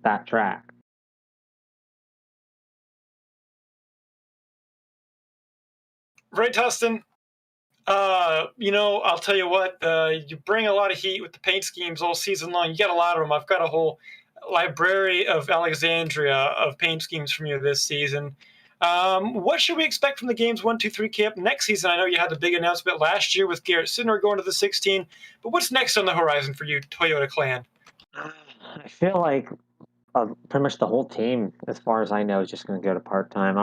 that track. Ray Tustin, I'll tell you what, you bring a lot of heat with the paint schemes all season long. You get a lot of them. I've got a whole library of Alexandria of paint schemes from you this season. What should we expect from the games 1, 2, 3 camp next season? I know you had the big announcement last year with Garrett Sidner going to the 16, but what's next on the horizon for you, Toyota Clan? I feel like pretty much the whole team, as far as I know, is just going to go to part-time.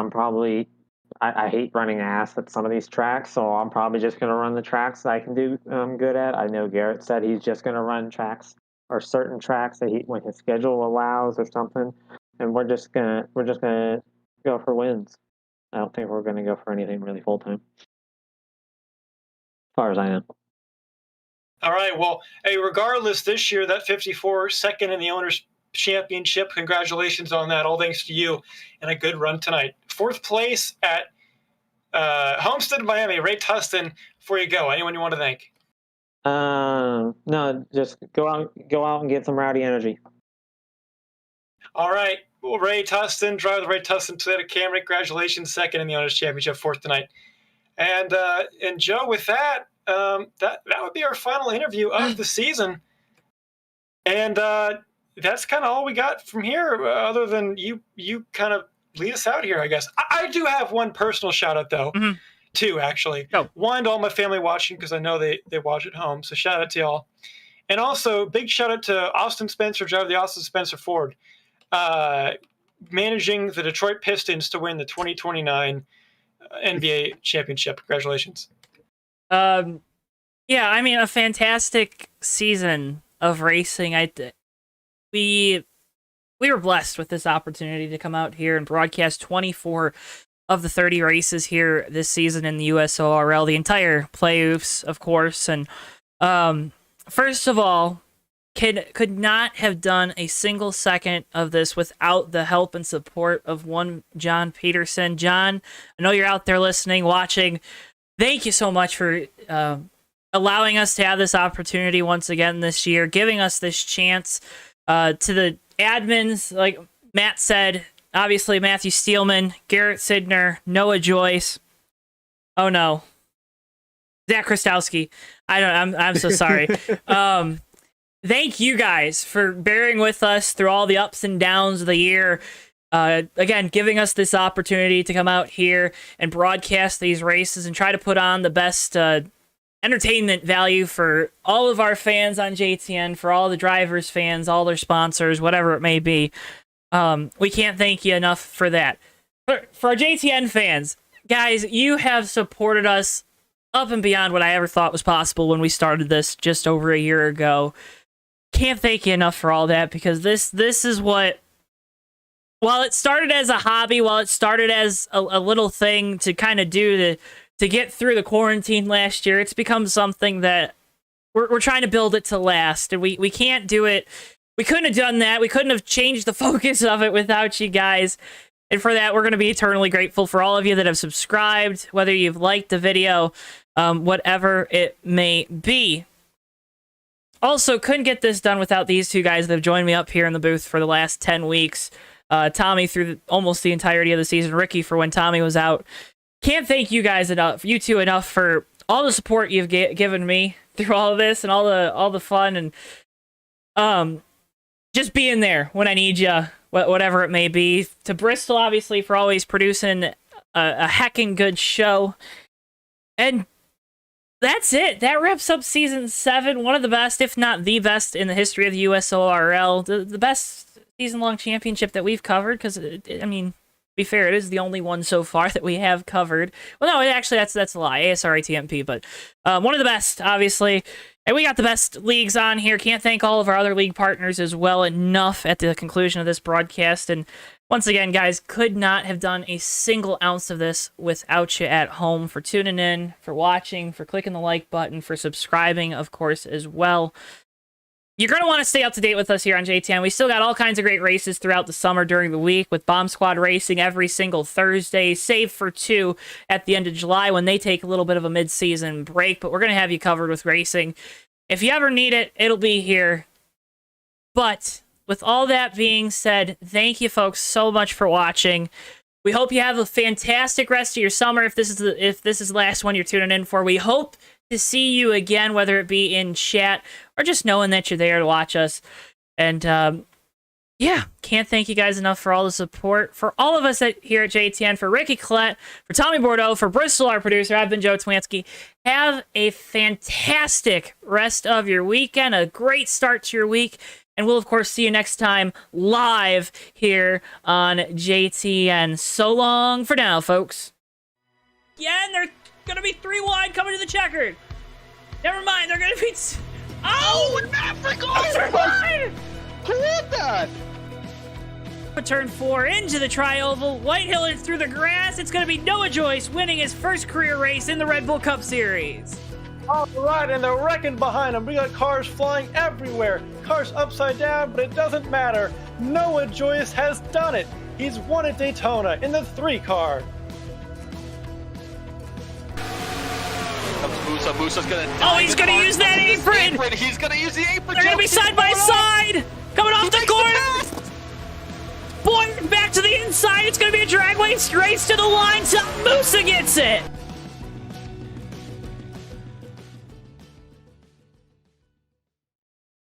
I hate running ass at some of these tracks, so I'm probably just going to run the tracks that I can do good at. I know Garrett said he's just going to run tracks or certain tracks that when his schedule allows or something, and we're just gonna go for wins. I don't think we're going to go for anything really full-time, as far as I know. All right, well, hey, regardless, this year, that 54 second in the Owners' Championship, congratulations on that. All thanks to you, and a good run tonight. 4th place at Homestead-Miami. Ray Tustin, before you go, anyone you want to thank? No, just go out and get some rowdy energy. All right, well, Ray Tustin, driver the Ray Tustin Toyota Camry. Congratulations, 2nd in the Owners' Championship, 4th tonight. And Joe, with that, that would be our final interview of the season. And that's kind of all we got from here, other than you kind of lead us out here, I guess. I do have one personal shout out, though, two, actually. Oh. One to all my family watching, because I know they watch at home, so shout out to y'all. And also, big shout out to Austin Spencer, driver of the Austin Spencer Ford, managing the Detroit Pistons to win the 2029 NBA championship. Congratulations. Yeah, I mean, a fantastic season of racing. We were blessed with this opportunity to come out here and broadcast 24 of the 30 races here this season in the USORL, the entire playoffs, of course. And first of all, could not have done a single second of this without the help and support of one John Peterson. John, I know you're out there listening, watching. Thank you so much for allowing us to have this opportunity once again this year, giving us this chance. To the admins, like Matt said, obviously Matthew Steelman, Garrett Sidner, Noah Joyce. Oh no, Zach Krastowski. I'm so sorry. Thank you guys for bearing with us through all the ups and downs of the year. Again, giving us this opportunity to come out here and broadcast these races and try to put on the best entertainment value for all of our fans on JTN, for all the drivers' fans, all their sponsors, whatever it may be. We can't thank you enough for that. For our JTN fans, guys, you have supported us up and beyond what I ever thought was possible when we started this just over a year ago. Can't thank you enough for all that, because this is what, while it started as a hobby, while it started as a little thing to kind of do to get through the quarantine last year, it's become something that we're trying to build it to last. And we can't do it. We couldn't have done that. We couldn't have changed the focus of it without you guys. And for that, we're going to be eternally grateful for all of you that have subscribed, whether you've liked the video, whatever it may be. Also, couldn't get this done without these two guys that have joined me up here in the booth for the last 10 weeks. Tommy through almost the entirety of the season. Ricky for when Tommy was out. Can't thank you guys enough, you two enough, for all the support you've given me through all of this and all the fun and just being there when I need you, whatever it may be. To Bristol, obviously, for always producing a heckin' good show. And that's it. That wraps up Season 7. One of the best, if not the best, in the history of the USORL. The best season-long championship that we've covered, because, I mean, to be fair, it is the only one so far that we have covered. Well, no, actually, that's a lie. ASR ATMP, but one of the best, obviously. And we got the best leagues on here. Can't thank all of our other league partners as well enough at the conclusion of this broadcast. And once again, guys, could not have done a single ounce of this without you at home, for tuning in, for watching, for clicking the like button, for subscribing, of course, as well. You're going to want to stay up to date with us here on JTN. We still got all kinds of great races throughout the summer during the week, with Bomb Squad racing every single Thursday, save for 2 at the end of July when they take a little bit of a mid-season break. But we're going to have you covered with racing. If you ever need it, it'll be here. But with all that being said, thank you folks so much for watching. We hope you have a fantastic rest of your summer. If this is the last one you're tuning in for, we hope to see you again, whether it be in chat or just knowing that you're there to watch us. And yeah, can't thank you guys enough for all the support. For all of us here at JTN, for Ricky Collette, for Tommy Bordeaux, for Bristol, our producer, I've been Joe Twansky. Have a fantastic rest of your weekend, a great start to your week. And we'll, of course, see you next time live here on JTN. So long for now, folks. Yeah, and they're going to be 3 wide coming to the checkered. Never mind, they're going to be... Oh, Maverick over wide! What that? Turn 4 into the tri-oval. Whitehill through the grass. It's going to be Noah Joyce winning his first career race in the Red Bull Cup Series. All right, and they're wrecking behind them. We got cars flying everywhere. Cars upside down, but it doesn't matter. Noah Joyce has done it. He's won at Daytona in the 3 car. Musa's gonna. Oh, he's gonna use that apron. He's gonna use the apron. They're gonna be side by side. Coming off the corner. Boy, back to the inside. It's gonna be a drag race to the line. Musa gets it.